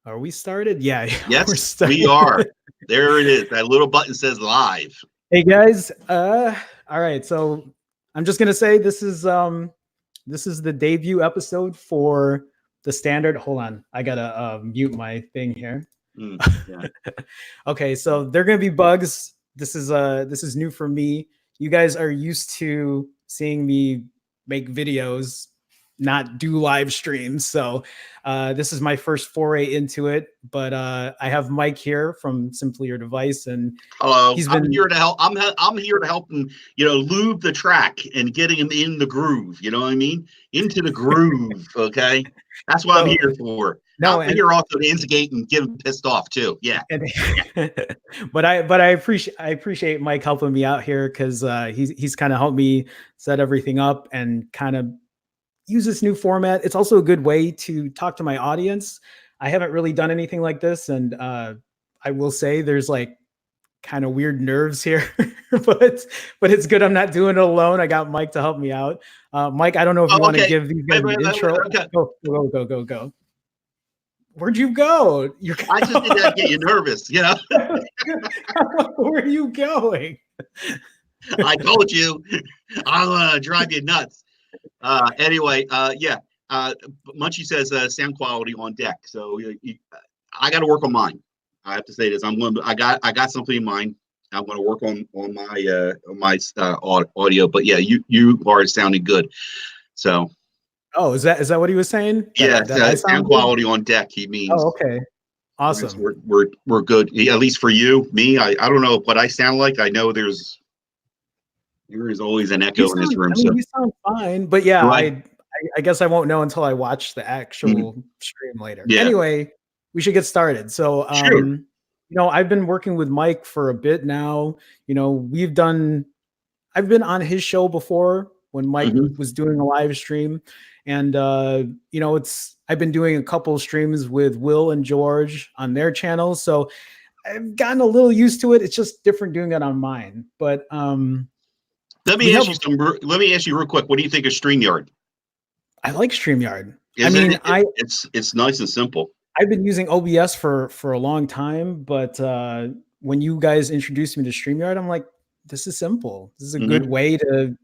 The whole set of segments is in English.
Are we started? Yeah, we're Yes, we started. are. There it is. That little button says live. Hey guys, all right. So I'm just gonna say this is the debut episode for the standard. Hold on, I gotta mute my thing here. Yeah. Okay, so they're gonna be bugs. This is new for me. You guys are used to seeing me make videos, not do live streams. So this is my first foray into it. But I have Mike here from Simply Your Device, and Hello. he's I'm been here to help. I'm here to help him, lube the track and getting him in the groove. You know what I mean? Into the groove. Okay. That's what I'm so here for. no, I'm here also to instigate and get him pissed off too. Yeah. and but I appreciate Mike helping me out here because he's kind of helped me set everything up and kind of use this new format. It's also a good way to talk to my audience. I haven't really done anything like this, and I will say there's like kind of weird nerves here, but it's good I'm not doing it alone. I got Mike to help me out. Mike, I don't know if you Oh, want to okay. give these guys Wait, an wait, wait, intro. okay. Go. Where'd you go? You're I just did that to get you nervous. Where are you going? I told you, I'm gonna drive you nuts. Anyway, yeah. Munchie says sound quality on deck. So I got to work on mine. I have to say this. I got something in mind. I'm going to work on my audio. But yeah, you are sounding good. So Oh, is that what he was saying? yeah, That I sound sound good? quality on deck. He means Oh, okay. yes, Awesome. we're good. At least for you, me. I don't know what I sound like. I know there is always an You echo in this sound room. I mean, So you sound fine, but yeah, do I? I guess I won't know until I watch the Mhm. actual stream later. Yeah, Anyway, we should get started. So, sure. I've been working with Mike for a bit now. I've been on his show before when Mike Hmm. was doing a live stream. And I've been doing a couple of streams with Will and George on their channels. So I've gotten a little used to it. It's just different doing it on mine. But we have Let me ask you real quick. What do you think of StreamYard? I like StreamYard. I Isn't mean, it? It's nice and simple. I've been using OBS for a long time, but when you guys introduced me to StreamYard, I'm like, this is simple. This is a good Hmm. way to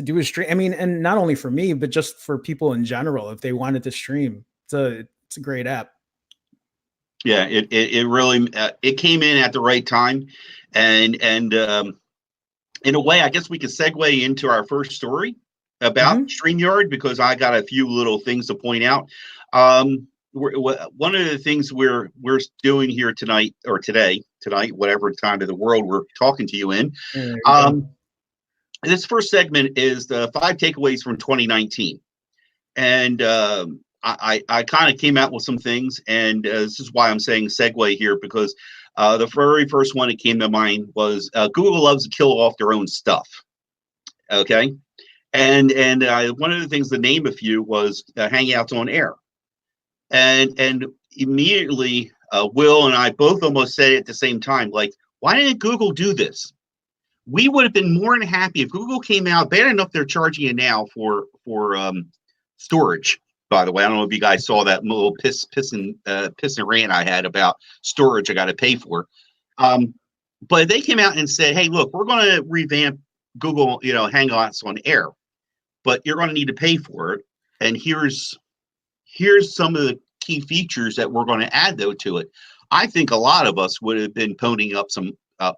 do a stream. I mean, and not only for me, but just for people in general, if they wanted to stream, it's a great app. Yeah, it really it came in at the right time, and in a way, I guess we could segue into our first story about Hmm. StreamYard because I got a few little things to point out. One of the things we're doing here tonight or tonight, whatever time of the world we're talking to you in. There you go. Um, this first segment is the 5 takeaways from 2019, and I kind of came out with some things, and this is why I'm saying segue here because the very first one that came to mind was Google loves to kill off their own stuff. Okay, and one of the things to name a few was Hangouts on Air, and immediately Will and I both almost said it at the same time, like, why didn't Google do this? We would have been more than happy if Google came out. Bad enough they're charging you now for storage. By the way, I don't know if you guys saw that little piss and rant I had about storage I got to pay for. Um, but they came out and said, "Hey, look, we're going to revamp Google, Hangouts on Air, but you're going to need to pay for it. And here's some of the key features that we're going to add though to it." I think a lot of us would have been ponying up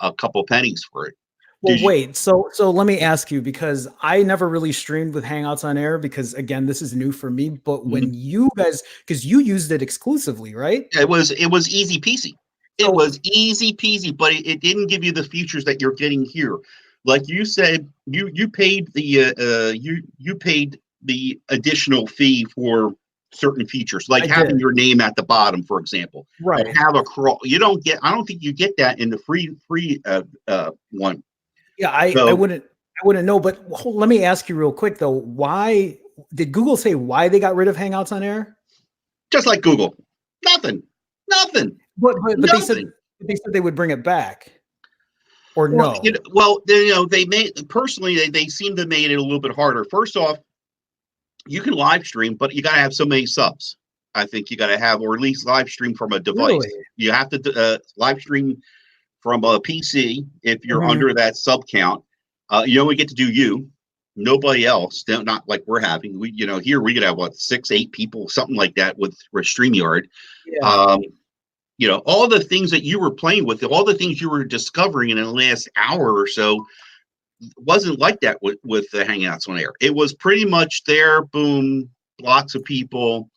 a couple pennies for it. Well, Did you? wait. So let me ask you because I never really streamed with Hangouts on Air because again, this is new for me. But when you guys, because you used it exclusively, right? It was easy peasy. It So was easy peasy, but it didn't give you the features that you're getting here. Like you said, you paid you paid the additional fee for certain features, like I having did. your name at the bottom, for example, or Right. have a crawl. You don't get. I don't think you get that in the free one. Yeah, So I wouldn't know, but let me ask you real quick though. Why did Google say why they got rid of Hangouts on Air? just like Google, nothing, nothing, But nothing. they said they would bring it back. Or Well, no. they made personally they seem to have made it a little bit harder. First off, you can live stream, but you got to have so many subs. I think you got to have, or at least live stream from a device. Really? You have to live stream from a PC if you're Mhm. under that sub count. You only get to do you, nobody else. Not like we're having. We, here we could have what, 6, 8 people, something like that with StreamYard. Yeah. Um, all the things that you were playing with, all the things you were discovering in the last hour or so, wasn't like that with the Hangouts on Air. It was pretty much there, boom, lots of people.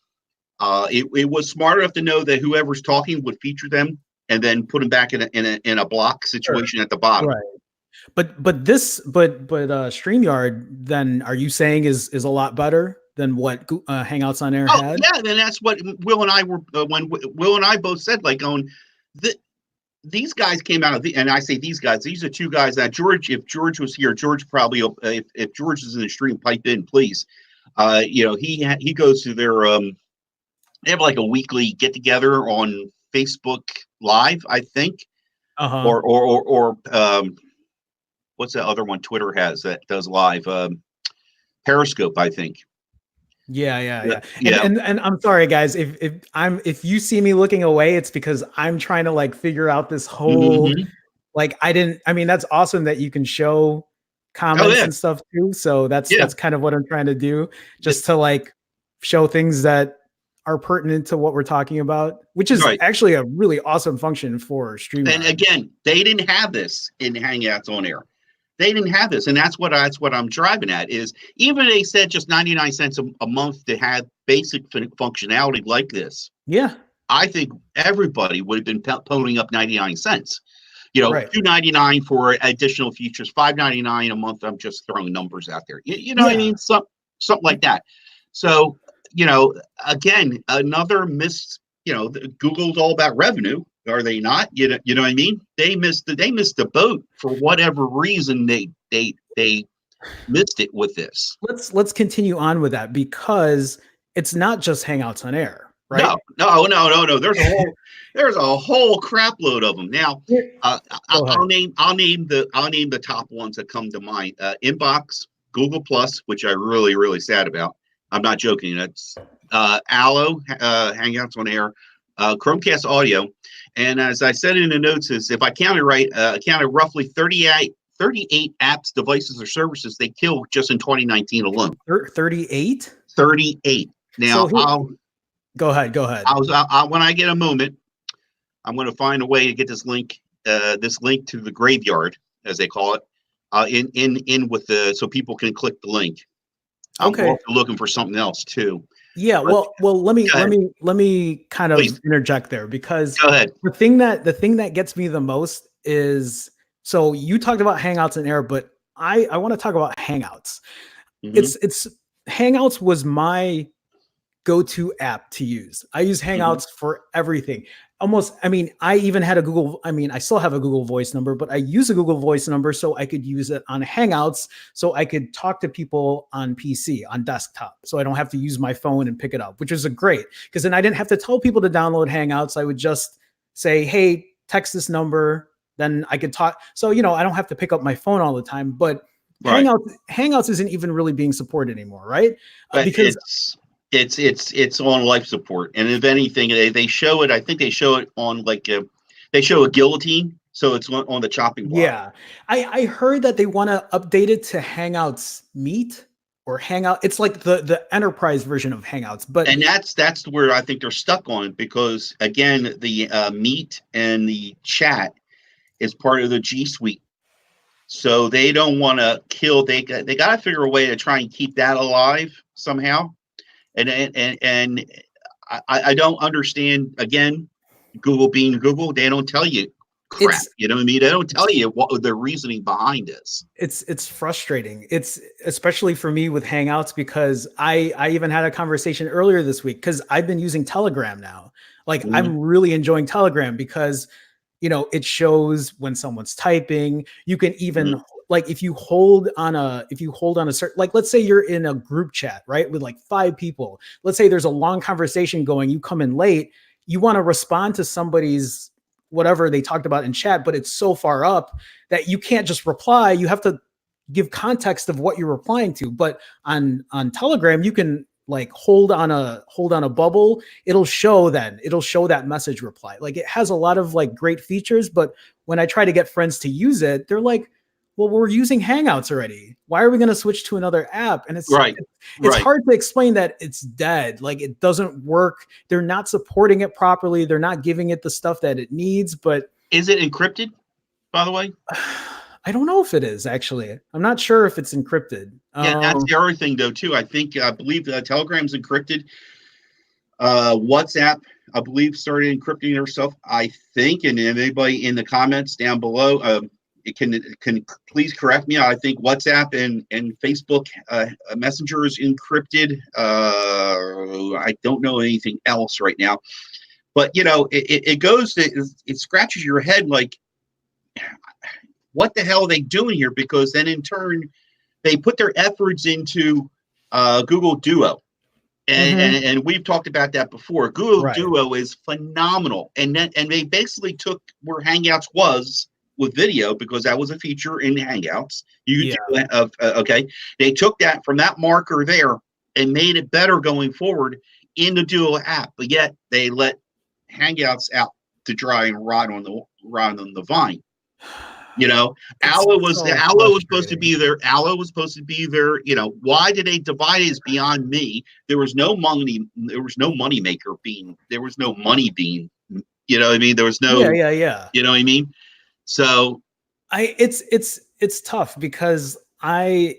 It was smart enough to know that whoever's talking would feature them and then put them back in a block Sure. situation at the bottom. Right. But StreamYard, then are you saying is a lot better than what Hangouts on Air Oh had? yeah, then that's what Will and I were when Will and I both said, like, going, these guys came out of and I say these guys, these are two guys that George, if George was here, George probably, if George is in the stream, pipe in, please. He goes to their they have like a weekly get together on Facebook Live, I think, Uh-huh. or what's that other one Twitter has that does live? Periscope, I think. Yeah. Yeah. And I'm sorry, guys, if you see me looking away, it's because I'm trying to like figure out this whole, Mm-hmm. like, I mean, that's awesome that you can show Oh comments yeah, and stuff too. So that's yeah. kind of what I'm trying to do, just to like show things that are pertinent to what we're talking about, which is Right. actually a really awesome function for StreamYard. And again, they didn't have this in Hangouts on Air. They didn't have this, and that's what I'm driving at. Is even they said just 99 cents a month to have basic functionality like this. Yeah, I think everybody would have been ponying up 99 cents. right. $2.99 for additional features, $5.99 a month. I'm just throwing numbers out there. You know what I mean? Something like that. So, again, another miss. Google's all about revenue, are they not? You know what I mean? They missed the boat for whatever reason. They missed it with this. Let's continue on with that, because it's not just Hangouts on Air, right? No. There's a whole crap load of them. Now, I'll name the top ones that come to mind. Inbox, Google Plus, which I really, really sad about. I'm not joking. That's Allo, Hangouts on Air, Chromecast Audio, and as I said in the notes, is if I counted right, counted roughly 38 apps, devices, or services they killed just in 2019 alone. 38. 38. Now, go ahead. When I get a moment, I'm going to find a way to get this link to the graveyard, as they call it, in with so people can click the link. I'm also looking for something else too. Yeah, well, let me kind of interject there, because go ahead. The thing that gets me the most is, so you talked about Hangouts in Air, but I want to talk about Hangouts. Mm-hmm. It's Hangouts was my go-to app to use. I use Hangouts for everything. I even had I still have a Google Voice number, but I use a Google Voice number so I could use it on Hangouts, so I could talk to people on PC, on desktop, so I don't have to use my phone and pick it up, which is great, because then I didn't have to tell people to download Hangouts. I would just say, hey, text this number, then I could talk. So, I don't have to pick up my phone all the time, but right. Hangouts isn't even really being supported anymore, right? Because it's on life support, and if anything, they show it. I think they show it on they show a guillotine, so it's on the chopping block. Yeah, I heard that they want to update it to Hangouts Meet or Hangout. It's like the enterprise version of Hangouts, and that's where I think they're stuck on, because again, the Meet and the chat is part of the G Suite. So they don't want to kill. They got to figure a way to try and keep that alive somehow. And I don't understand. Again, Google being Google, they don't tell you crap. You know what I mean? They don't tell you what the reasoning behind is. It's frustrating. It's especially for me with Hangouts, because I even had a conversation earlier this week, because I've been using Telegram now. Like, I'm really enjoying Telegram because it shows when someone's typing. You can even like, if you hold on a certain, like, let's say you're in a group chat, right, with like 5 people. Let's say there's a long conversation going, you come in late, you want to respond to somebody's whatever they talked about in chat, but it's so far up that you can't just reply. You have to give context of what you're replying to. But on Telegram, you can like hold on a bubble, it'll show that message reply. Like it has a lot of like great features, but when I try to get friends to use it, they're like, well, we're using Hangouts already. Why are we going to switch to another app? And Right. it's Right. hard to explain that it's dead. Like it doesn't work. They're not supporting it properly. They're not giving it the stuff that it needs. But is it encrypted, by the way? I don't know if it is actually. I'm not sure if it's encrypted. Yeah, that's the other thing though too. I believe Telegram's encrypted. WhatsApp, I believe, started encrypting their stuff. I think, and anybody in the comments down below, it can please correct me. I think WhatsApp and Facebook Messenger is encrypted. I don't know anything else right now, but you know, it scratches your head like, what the hell are they doing here? Because then in turn, they put their efforts into Google Duo. And we've talked about that before. Google Duo is phenomenal. And they basically took where Hangouts was with video, because that was a feature in Hangouts. Okay. They took that from that marker there and made it better going forward in the Duo app. But yet they let Hangouts out to dry and rot on the vine. You know, Allo was supposed to be there. Allo was supposed to be there. You know, why did they divide it is beyond me. There was no money. There was no money maker being. There was no money being. You know what I mean? There was no. Yeah. You know what I mean? So, it's tough because I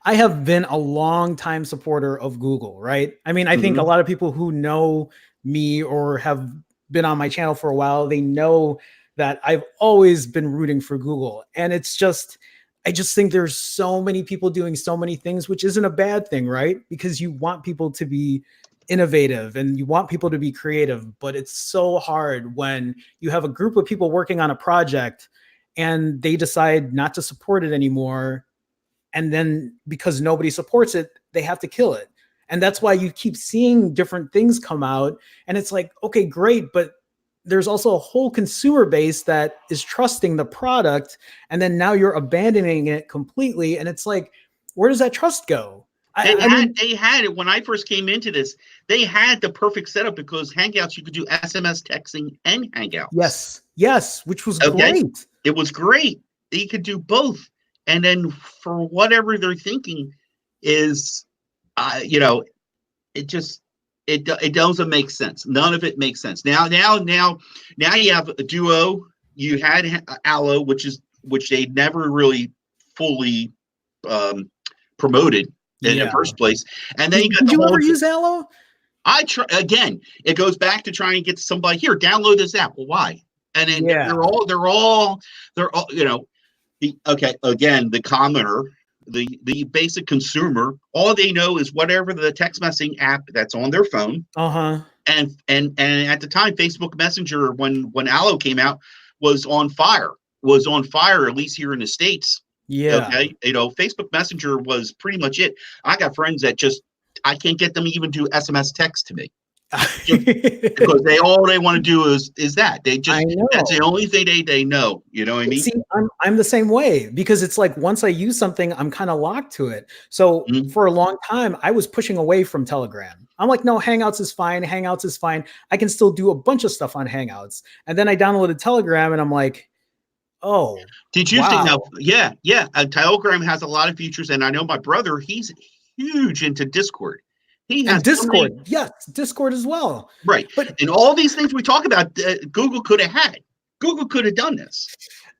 have been a long time supporter of Google. Right? I mean, I think a lot of people who know me or have been on my channel for a while, they know that I've always been rooting for Google. And I just think there's so many people doing so many things, which isn't a bad thing, right? Because you want people to be innovative and you want people to be creative, but it's so hard when you have a group of people working on a project and they decide not to support it anymore. And then because nobody supports it, they have to kill it. And that's why you keep seeing different things come out. And it's like, okay, great, but there's also a whole consumer base that is trusting the product. And then now you're abandoning it completely. And it's like, where does that trust go? They had it when I first came into this. They had the perfect setup because Hangouts, you could do SMS texting and Hangouts. Yes, which was great. It was great. You could do both. And then for whatever they're thinking is, you know, it doesn't make sense. None of it makes sense. Now you have a Duo. You had Allo, which they never really fully promoted in the first place. And then did you ever use Allo? Again, it goes back to trying to get somebody here, download this app. Well, why? And then they're all, you know, again, the commoner, the basic consumer, all they know is whatever the text messaging app that's on their phone. And at the time, Facebook Messenger, when Allo came out, was on fire, at least here in the States. Okay. You know, Facebook Messenger was pretty much it. I got friends that I can't get them even to SMS text to me. Because all they want to do is that that's the only thing they know. You know what I mean? See, I'm the same way, because it's like once I use something, I'm kind of locked to it. So for a long time, I was pushing away from Telegram. I'm like, no, Hangouts is fine. I can still do a bunch of stuff on Hangouts. And then I downloaded Telegram, and I'm like, oh, did you think now? Yeah. Telegram has a lot of features, and I know my brother, he's huge into Discord. He has Discord. Yes, Discord as well. Right. But in all these things we talk about, Google could have had. Google could have done this.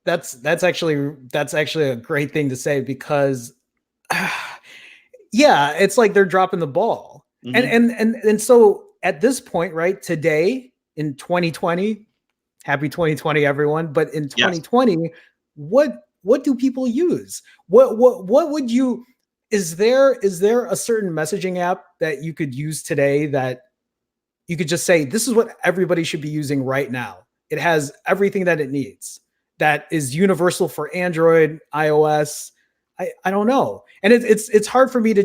That's actually a great thing to say, because it's like they're dropping the ball. And so at this point, right, today in 2020, happy 2020 everyone, but in 2020, what do people use? What would you Is there a certain messaging app that you could use today that you could just say, this is what everybody should be using right now? It has everything that it needs. That is universal for Android, iOS. I don't know. And it's hard for me to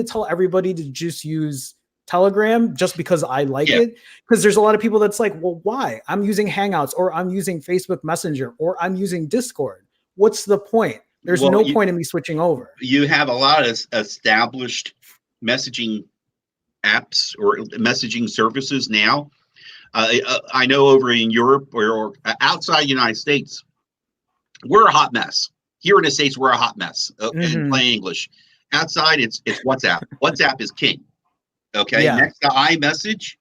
tell everybody to just use Telegram just because I like it. Because there's a lot of people that's like, well, why? I'm using Hangouts, or I'm using Facebook Messenger, or I'm using Discord. What's the point? There's Well, no point in me switching over. you have a lot of established messaging apps or messaging services now. I know over in Europe or outside the United States, we're a hot mess. Here in the States, we're a hot mess in Hmm. plain English. Outside, it's WhatsApp. WhatsApp is king. Okay, Yeah. next to iMessage,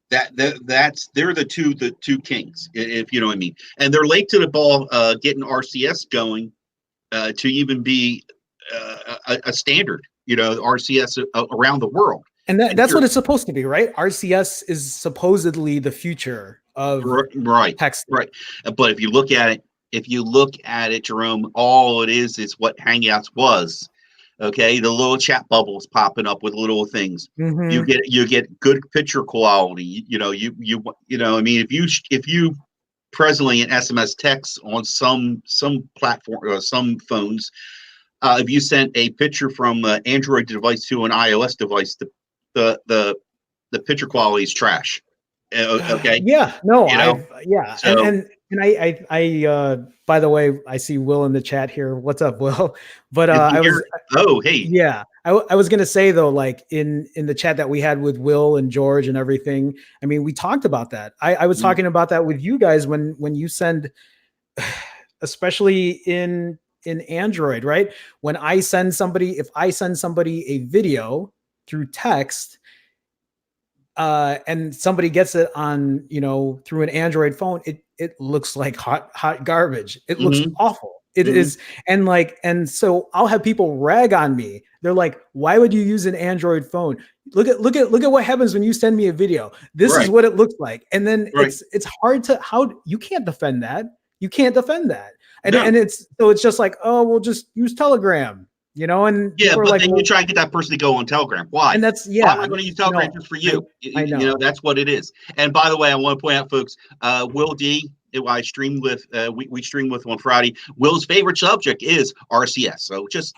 they're the two kings, if you know what I mean. And they're late to the ball getting RCS going to even be a standard. RCS around the world. And And that's here, what it's supposed to be, right? RCS is supposedly the future of right, texting. right. But if you look at it, Jerome, all it is what Hangouts was. Okay, the little chat bubbles popping up with little things. You Hmm. get good picture quality. I mean, if you presently in SMS text on some platform or some phones, if you sent a picture from an Android device to an iOS device, the the picture quality is trash. Okay, Yeah, no, you know. yeah, So and by the way, I see Will in the chat here. What's up, Will? But is he I here? was Oh, hey. yeah, I was gonna say though, like in the chat that we had with Will and George and everything. I mean, we talked about that. I was Mm, talking about that with you guys when you send, especially in Android, right? When I send somebody, if I send somebody a video through text, and somebody gets it on, through an Android phone, it looks like hot garbage. It looks mhm, awful. It mhm. is. And so I'll have people rag on me. They're like, why would you use an Android phone? Look at what happens when you send me a video. This is Right, what it looks like. And then right. it's hard to, how you can't defend that. You can't defend that. And No. it's just like, oh, we'll just use Telegram, and Yeah, people are but like, then you well, try and get that person to go on Telegram. Why? and that's, Why am yeah, I going to use Telegram no, just for I you? I know. That's what it is. And by the way, I want to point out, folks, Will D, who I streamed with, we streamed with on Friday. Will's favorite subject is RCS. So just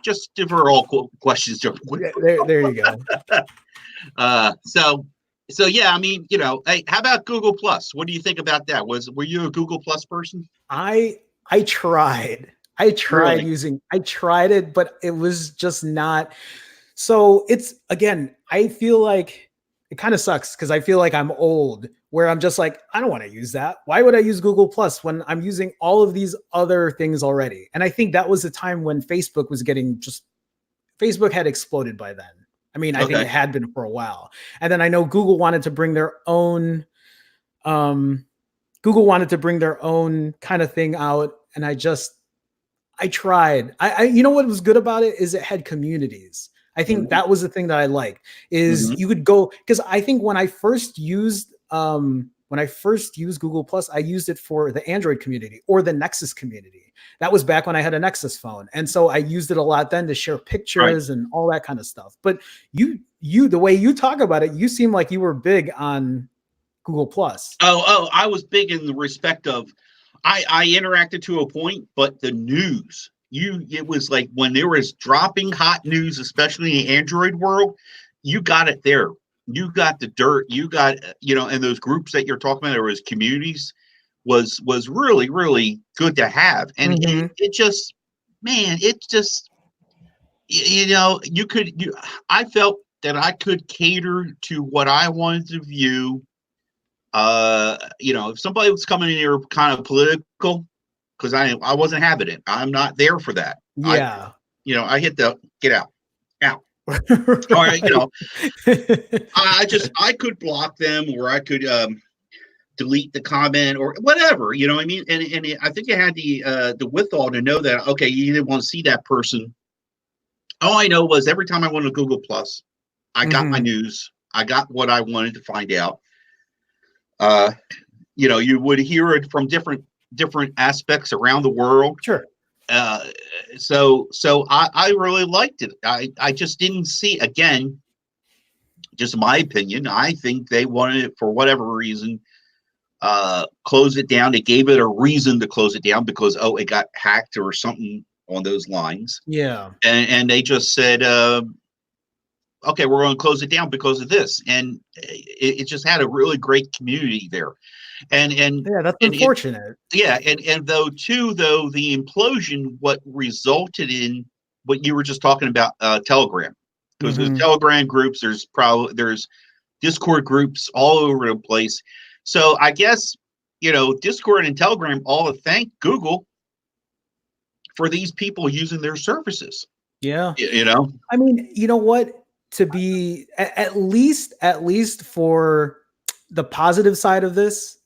for all questions. There you go. So yeah, I mean, hey, how about Google Plus? What do you think about that? Were you a Google Plus person? I I tried. Really? I tried it, but it was just not. So it's, again, I feel like it kind of sucks because I feel like I'm old, where I'm just like, I don't want to use that. Why would I use Google Plus when I'm using all of these other things already? And I think that was the time when Facebook had exploded by then. I mean, I think Okay. it had been for a while. And then I know um Google wanted to bring their own kind of thing out, and I tried. You know what was good about it is it had communities. I think Mm-hmm. that was the thing that I liked, is Mm-hmm. you could go, because I think when I first used Google Plus, I used it for the Android community or the Nexus community. That was back when I had a Nexus phone, and so I used it a lot then to share Right. pictures and all that kind of stuff. But the way you talk about it, you seem like you were big on Google Plus. Oh, I was big in the respect of I interacted to a point, but the news, it was like when there was dropping hot news, especially in the Android world, you got it there. You got the dirt. You got, and those groups that you're talking about, there was communities, was really, really good to have. And Mm-hmm. it just, man, it just, I felt that I could cater to what I wanted to view. If somebody was coming in here kind of political, because I wasn't having it. I'm not there for that. Yeah. I hit the get out. All right, Right. I could block them, or I could delete the comment or whatever. You know what I mean? And I think I had the withal to know that, okay, you didn't want to see that person. All I know was every time I went to Google Plus, I got my Hmm. news. I got what I wanted to find out. Uh, you would hear it from different aspects around the world. Sure. Uh, so I really liked it. I just didn't see, again, just my opinion. I think they wanted it for whatever reason, close it down. They gave it a reason to close it down because, it got hacked or something on those lines. Yeah. And they just said, okay, we're going to close it down because of this, and it just had a really great community there, Yeah, that's and it, unfortunate. yeah, and though the implosion, what resulted in what you were just talking about, Telegram, because there's Hmm. Telegram groups, there's Discord groups all over the place. So I guess, Discord and Telegram all to thank Google for these people using their services. Yeah. You know, I mean, you know what? To be at least for the positive side of this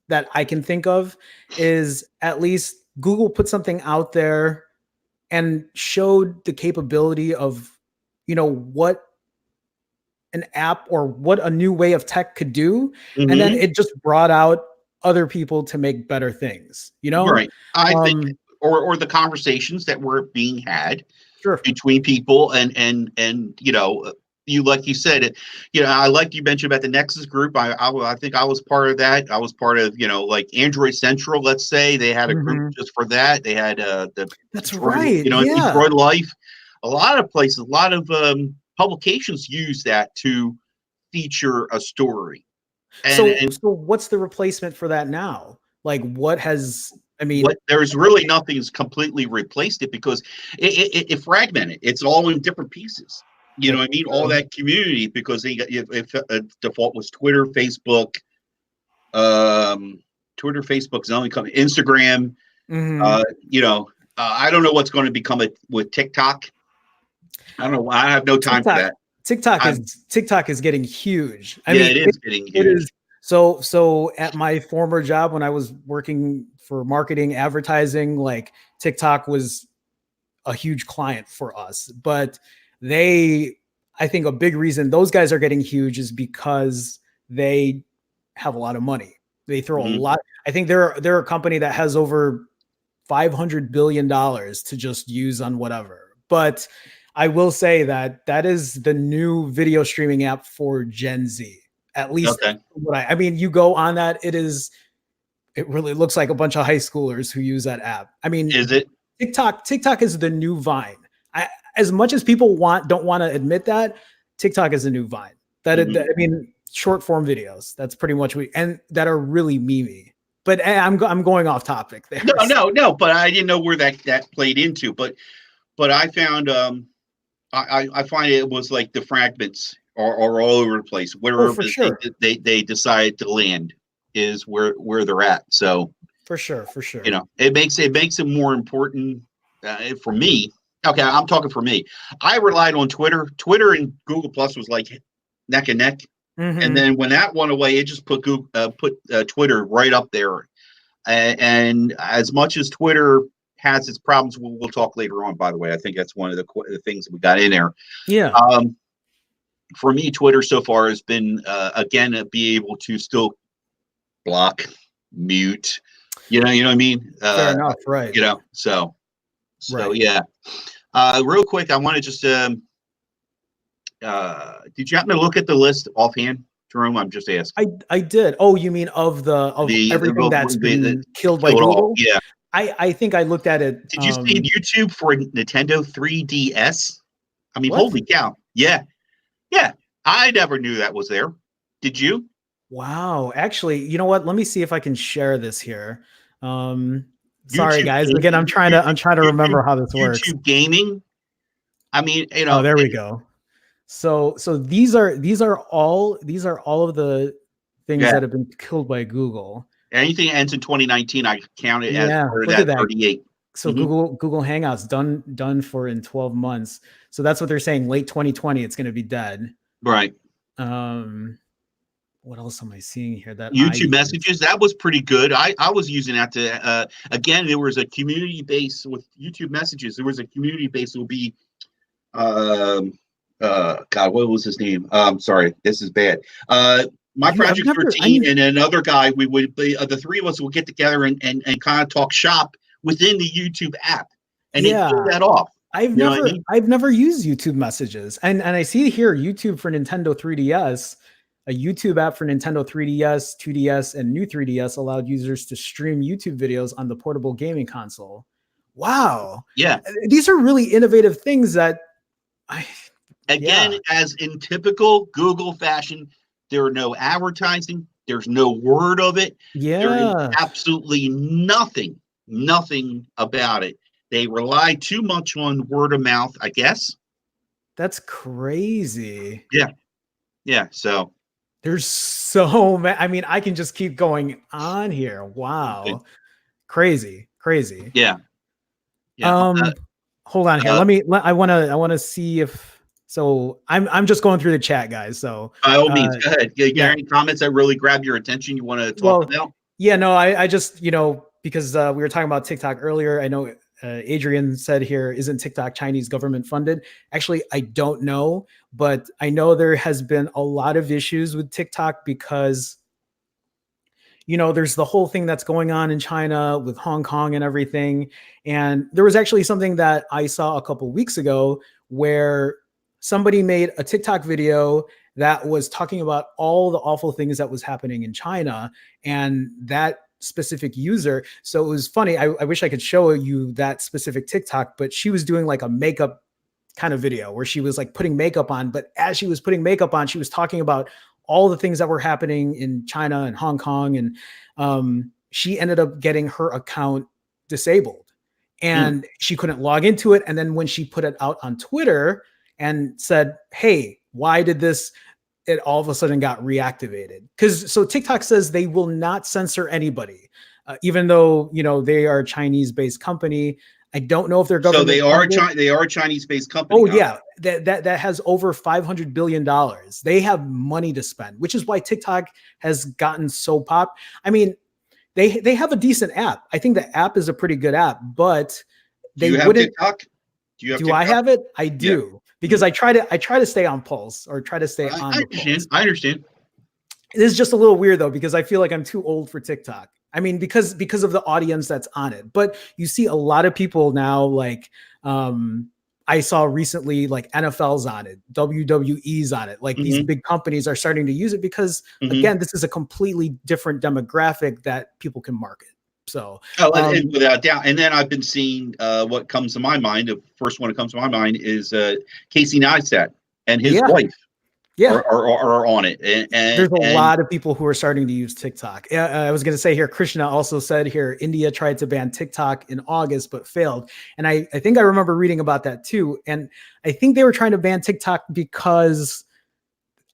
that I can think of is at least Google put something out there and showed the capability of, what an app or what a new way of tech could do, and then hmm it just brought out other people to make better things. right? I think, Um, or the conversations that were being had sure. between people, and you, like you said it, I like you mentioned about the Nexus group. I think I was part of that. I was part of, like Android Central, let's say. They had a group Hmm. just for that. They had the That's Detroit, right. Yeah. Detroit Life. A lot of places, a lot of publications use that to feature a story. And So what's the replacement for that now? Like what has I mean, what there's really nothing's completely replaced it, because it fragmented. It's all in different pieces. You know that's what I mean? All true. that community, because if default was Twitter, Facebook, um, Twitter, Facebook's only coming, Instagram. Mhm. Uh, I don't know what's going to become with TikTok. I don't know. I have no time for TikTok that. TikTok I'm is TikTok is getting huge. I Yeah, mean, it is getting it huge. is so at my former job when I was working for marketing advertising, like TikTok was a huge client for us. But they I think a big reason those guys are getting huge is because they have a lot of money. They throw a Mhm. lot. I think they're a company that has over $500 billion to just use on whatever. But I will say that that is the new video streaming app for Gen Z. At least Okay. what I mean, you go on that, it really looks like a bunch of high schoolers who use that app. I mean, Is it? TikTok is the new Vine. As much as people don't want to admit that, TikTok is a new Vine. Mhm. I mean, short form videos. That's pretty much and that are really memey. But I'm going off topic there. No, no, no. But I didn't know where that played into. But I found, I find it was like the fragments are all over the place. Oh, Wherever for sure. they decide to land is where they're at. So For sure, for sure. it makes it more important, for me. Okay, I'm talking for me. I relied on Twitter. Twitter and Google Plus was like neck and neck. And Mhm. then when that went away, it just put Twitter right up there. And as much as Twitter has its problems, we'll talk later on. By the way, I think that's one of the things that we got in there. Yeah, Um, for me, Twitter so far has been, again, be able to still block, mute. You know what I mean. fair enough, right. So Right. yeah. Real quick, I want to just, did you happen to look at the list offhand, Jerome? I'm just asking. I did. Oh, you mean of everything that's The been killed by kill it all. Google? Yeah. I think I looked at it. Did you see YouTube for Nintendo 3DS? I mean, What? holy cow! Yeah, yeah. I never knew that was there. Did you? Wow. Actually, you know what? Let me see if I can share this here. Um, sorry YouTube, guys. Again, I'm trying to YouTube, remember how this works. YouTube gaming. I mean, Oh, there we go. So these are all of the things yeah. that have been killed by Google. Anything that ends in 2019, I count it as Yeah, part of look at that that. 38. So hmm Google Hangouts done for in 12 months. So that's what they're saying. Late 2020, it's going to be dead. Right. Um, what else am I seeing here that I YouTube use? messages, that was pretty good. I was using that to, again, there was a community base with YouTube messages. There was a community base that would be, um, God, what was his name? Sorry, this is bad. My You I've Project never I 13 and another guy, we would be, the three of us would get together and kind of talk shop within the YouTube app, and then kill Yeah, that off. You know what I mean? I've never used YouTube messages. And I see here YouTube for Nintendo 3DS, a YouTube app for Nintendo 3DS, 2DS, and new 3DS allowed users to stream YouTube videos on the portable gaming console. Wow. Yeah. These are really innovative things that I Again, Yeah. as in typical Google fashion, there are no advertising. There's no word of it. There is Yeah. absolutely nothing about it. They rely too much on word of mouth, I guess. That's crazy. Yeah, yeah. So There's so many. I mean, I can just keep going on here. okay. Wow. Crazy. Crazy. Yeah, yeah. Um, hold on here. Uh, I wanna see if so I'm just going through the chat, guys. So by all uh means, go ahead. You got yeah. any comments that really grab your attention you want to talk Well, about? yeah, no, I just, because we were talking about TikTok earlier, I know Adrian said here, isn't TikTok Chinese government funded? Actually, I don't know, but I know there has been a lot of issues with TikTok because there's the whole thing that's going on in China with Hong Kong and everything. And there was actually something that I saw a couple weeks ago where somebody made a TikTok video that was talking about all the awful things that was happening in China. And that specific user, so it was funny. I wish I could show you that specific TikTok, but she was doing like a makeup kind of video where she was like putting makeup on. But as she was putting makeup on, she was talking about all the things that were happening in China and Hong Kong. And she ended up getting her account disabled Hmm. and she couldn't log into it. And then when she put it out on Twitter and said, hey, why did this? It all of a sudden got reactivated. So TikTok says they will not censor anybody, even though, they are a Chinese based company. I don't know if they're So government funded. They are a Chinese based company, Oh huh? yeah, that has over $500 billion. They have money to spend, which is why TikTok has gotten so pop. I mean, they have a decent app. I think the app is a pretty good app, but Do they you have wouldn't. TikTok? Do you have Do I TikTok? have it? I Yeah. do because I try to stay on pulse or try to stay I on the understand. pulse. I understand. It is just a little weird though because I feel like I'm too old for TikTok. I mean, because of the audience that's on it. But you see a lot of people now, like I saw recently, like NFL's on it, WWE's on it. Like these Hmm. big companies are starting to use it because Hmm. again, this is a completely different demographic that people can market. So Oh, and without doubt. And then I've been seeing what comes to my mind. The first one that comes to my mind is Casey Neistat and his yeah, wife yeah. are on it. There's a And lot of people who are starting to use TikTok. I was going to say here, Krishna also said here, India tried to ban TikTok in August, but failed. And I think I remember reading about that too. And I think they were trying to ban TikTok because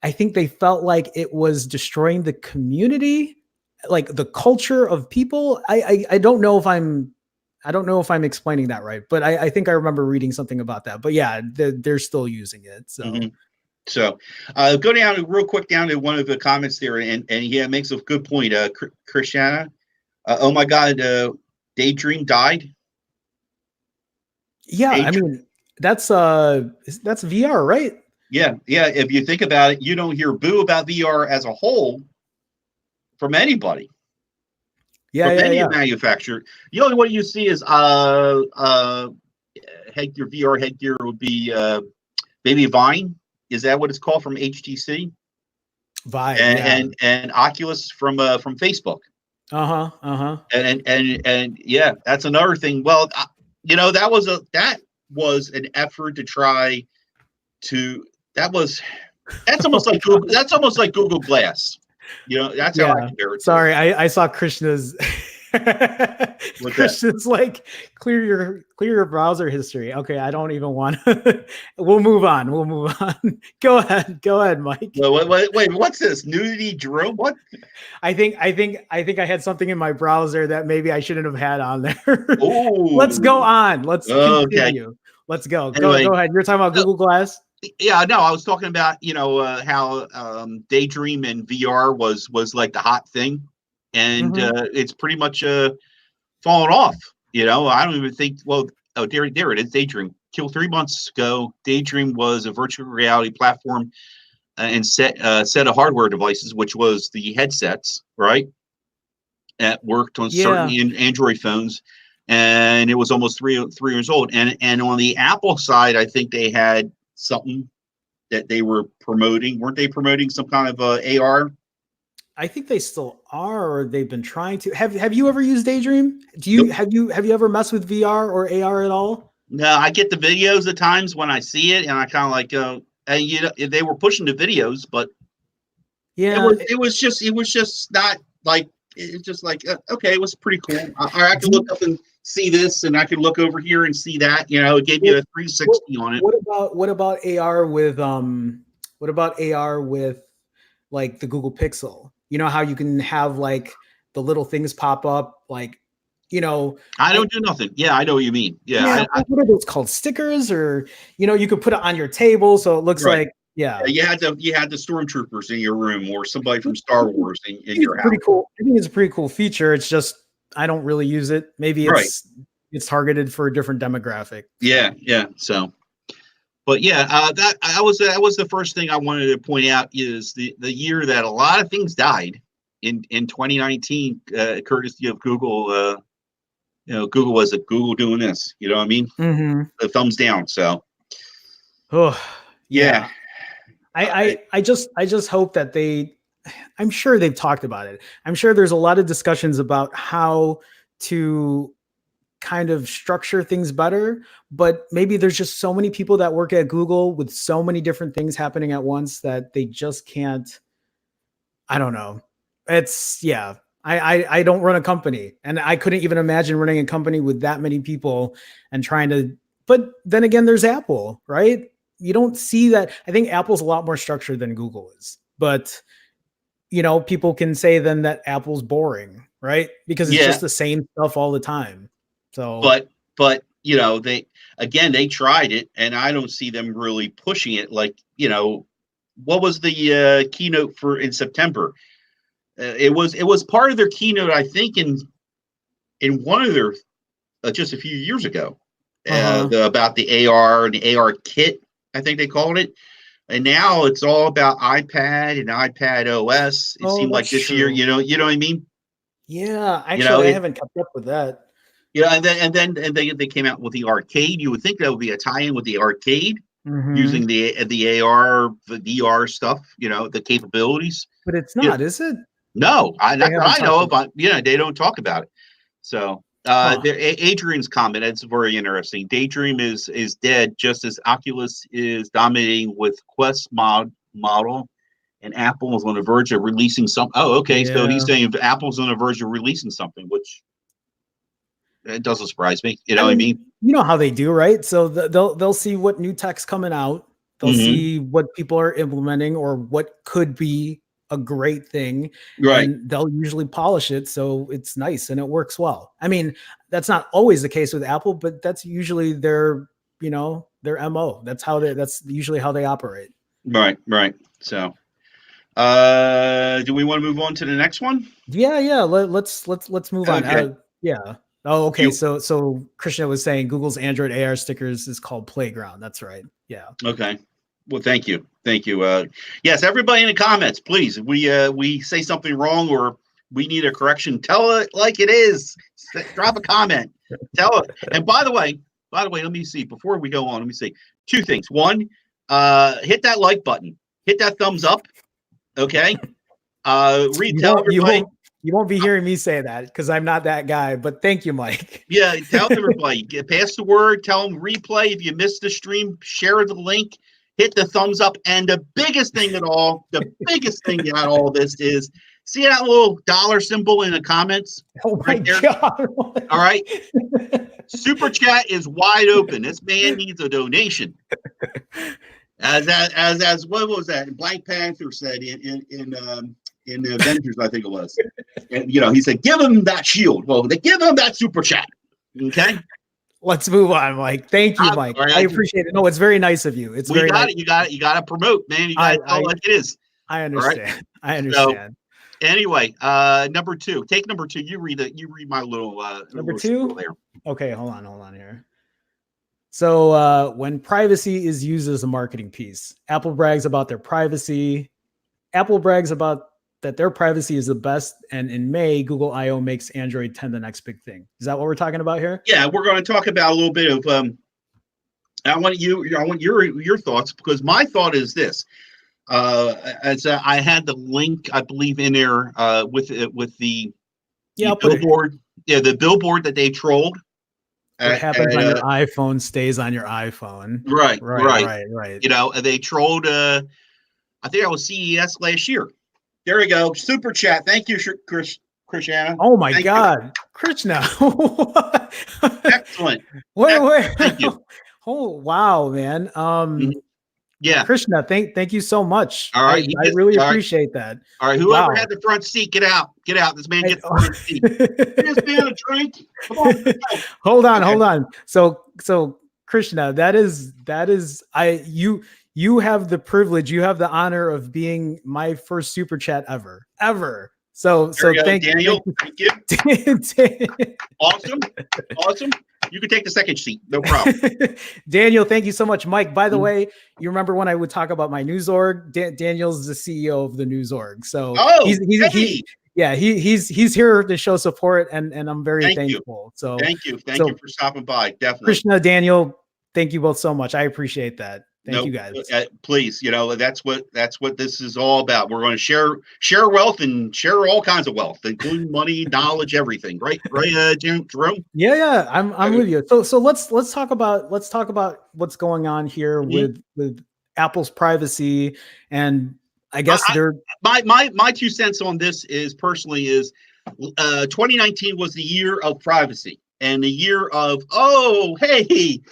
I think they felt like it was destroying the community, like the culture of people. I don't know if I'm explaining that right, but I think I remember reading something about that. But yeah, they're still using it. So mhm. So go down real quick down to one of the comments there, and yeah, it makes a good point. Christiana, oh my God, Daydream died. yeah, I Daydream, mean that's VR, right? yeah, yeah. If you think about it, you don't hear boo about VR as a whole from anybody, Yeah, from yeah, any yeah. manufacturer. The only one you see is headgear VR headgear would be maybe Vine. Is that what it's called from HTC? Vive, And yeah. Oculus from Facebook. Uh-huh, uh-huh. And yeah, that's another thing. Well, that was an effort to try to that was that's Oh almost like god. Google Glass. That's how I Yeah. compare it to. Sorry, I saw Krishna's What's that? Krishna's like clear your browser history. Okay, I don't even want to. We'll move on. We'll move on. Go ahead. Go ahead, Mike. Well, wait, what's this? Nudity Jerome? What? I think I had something in my browser that maybe I shouldn't have had on there. Let's go Oh, on. Let's okay. continue. Let's go. Go Anyway, ahead. You're talking about uh, Google Glass? yeah, no, I was talking about how Daydream and VR was like the hot thing, and Mm-hmm. it's pretty much fallen off. I don't even think. Well, oh, there it is. Daydream. Till 3 months ago, Daydream was a virtual reality platform and set of hardware devices, which was the headsets, right? That worked on certain Yeah. Android phones, and it was almost 3 years old. And on the Apple side, I think they had something that they were promoting. Weren't they promoting some kind of AR? I think they still are, or they've been trying to. Have you ever used Daydream? Do you Nope. have you ever messed with VR or AR at all? No, I get the videos at times when I see it, and I kind of like go, and they were pushing the videos, but Yeah. it was just not like it's just like okay, it was pretty cool. I could Do look you, up and see this, and I could look over here and see that. It gave you a what, 360 on it. what about AR with what about AR with like the Google Pixel? You know how you can have like the little things pop up, like I I don't do nothing. Yeah, I know what you mean. Yeah, yeah, what are those called? Stickers, or you could put it on your table so it looks right. like yeah. You had the stormtroopers in your room, or somebody from Star Wars in It's your a house. pretty cool. I think it's a pretty cool feature. It's just I don't really use it. Maybe Right. it's targeted for a different demographic. Yeah, So. yeah. So, but yeah, that was the first thing I wanted to point out is the year that a lot of things died in 2019, courtesy of Google. Google was a Google doing this. You know what I mean? Mm-hmm. The thumbs down. So Oh yeah, yeah. I just hope that I'm sure they've talked about it. I'm sure there's a lot of discussions about how to kind of structure things better, but maybe there's just so many people that work at Google with so many different things happening at once that they just can't. I don't know. It's yeah. I don't run a company, and I couldn't even imagine running a company with that many people and trying to. But then again, there's Apple, right? You don't see that. I think Apple's a lot more structured than Google is, but people can say then that Apple's boring, right? Because it's yeah. just the same stuff all the time. So, But they tried it, and I don't see them really pushing it. Like what was the keynote for in September? It was part of their keynote, I think, in one of their just a few years ago, uh-huh. about the AR and the AR kit, I think they called it. And now it's all about iPad and iPad OS. It Oh, seemed like that's this year, true. you know what I mean? Yeah, You know actually, I it. haven't kept up with that. And they came out with the arcade. You would think that would be a tie-in with the arcade Hmm. using the AR, the VR stuff. The capabilities. But it's You know, not, is it? no, They not that haven't I know talked of. about. They don't talk about it. So Huh. Adrian's comment, it's very interesting. Daydream is dead, just as Oculus is dominating with Quest model, and Apple is on the verge of releasing some. Oh, okay. So he's Yeah. saying Apple's on the verge of releasing something, which it doesn't surprise me. You I know what I mean, mean? you know how they do, right? So they'll see what new tech's coming out. They'll Mm-hmm. see what people are implementing or what could be a great thing, Right. and they'll usually polish it so it's nice and it works well. I mean, that's not always the case with Apple, but that's usually their MO. That's usually how they operate. Right. Right. So, do we want to move on to the next one? Yeah, yeah. Let's move on. Okay. Yeah. Oh, okay. You So Krishna was saying Google's Android AR stickers is called Playground. That's right. Yeah. okay? Well, thank you, thank you. Yes, everybody in the comments, please. We say something wrong or we need a correction. Tell it like it is. Drop a comment. Tell it. And by the way, let me see. Before we go on, let me see two things. One, hit that like button. Hit that thumbs up. Okay. You Tell won't you everybody. won't you won't be hearing me say that because I'm not that guy. But thank you, Mike. Yeah, tell everybody. Pass the word. Tell them replay. If you missed the stream, share the link. Hit the thumbs up. And the biggest thing at all, the biggest thing about all this is see that little dollar symbol in the comments Oh my right there. god! All right, super chat is wide open. This man needs a donation. As what was that? Black Panther said in the Avengers, I think it was. And he said, "Give him that shield." Well, they give him that super chat. Okay. Let's move on, Mike. Thank you, Mike. I appreciate it. No, it's very nice of you. It's very nice. You got it. You got to promote, man. You got to tell I like it is. I All right. understand. I So understand. anyway, number two. Take number two. You read my little Number little two. there. Okay, hold on here. So when privacy is used as a marketing piece, Apple brags about their privacy. Apple brags about that their privacy is the best, and in May, Google I/O makes Android 10 the next big thing. Is that what we're talking about here? Yeah, we're going to talk about a little bit of. I want your thoughts because my thought is this. As I had the link, I believe, in there with the Yeah, I'll put it. billboard. Yeah, the billboard that they trolled. What happens on and, your iPhone stays on your iPhone. right, Right, right. right, right. You know, they trolled. I think that was CES last year. There we go. Super chat. Thank you, Christiana. Oh my Thank you. God, Krishna. Excellent. Wait, Excellent. wait. Thank you. Oh wow, man. Mhm. Yeah. Krishna, thank you so much. All right. I really appreciate that. All right. Whoever Wow. had the front seat, get out. Get out. This man I, gets the front seat. Give this man a drink. Come on. Let's go. hold on, Okay. hold on. So Krishna, that is you have the privilege, you have the honor of being my first super chat ever. So There we go, thank Daniel. Thank you. you. Awesome. Awesome. You can take the second seat. No problem. Daniel, thank you so much. Mike, by the Mhm. way, you remember when I would talk about my news org? Daniel's the CEO of the news org. So Oh, he hey. yeah, he's here to show support, and I'm very Thank you. thankful. So Thank you. Thank you for stopping by. Definitely. Krishna, Daniel, thank you both so much. I appreciate that. Thank you No, guys. please, you know, that's what this is all about. We're going to share wealth and share all kinds of wealth, including money, knowledge, everything. Right, Jerome. Yeah, I'm with you. So let's talk about what's going on here Mhm. with Apple's privacy, and I I, guess I, they're my 2 cents on this is personally is 2019 was the year of privacy and the year of, oh, hey,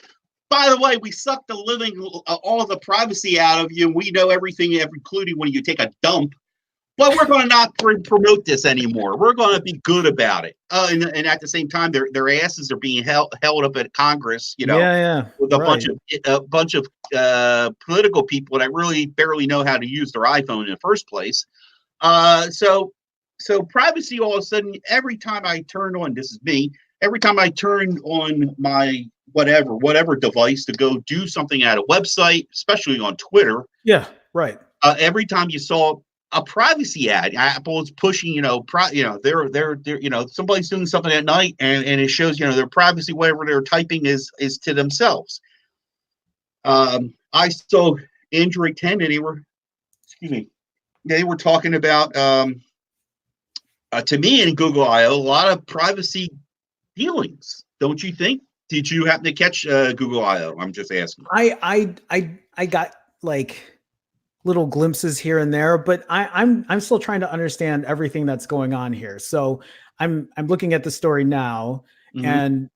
by the way, we suck the living all the privacy out of you. We know everything, including when you take a dump. But we're going to not promote this anymore. We're going to be good about it. And at the same time, their asses are being held up at Congress, you know, yeah, with right. a bunch of political people that really barely know how to use their iPhone in the first place. So privacy, all of a sudden, every time I turn on, this is me, every time I turn on my whatever device to go do something at a website, especially on Twitter, Yeah, right. every time you saw a privacy ad, Apple is pushing, they're somebody's doing something at night, and it shows, their privacy, whatever they're typing is to themselves. I saw Android 10, and they were talking about, to me, in Google I/O, a lot of privacy dealings. Don't you think? Did you happen to catch Google I/O? I'm just asking. I got like little glimpses here and there, but I'm still trying to understand everything that's going on here. So I'm looking at the story now, Mm-hmm. and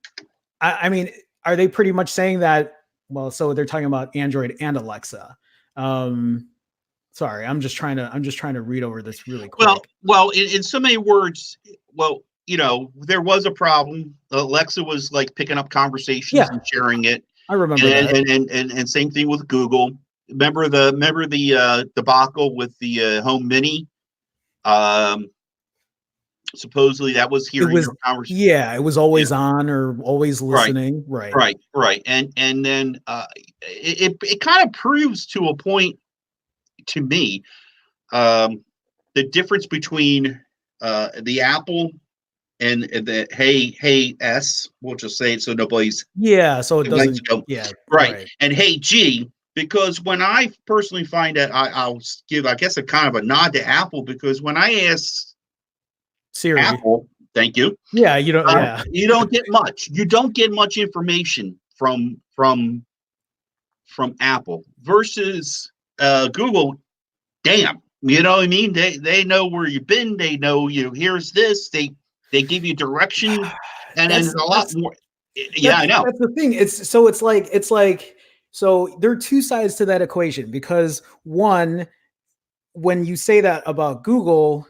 I mean, are they pretty much saying that? Well, so they're talking about Android and Alexa. Sorry, I'm just trying to read over this really quick. Well, in so many words, well, there was a problem. Alexa was like picking up conversations Yeah, and sharing it, I remember and that. and same thing with Google. Remember the debacle with the Home Mini? Supposedly that was It hearing was your conversation. yeah, it was Yeah, always on or always right, listening. Right. right, and then it kind of proves to a point to me, the difference between the Apple and the Hey S. We'll just say it so nobody's Yeah, so it likes to doesn't. go Yeah, right, right. and Hey G. Because when I personally find that, I'll give, I guess, a kind of a nod to Apple, because when I ask Siri. Apple, thank you, Yeah, you don't. Yeah, you don't get much. You don't get much information from Apple versus Google. Damn, you know what I mean? They know where you've been. They know, here's this. They give you direction, and that's a lot that's more. Yeah, I know. that's the thing. It's like so there are two sides to that equation, because one, when you say that about Google,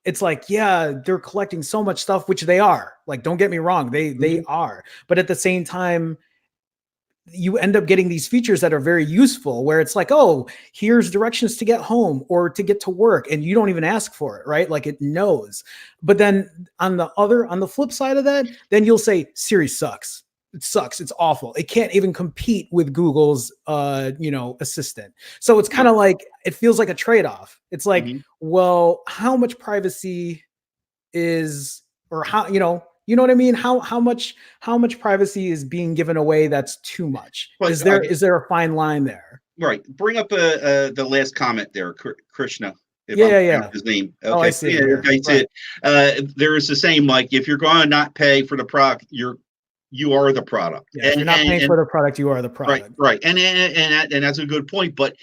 it's like, yeah, they're collecting so much stuff, which they are. Like, don't get me wrong, they Mhm. are. But at the same time, you end up getting these features that are very useful, where it's like, oh, here's directions to get home or to get to work, and you don't even ask for it, right? Like, it knows. But then on the flip side of that, then you'll say Siri sucks. It sucks. It's awful. It can't even compete with Google's assistant. So it's kind Right. of like, it feels like a trade-off. It's like, Mhm. well, how much privacy is, or how, what I mean? How much privacy is being given away that's too much? But Is there a fine line there? right, bring up the last comment there, Krishna, if Yeah, I'm yeah, pronouncing yeah. his name. Oh, I Okay, see yeah, it here. I see Right. it. There is the same, like, if you're going to not pay for the product, you are the product. Yeah, if you're not paying for the product, you are the right, product. right, and that's a good point. But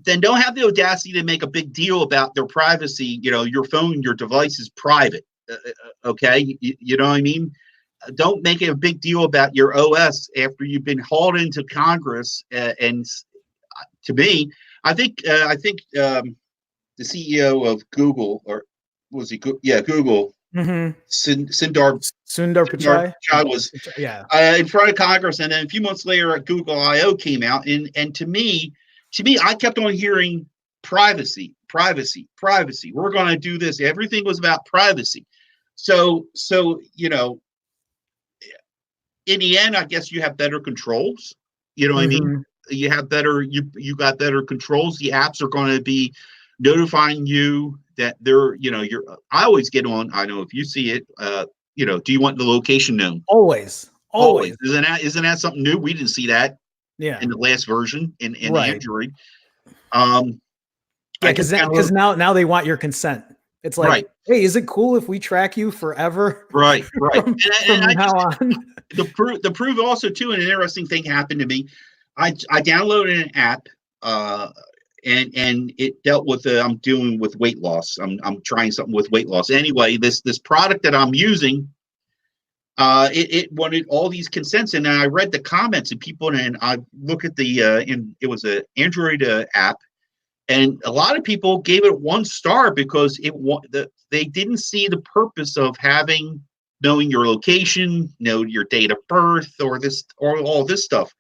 then don't have the audacity to make a big deal about their privacy. You know, your phone, your device is private. Okay, you know what I mean? Don't make a big deal about your OS after you've been hauled into Congress. And to me, I think the CEO of Google, or was he? Yeah, Google. Mm-hmm. Sundar Sundar Sundar Pichai. Pichai was Yeah. in front of Congress, and then a few months later, Google I/O came out, and to me, I kept on hearing privacy, privacy, privacy. We're going to do this. Everything was about privacy. So you know, in the end, I guess you have better controls. You know what I mean? Mm-hmm. You have better you got better controls. The apps are going to be notifying you that they're, you know, you're. I always get on. I know if you see it. You know, do you want the location known? Always. Always. Isn't that something new? We didn't see that Yeah. in the last version in Right. Android. Yeah, I just because now they want your consent. It's like, right, hey, is it cool if we track you forever right. from And I now just on? the proof also too. An interesting thing happened to me. I downloaded an app, and it dealt with I'm doing with weight loss. I'm trying something with weight loss. Anyway, this product that I'm using, it wanted all these consents, and I read the comments and people, and I look at the and it was an Android app, and a lot of people gave it 1 star because they didn't see the purpose of knowing your location, know your date of birth, or all this stuff.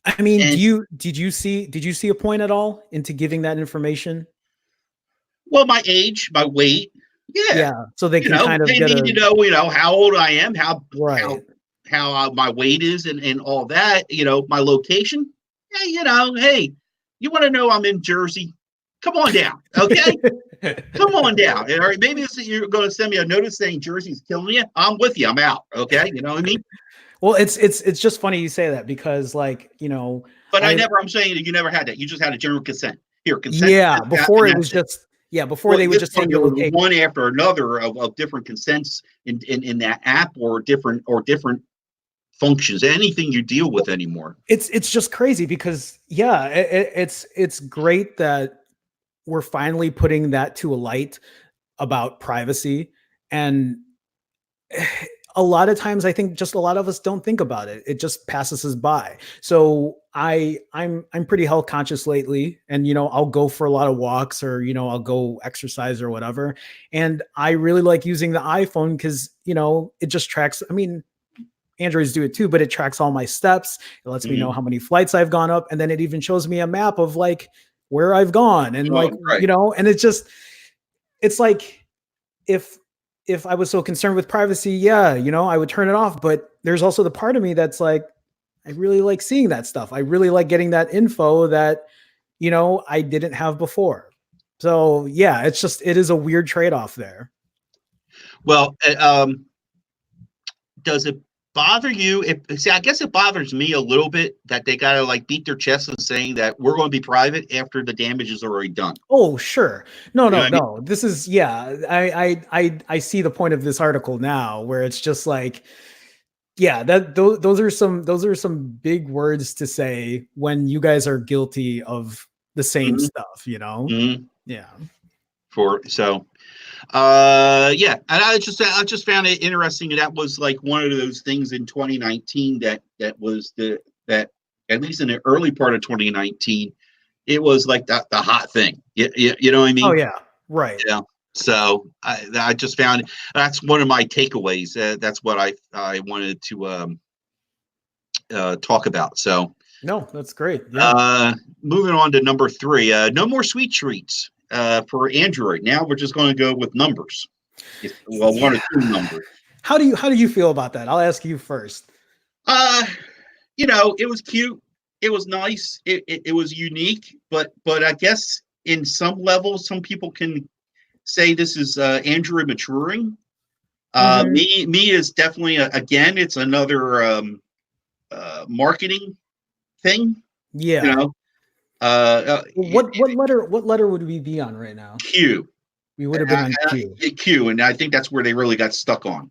I mean, And did you see a point at all into giving that information? well, my age, my weight, yeah, Yeah, so they can kind of they get need a to know, how old I am, how right. my weight is, and all that. My location. Hey, hey, you want to know I'm in Jersey? Come on down, okay? Come on down. All right, maybe you're going to send me a notice saying Jersey's killing you. I'm with you. I'm out. Okay, you know what I mean? Well, it's just funny you say that because, like, But I I'm saying that you never had that. You just had a general consent. Here, consent to yeah, this, that, before and it was that's it. just yeah, before Well, they at would this just take point, your there were location. one after another of different consents in that app, or different functions. Anything you deal with anymore. It's just crazy because yeah, it's great that we're finally putting that to a light about privacy. And a lot of times I think just a lot of us don't think about it. It just passes us by. So I'm pretty health conscious lately, and I'll go for a lot of walks, or I'll go exercise or whatever. And I really like using the iPhone because it just tracks. I mean, Androids do it too, but it tracks all my steps. It lets me know Mm-hmm. how many flights I've gone up, and then it even shows me a map of like where I've gone, and like Right. and it's like if I was so concerned with privacy, yeah, I would turn it off. But there's also the part of me that's like, I really like seeing that stuff. I really like getting that info that I didn't have before. So yeah, it is a weird trade-off there. Well, does it bother you? See, I guess it bothers me a little bit that they gotta like beat their chest and saying that we're going to be private after the damage is already done. Oh, sure. No, You know no, what I mean? no. This is yeah. I see the point of this article now, where it's just like, yeah, those are some big words to say when you guys are guilty of the same Mm-hmm. stuff. Mm-hmm. Yeah. Yeah, and I just found it interesting. That was like one of those things in 2019 that was that at least in the early part of 2019, it was like the hot thing. You know what I Oh mean? yeah. Right. Yeah. So I just found that's one of my takeaways. That's what I wanted to talk about. So No, that's great. Yeah. moving on to number 3, no more sweet treats for Android. Now we're just going to go with numbers. Well, one or Yeah. two numbers. How do you feel about that? I'll ask you first. Uh, it was cute. It was nice. It was unique, but I guess in some levels, some people can say this is Android maturing. Mhm. Me is definitely again. It's another marketing thing. You Yeah. know, What letter would we be on right now? Q. We would have been on Q. Q, and I think that's where they really got stuck on.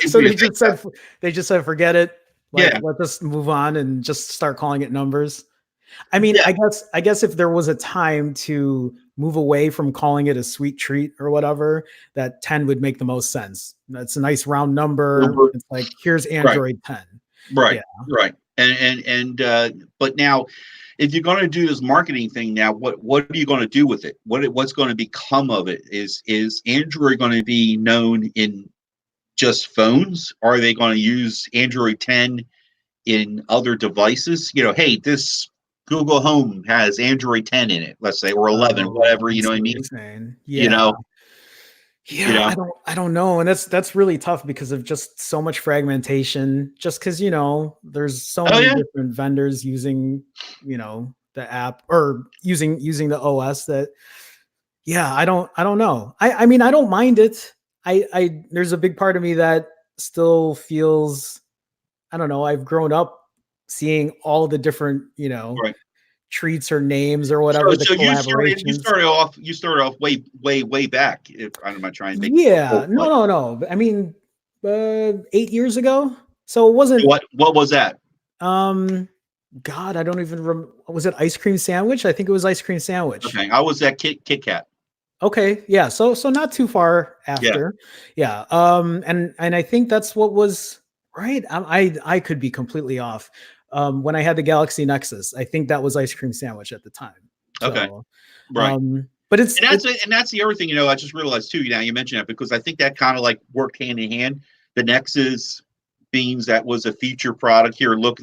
So they just said forget it. Like, Yeah. let's just move on and just start calling it numbers. I mean, Yeah. I guess if there was a time to move away from calling it a sweet treat or whatever, that 10 would make the most sense. That's a nice round number. It's like, here's Right. Android 10. Right. Yeah. Right. But now, if you're going to do this marketing thing now, what are you going to do with it? What's going to become of it? Is Android going to be known in just phones? Are they going to use Android 10 in other devices? You know, hey, this Google Home has Android 10 in it, let's say, or 11, Oh, whatever. I You know see what I what mean? you're saying. You Yeah. know. You Yeah, know. I don't know. And that's really tough because of just so much fragmentation. Just because, there's so Oh many yeah. different vendors using, the app or using the OS that, yeah, I don't know. I mean, I don't mind it. There's a big part of me that still feels, I don't know, I've grown up seeing all the different, Right. treats or names or So whatever, the so collaborations. you started off way back. If I'm not trying to make Yeah, but no. I mean, 8 years ago. So it wasn't, what was that? um, God, I don't even was it ice cream sandwich? I think it was ice cream sandwich. Okay, I was that Kit Kat. Okay, yeah. So not too far Yeah. after. Yeah. And I think that's what was right. I could be completely off. When I had the Galaxy Nexus, I think that was ice cream sandwich at the time. Okay. So, Right. but it's And that's the other thing, I just realized too, you mentioned that because I think that kind of like worked hand in hand. The Nexus beans, that was a feature product. Here, look,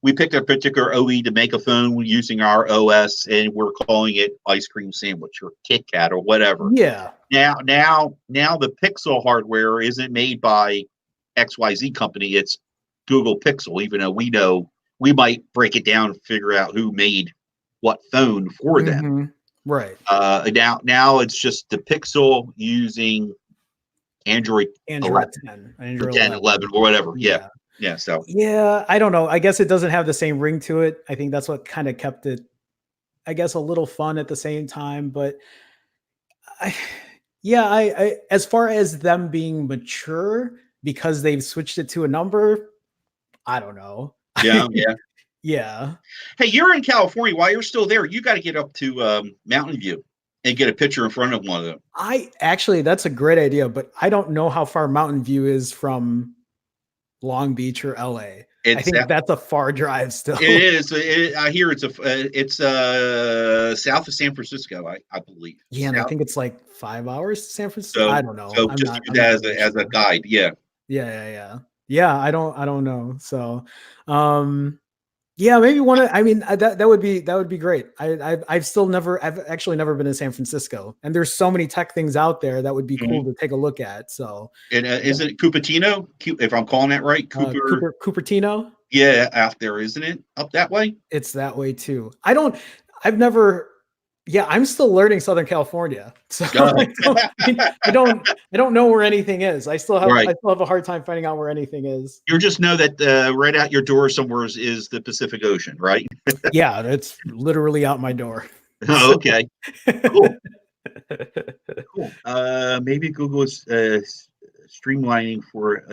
we picked a particular OE to make a phone using our OS, and we're calling it ice cream sandwich or Kit Kat or whatever. yeah. Now the Pixel hardware isn't made by XYZ company. It's Google Pixel, even though we know we might break it down and figure out who made what phone for them. Right. Now it's just the Pixel using Android Android 11, 10, or Android 10, 11. 11, or whatever. Yeah. Yeah. Yeah. So Yeah, I don't know. I guess it doesn't have the same ring to it. I think that's what kind of kept it, I guess, a little fun at the same time. But I, yeah, as far as them being mature because they've switched it to a number, I don't know. yeah, yeah. Yeah. Hey, you're in California. While you're still there, you got to get up to Mountain View and get a picture in front of one of them. That's a great idea, but I don't know how far Mountain View is from Long Beach or LA. I It's think that's a far drive still. It is. I hear it's south of San Francisco, I believe. Yeah, and I South. think it's like 5 hours to San Francisco. So I don't know. so just use I'm that not as really a sure. guide. Yeah. Yeah. I don't know. So, um, yeah, maybe I mean, that would be great. I've actually never been to San Francisco, and there's so many tech things out there that would be cool Mm-hmm. to take a look at. So, And isn't it Cupertino? If I'm calling that right, Cupertino. Yeah, out there, isn't it? Up that way. It's that way too. I've never. Yeah, I'm still learning Southern California, so I don't know where anything is. Right. I still have a hard time finding out where anything is. You just know that right out your door somewhere is the Pacific Ocean, right? Yeah, it's literally out my door. Oh, okay. Cool. Cool. Maybe Google is streamlining for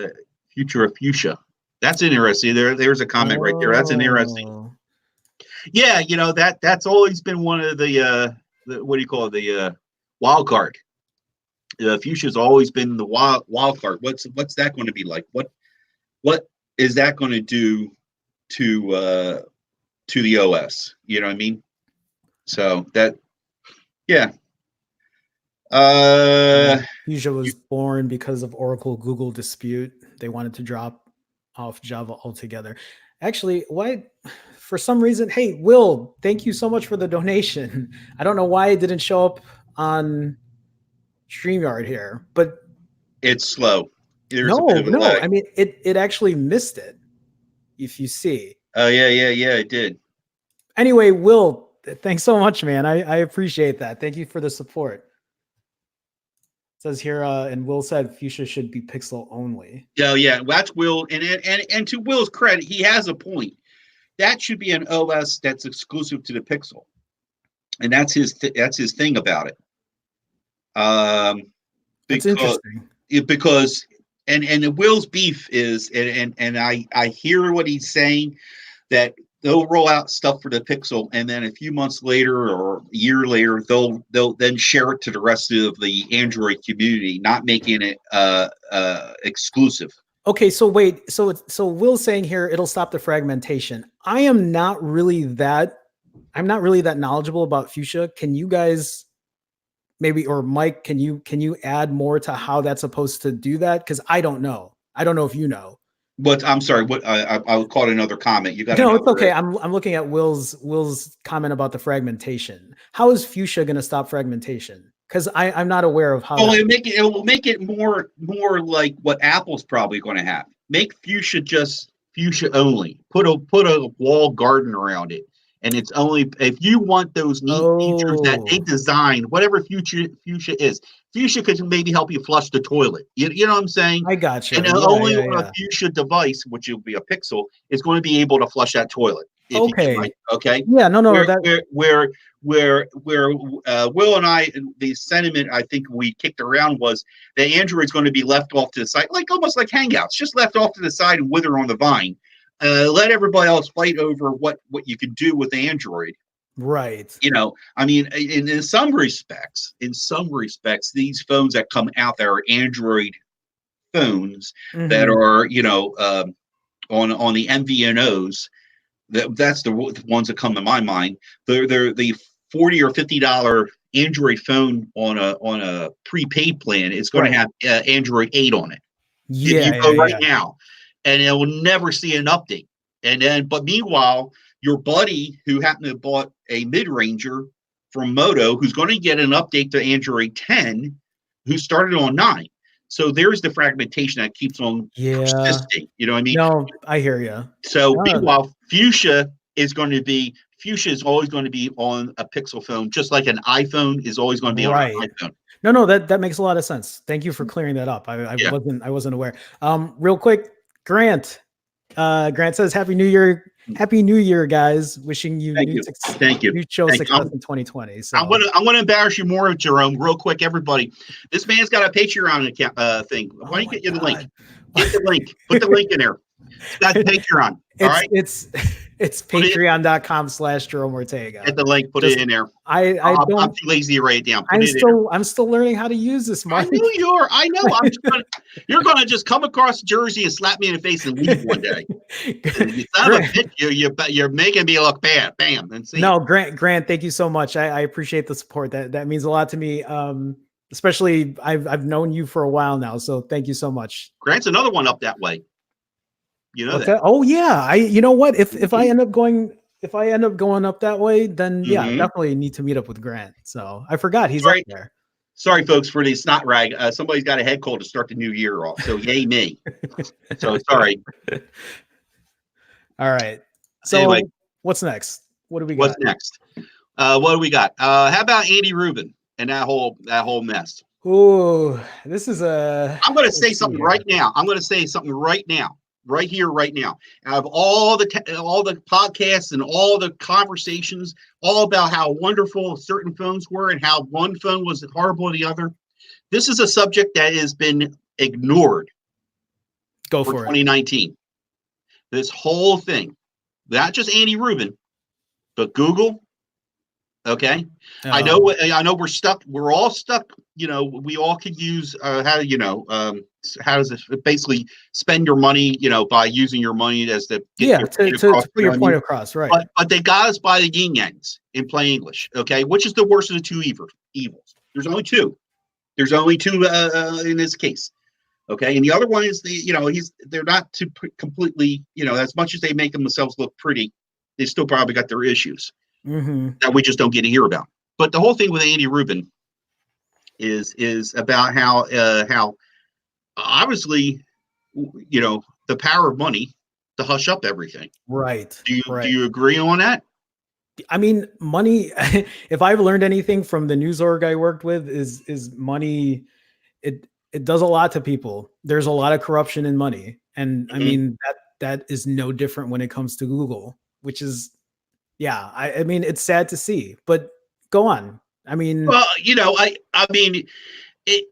future of fuchsia. That's interesting. There's a comment right there. That's an interesting. Oh. Yeah, that's always been one of the what do you call it, the wild card. Fuchsia's always been the wild card. What's that going to be like? What is that going to do to the OS? You know what I mean? So that, yeah. Fuchsia was born because of Oracle Google dispute. They wanted to drop off Java altogether. Actually, why? For some reason, hey, Will, thank you so much for the donation. I don't know why it didn't show up on StreamYard here, but it's slow. There's a bit no, of a no. lag. I mean, it actually missed it. If you see. Oh yeah, it did. Anyway, Will, thanks so much, man. I appreciate that. Thank you for the support. It says here, and Will said Fuchsia should be Pixel only. Yeah. That's Will, and to Will's credit, he has a point. That should be an OS that's exclusive to the Pixel, and that's his thing about it. um, That's because interesting. because and Will's beef is and I hear what he's saying, that they'll roll out stuff for the Pixel, and then a few months later or a year later, they'll then share it to the rest of the Android community, not making it exclusive. Okay, so wait, so Will's saying here it'll stop the fragmentation. I'm not really that knowledgeable about Fuchsia. Can you guys maybe, or Mike, can you add more to how that's supposed to do that? Because I don't know. I don't know if you know. What I'm sorry, what I caught another comment. You got No, it's another. okay. I'm looking at Will's comment about the fragmentation. How is Fuchsia going to stop fragmentation? Because I'm not aware of how Oh, that. it will make it more like what Apple's probably going to have. Make Fuchsia just Fuchsia only. Put a walled garden around it, and it's only if you want those neat features that they Oh, designed. Whatever Fuchsia is, Fuchsia could maybe help you flush the toilet. You know what I'm saying? I And gotcha. Yeah, only yeah, on a yeah. Fuchsia device, which will be a Pixel, is going to be able to flush that toilet. If you get my Okay. okay, Yeah. No. No. where That. where where where Will and I, the sentiment I think we kicked around was that Android's going to be left off to the side, like almost like Hangouts, just left off to the side and wither on the vine. Let everybody else fight over what you can do with Android. Right. I mean, in some respects, these phones that come out that are Android phones that Hmm. are, on the MVNOs, that's the ones that come to my mind. They're the $40 or $50 Android phone on a prepaid plan. It's going to Right. have Android 8 on it. You Yeah. go Yeah. right Yeah. now, and it will never see an update. But meanwhile, your buddy who happened to have bought a mid ranger from Moto, who's going to get an update to Android 10, who started on 9. So there's the fragmentation that keeps on Yeah. persisting. You know what I mean? No, I hear you. So No, meanwhile, Fuchsia is always going to be on a Pixel phone, just like an iPhone is always going to be on right. an iPhone. No, no, that makes a lot of sense. Thank you for clearing that up. I Yeah. wasn't aware. Real quick, Grant. Grant says, "Happy New Year, Happy New Year, guys! Wishing you Thank you. Thank you. new show Thank you. success in 2020." I'm So, gonna I'm gonna embarrass you more, Jerome, real quick, everybody. This man's got a Patreon account thing. Why oh don't you my get you the link? god, Get the link. Put the link in there. It's got Patreon. All it's right. it's it's Put it. patreon.com/Jerome Ortega. Get the link. Put it Just in there. I I'm don't. too lazy to write it down. Put it in there. I'm still learning how to use this, I Mike. know you are. I know. You're gonna just come across Jersey and slap me in the face and leave one day. You son of a Grant, bitch. You're making me look bad. Bam. And see. no, Grant, thank you so much. I appreciate the support. That means a lot to me. Especially I've known you for a while now, so thank you so much. Grant's another one up that way. You know What's that. that? Oh yeah, you know what? If I Mm-hmm. end up going up that way, then yeah, Mm-hmm. definitely need to meet up with Grant. So I forgot he's up Sorry. there. Sorry, folks, for the snot rag. Somebody's got a head cold to start the new year off. So yay me. So sorry. All right. Anyway, So what's next? What do we what's got? next? What do we got? How about Andy Rubin and that whole mess? Oh, this is a. I'm going to say Let's see something right here. now. I'm going to say something right now, right here, right now. Out of all the podcasts and all the conversations, all about how wonderful certain phones were and how one phone was horrible than the other. This is a subject that has been ignored Go for for it. 2019. This whole thing, not just Andy Rubin, but Google. Okay, Oh, I know we're stuck. We're all stuck. We all could use how does it basically spend your money? By using your money as to get yeah. your To point across. to put You know your what I point mean? across, right? But they got us by the yin yangs in plain English. Okay, which is the worst of the two evils? There's only two. There's only two in this case. Okay, and the other one is they're not too completely as much as they make themselves look pretty, they still probably got their issues Mm-hmm. that we just don't get to hear about. But the whole thing with Andy Rubin is about how obviously the power of money to hush up everything. Right. Do Right. you agree on that? I mean, money. If I've learned anything from the news org I worked with, is money. It does a lot to people. There's a lot of corruption in money, and I Mm-hmm. mean that is no different when it comes to Google, which is yeah. I mean, it's sad to see, but go on. I mean, Well, I mean, it.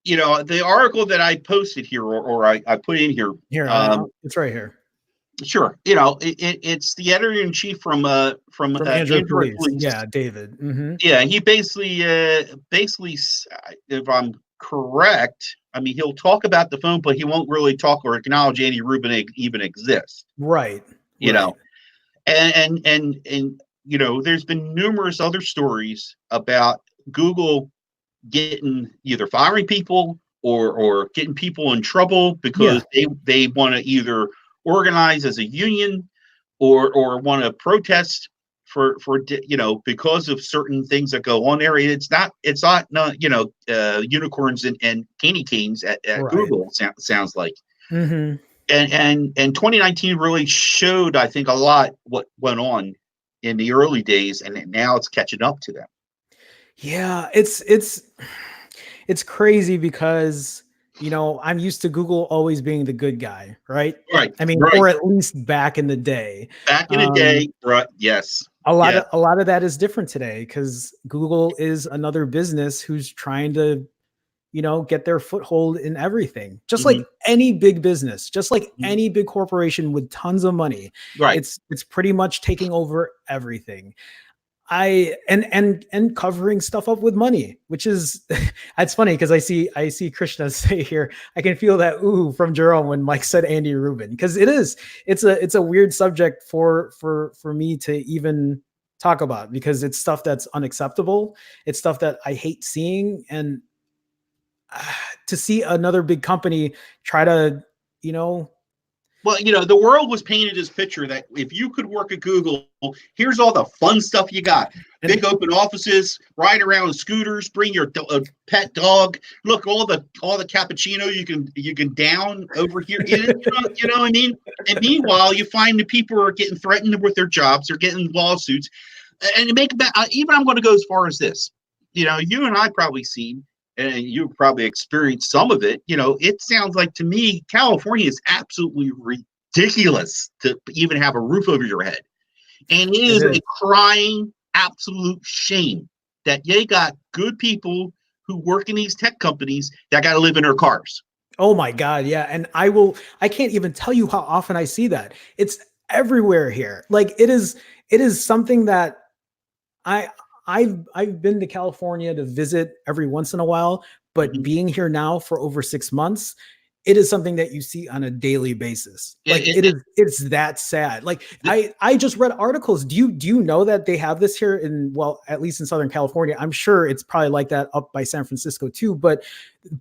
The article that I posted here, or I put in here. here, it's right here Sure. It's the editor in chief from from Android Android Police. Police. Yeah, David. Yeah, he basically, if I'm correct, I mean, he'll talk about the phone, but he won't really talk or acknowledge Andy Rubin even exists. Right. You Right. know, and there's been numerous other stories about Google getting either firing people or getting people in trouble Yeah. because they want to either organize as a union or want to protest for because of certain things that go on there. It's not unicorns and candy canes at Right. Google. Sounds like. Hmm. And 2019 really showed, I think, a lot what went on in the early days, and now it's catching up to them. Yeah, it's crazy because I'm used to Google always being the good guy, right? Right, I mean, right. or at least back in the day. Back in the Um, day, right? Yes, a lot yeah. of a lot of that is different today because Google is another business who's trying to get their foothold in everything. Just like Hmm. any big business, just like Hmm. any big corporation with tons of money, Right. it's pretty much taking over everything. And covering stuff up with money, which is it's funny because I see Krishna say here, I can feel that ooh from Jerome when Mike said Andy Rubin, because it's a weird subject for me to even talk about because it's stuff that's unacceptable. It's stuff that I hate seeing, and to see another big company try to, you know, Well, the world was painted this picture that if you could work at Google, here's all the fun stuff you got. and Big open offices, ride around on scooters, bring your pet dog. Look, all the cappuccino you can down over here. You know what I mean? And meanwhile, you find that people are getting threatened with their jobs, they're getting lawsuits, and to make even I'm going to go as far as this. You and I probably seen, and you probably experienced some of it. It sounds like to me California is absolutely ridiculous to even have a roof over your head, and it it is a is. crying absolute shame that they got good people who work in these tech companies that got to live in their cars. Oh my God, yeah. And I can't even tell you how often I see that. It's everywhere here. Like it is something that I I've been to California to visit every once in a while, but Mhm. being here now for over 6 months, it is something that you see on a daily basis. Like It, it, it's that sad. Like it, I just read articles. Do you know that they have this here in, well, at least in Southern California? I'm sure it's probably like that up by San Francisco too, but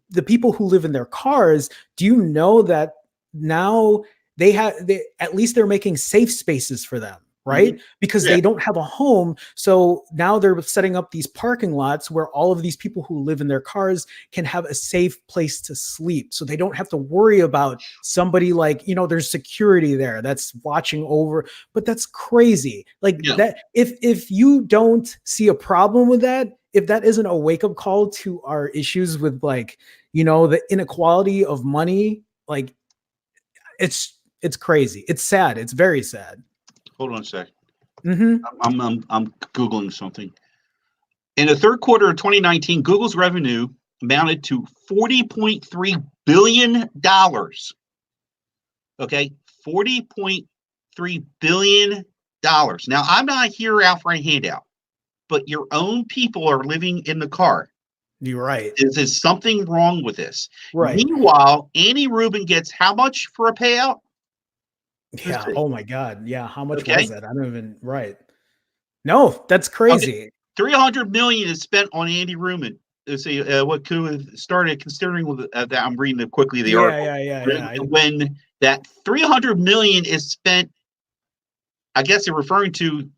the people who live in their cars, do you know that now at least they're making safe spaces for them, right? mhm. Because Yeah, they don't have a home. So now they're setting up these parking lots where all of these people who live in their cars can have a safe place to sleep. So they don't have to worry about somebody, like, there's security there that's watching over. But that's crazy. Like yeah. that, if you don't see a problem with that, if that isn't a wake-up call to our issues with, like, the inequality of money, like, it's crazy. It's sad. It's very sad. Hold on a sec. Hmm. I'm googling something. In the third quarter of 2019, Google's revenue amounted to $40.3 billion. Okay, $40.3 billion. Now, I'm not here out for a handout, but your own people are living in the car. You're right. Is something wrong with this? Right. Meanwhile, Andy Rubin gets how much for a payout? Let's Yeah. see. Oh my God. Yeah. How much was Okay, that? I don't even. Right. No, that's okay. crazy. 300 million is spent on Andy Rubin. Let's see what could have started, considering with that. I'm reading quickly the Yeah. article. Yeah. Yeah. When, Yeah. when that 300 million is spent, I guess they're referring to.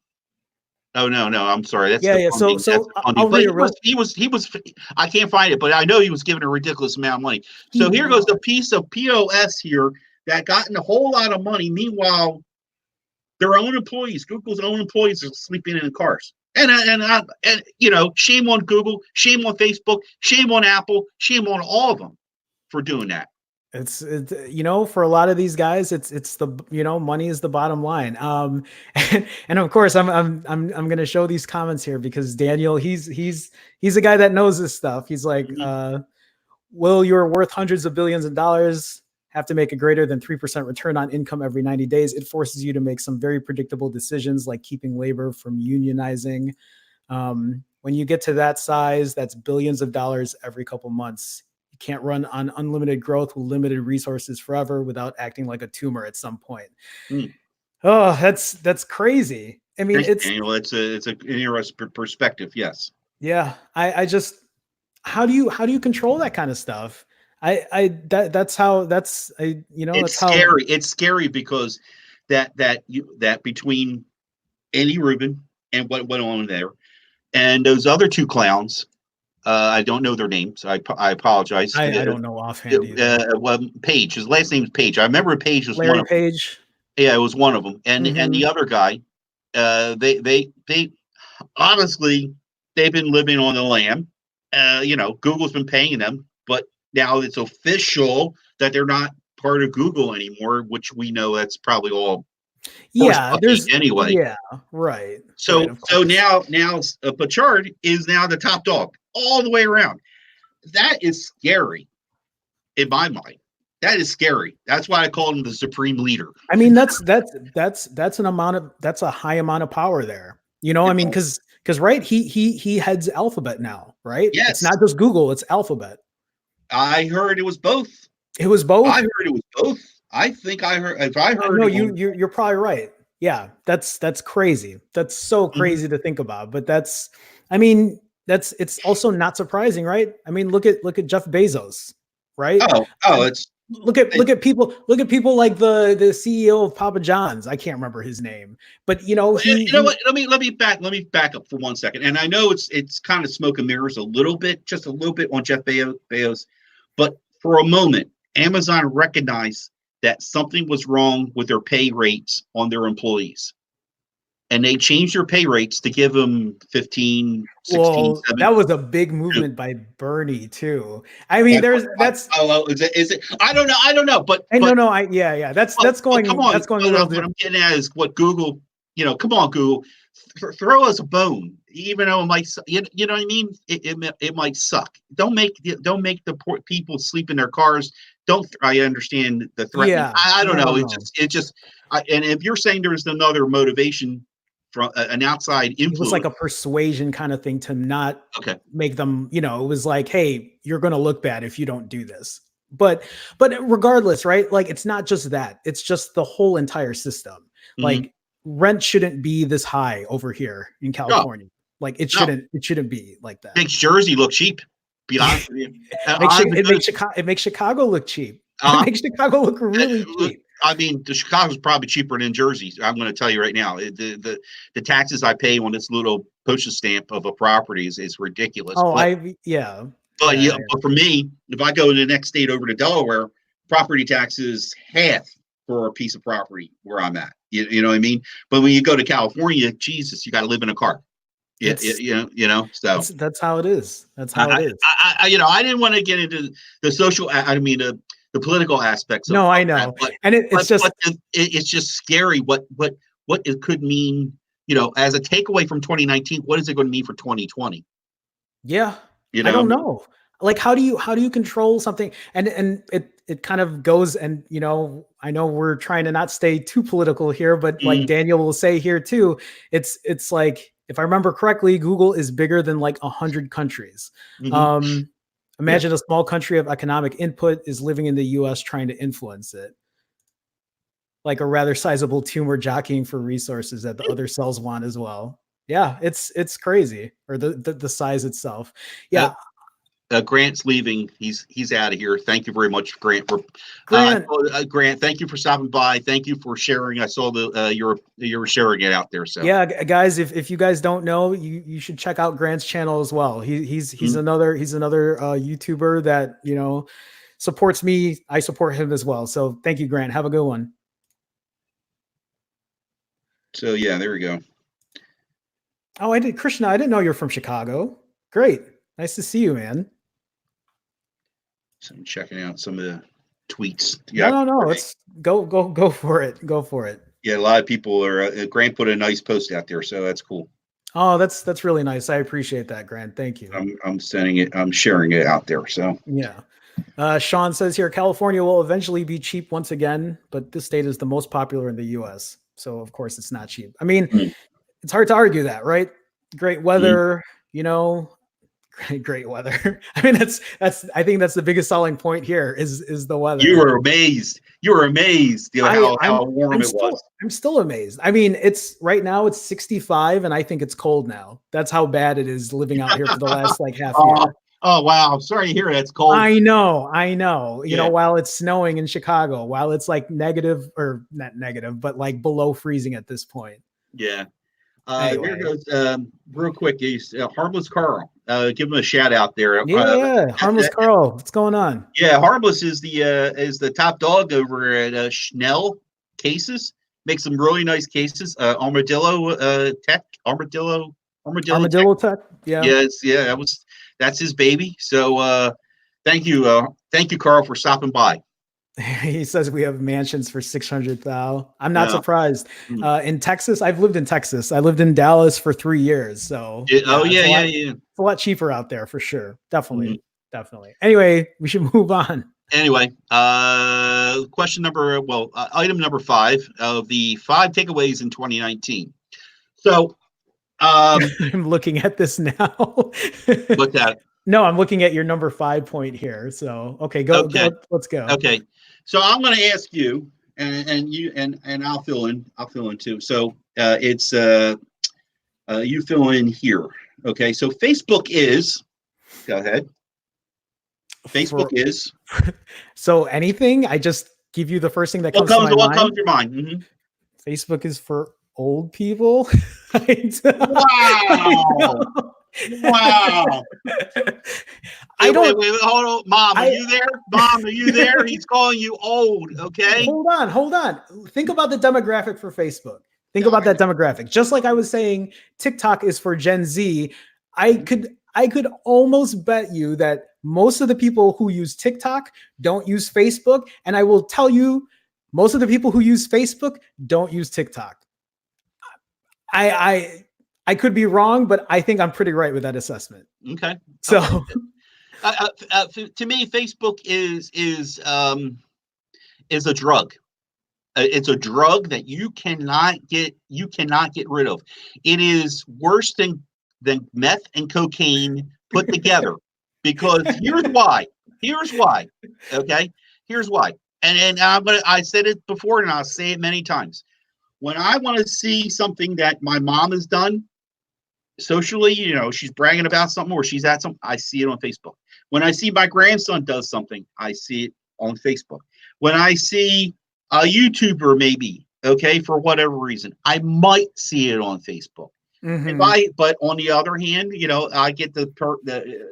Oh no, I'm sorry. That's Yeah. the Yeah. So funding. That's so the I- funding. I'll But read he it was real. he was he was. I can't find it, but I know he was given a ridiculous amount of money. He So here goes a was. piece of POS here that gotten a whole lot of money. Meanwhile, their own employees, Google's own employees, are sleeping in cars. And shame on Google, shame on Facebook, shame on Apple, shame on all of them for doing that. For a lot of these guys, it's the money is the bottom line. And of course, I'm going to show these comments here because Daniel, he's a guy that knows this stuff. He's like, Mhm. will you're worth hundreds of billions of dollars have to make a greater than 3% return on income every 90 days. It forces you to make some very predictable decisions like keeping labor from unionizing. When you get to that size, that's billions of dollars every couple months. You can't run on unlimited growth with limited resources forever without acting like a tumor at some point. Mm. Oh, that's crazy. I mean, Thanks, Daniel. It's an interesting perspective. Yes, yeah. I just how do you control that kind of stuff? That's how that's I you know it's that's how scary. It's scary because that between Andy Rubin and what went on there, and those other two clowns. I don't know their names. I apologize. I don't know offhand either. Well, Page. His last name is Page. I remember Page was one Larry of them. Page. Yeah, it was one of them. And the Hmm. other guy, they honestly they've been living on the lam. Google's been paying them, but now it's official that they're not part of Google anymore, which we know that's probably all horse Yeah, pucky anyway. yeah, right, right, So of so course. now Pachard is now the top dog all the way around. That is scary in my mind. That is scary. That's why I call him the supreme leader. I mean, that's a high amount of power there. I mean, because right, he heads Alphabet now, right? It's Yes, not just Google, it's Alphabet. I heard it was both. It was I both. heard it was both. I think I heard. If I heard No, it was, you're probably right. Yeah, that's crazy. That's so mhm. crazy to think about. But I mean, it's also not surprising, right? I mean, look at Jeff Bezos, right? It's Look at people like the CEO of Papa John's. I can't remember his name, but you know what? Let me back up for 1 second. And I know it's kind of smoke and mirrors a little bit, just a little bit on Jeff Bezos, but for a moment, Amazon recognized that something was wrong with their pay rates on their employees. And they changed their pay rates to give them 15, 16, well, 7. that was a big movement by Bernie too. I mean, that's Oh, is it? I don't know. I don't know. But and no, but no, yeah, that's well, that's well, come going on. that's going a What little what I'm different. getting at is what Google. Come on, Google. Throw us a bone, even though it might. You know what I mean? It might suck. Don't make the poor people sleep in their cars. Don't. I understand the threatening. Yeah, I don't no, know. no. It just. And if you're saying there's another motivation from an outside It was like influence, a persuasion kind of thing to not okay. make them, it was like, hey, you're going to look bad if you don't do this. But regardless, right? Like it's not just that. It's just the whole entire system. Mm-hmm. Like rent shouldn't be this high over here in No, California. Like no. it shouldn't be like that. Makes Jersey look cheap. Be Yeah. honest with you. Honest to goodness, It makes Chicago look cheap. It uh, makes Chicago look really cheap. I mean, the Chicago's probably cheaper than Jersey. I'm going to tell you right now. The taxes I pay on this little postage stamp of a property is ridiculous. Oh, But yeah. but yeah, Yeah. but for me, if I go to the next state over to Delaware, property taxes half for a piece of property where I'm at. You know what I mean? But when you go to California, Jesus, you got to live in a car. Yeah, It's So that's how it is. That's how it I, is. I didn't want to get into the social. I mean, the political aspects No, I of that, know. but And it's just it's just scary what it could mean. As a takeaway from 2019, what is it going to mean for 2020? yeah, You I don't know. know. Like how do you control something? And it kind of goes and I know we're trying to not stay too political here, but like Mm-hmm. Daniel will say here too, it's like if I remember correctly, Google is bigger than like 100 countries. Mm-hmm. Um Yeah. Imagine a small country of economic input is living in the US trying to influence it. Like a rather sizable tumor jockeying for resources that the other cells want as well. Yeah, it's crazy. Or the size itself. Uh, Yeah, Grant's leaving. He's out of here. Thank you very much, Grant. Grant. Grant, thank you for stopping by. Thank you for sharing. I saw the you were sharing it out there. So Yeah, guys, if you guys don't know, you should check out Grant's channel as well. He's mm. another YouTuber that supports me. I support him as well. So thank you, Grant. Have a good one. So yeah, there we go. Oh, Krishna. I didn't know you're from Chicago. Great, nice to see you, man. So I'm checking out some of the tweets. No, Yeah, no, no. Let's go for it. Go for it. yeah. A lot of people are. Grant put a nice post out there, so that's cool. Oh, that's really nice. I appreciate that, Grant. Thank you. I'm sending it. I'm sharing it out there. So Yeah. Sean says here, California will eventually be cheap once again, but this state is the most popular in the U.S. So of course it's not cheap. I mean, mm-hmm. it's hard to argue that, right? Great weather, you know, great weather. I mean, that's I think that's the biggest selling point here is the weather. You I were mean, amazed. You were amazed, how warm it was. I'm still amazed. I mean, it's right now it's 65 and I think it's cold now. That's how bad it is living out here for the last like half year. Oh wow! Sorry to hear that. It's cold. I know. You Yeah. know, while it's snowing in Chicago, while it's like negative or not negative, but like below freezing at this point. Yeah. Anyway. Here goes real quick. He's Harmless Carl. Give him a shout out there. Yeah, Harmless Carl. What's going on? Yeah, Harmless is the top dog over at Schnell Cases. Makes some really nice cases. Armadillo Tech. Armadillo Tech. Yeah. Yes, yeah. That's his baby. So thank you, Carl, for stopping by. He says we have mansions for 600,000. I'm not surprised. In Texas, I've lived in Texas. I lived in Dallas for 3 years. So yeah. It's a lot cheaper out there for sure. Definitely. Anyway, we should move on. Anyway, item number 5 of the 5 takeaways in 2019. So I'm looking at this now. What's that? No, I'm looking at your number 5 point here. So go. Let's go. Okay. So I'm going to ask you, and you, and I'll fill in too. So it's you fill in here. Okay. So Facebook is. Go ahead. Facebook is. So anything? I just give you the first thing that comes to my mind. What comes to your mind? Mm-hmm. Facebook is for old people. Wow. Wow. Wait, hold on. Mom, are you there? Mom, are you there? He's calling you old, okay? Hold on. Think about the demographic for Facebook. Think about that demographic. Just like I was saying, TikTok is for Gen Z. I could almost bet you that most of the people who use TikTok don't use Facebook. And I will tell you, most of the people who use Facebook don't use TikTok. I could be wrong, but I think I'm pretty right with that assessment. Okay. So, to me, Facebook is a drug. It's a drug that you cannot get rid of. It is worse than meth and cocaine put together. Because here's why. Okay. Here's why. And I said it before, and I'll say it many times. When I want to see something that my mom has done socially, she's bragging about something or she's at something, I see it on Facebook. When I see my grandson does something, I see it on Facebook. When I see a YouTuber, maybe, okay, for whatever reason, I might see it on Facebook. Mm-hmm. But on the other hand, I get the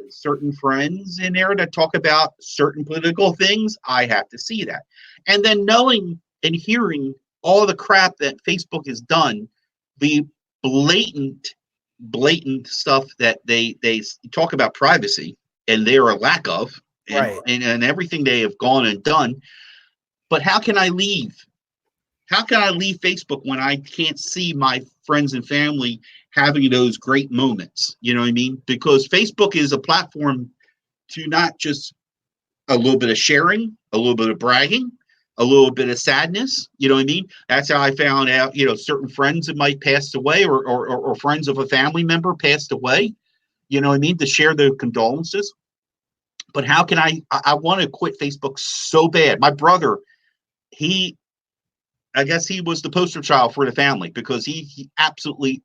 certain friends in there that talk about certain political things. I have to see that. And then knowing and hearing all the crap that Facebook has done, the blatant stuff that they talk about privacy and their lack of, and everything they have gone and done. But how can I leave? How can I leave Facebook when I can't see my friends and family having those great moments? You know what I mean? Because Facebook is a platform to not just a little bit of sharing, a little bit of bragging, a little bit of sadness. You know what I mean? That's how I found out, certain friends that might pass away or friends of a family member passed away. You know what I mean? To share their condolences. But how can I want to quit Facebook so bad. My brother, I guess he was the poster child for the family because he absolutely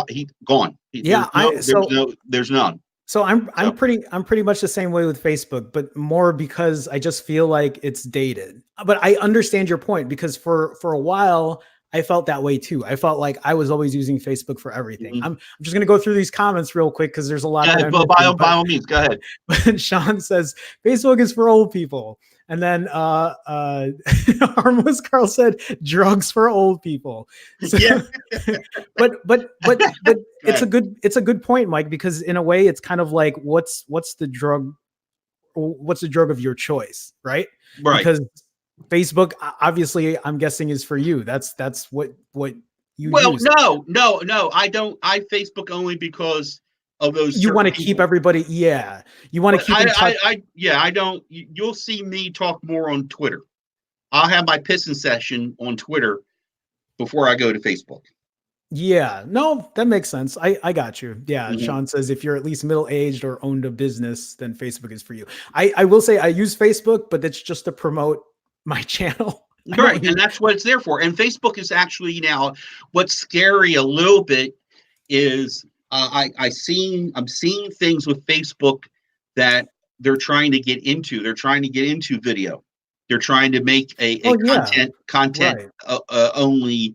he's gone. There's none. So I'm pretty much the same way with Facebook, but more because I just feel like it's dated. But I understand your point because for a while I felt that way too. I felt like I was always using Facebook for everything. Mm-hmm. I'm just going to go through these comments real quick because there's a lot. By all means, go ahead. But Sean says Facebook is for old people. And then Harmless Carl said drugs for old people. So, yeah. but it's a good point, Mike, because in a way it's kind of like what's the drug what's the drug of your choice, right? Right. Because Facebook, obviously, I'm guessing is for you. That's what you Well, use. no. I don't. I Facebook only because of those You want certain to keep people. everybody, yeah. You want to But keep in touch. yeah, I don't. You'll see me talk more on Twitter. I'll have my pissing session on Twitter before I go to Facebook. Yeah, no, that makes sense. I got you. Yeah, Mm-hmm. Sean says if you're at least middle aged or owned a business, then Facebook is for you. I will say I use Facebook, but it's just to promote my channel. I Right, don't use. and that's what it's there for. And Facebook is actually now what's scary a little bit is I'm seeing things with Facebook that they're trying to get into. They're trying to get into video. They're trying to make a Oh yeah, content right. only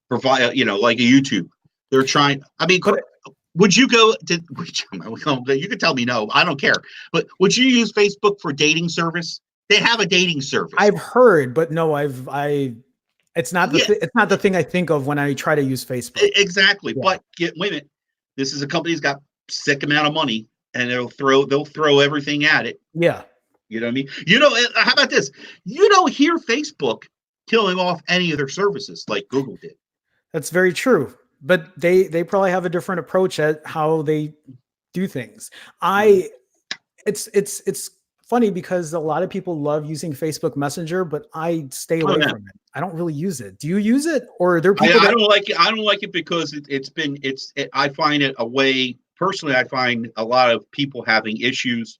provide, like a YouTube. They're trying. I mean, But would you go to? You could tell me no. I don't care. But would you use Facebook for dating service? They have a dating service. I've heard, but no, it's not Yeah, it's not the thing I think of when I try to use Facebook. exactly. Yeah. But wait a minute. This is a company that's got sick amount of money, and they'll throw everything at it. Yeah. You know what I mean? How about this? You don't hear Facebook killing off any of their services like Google did. That's very true. But they probably have a different approach at how they do things. I it's funny because a lot of people love using Facebook Messenger, but I stay Oh away yeah. from it. I don't really use it. Do you use it, or are there I, people I that? don't like it. I don't like it because I find it a way personally. I find a lot of people having issues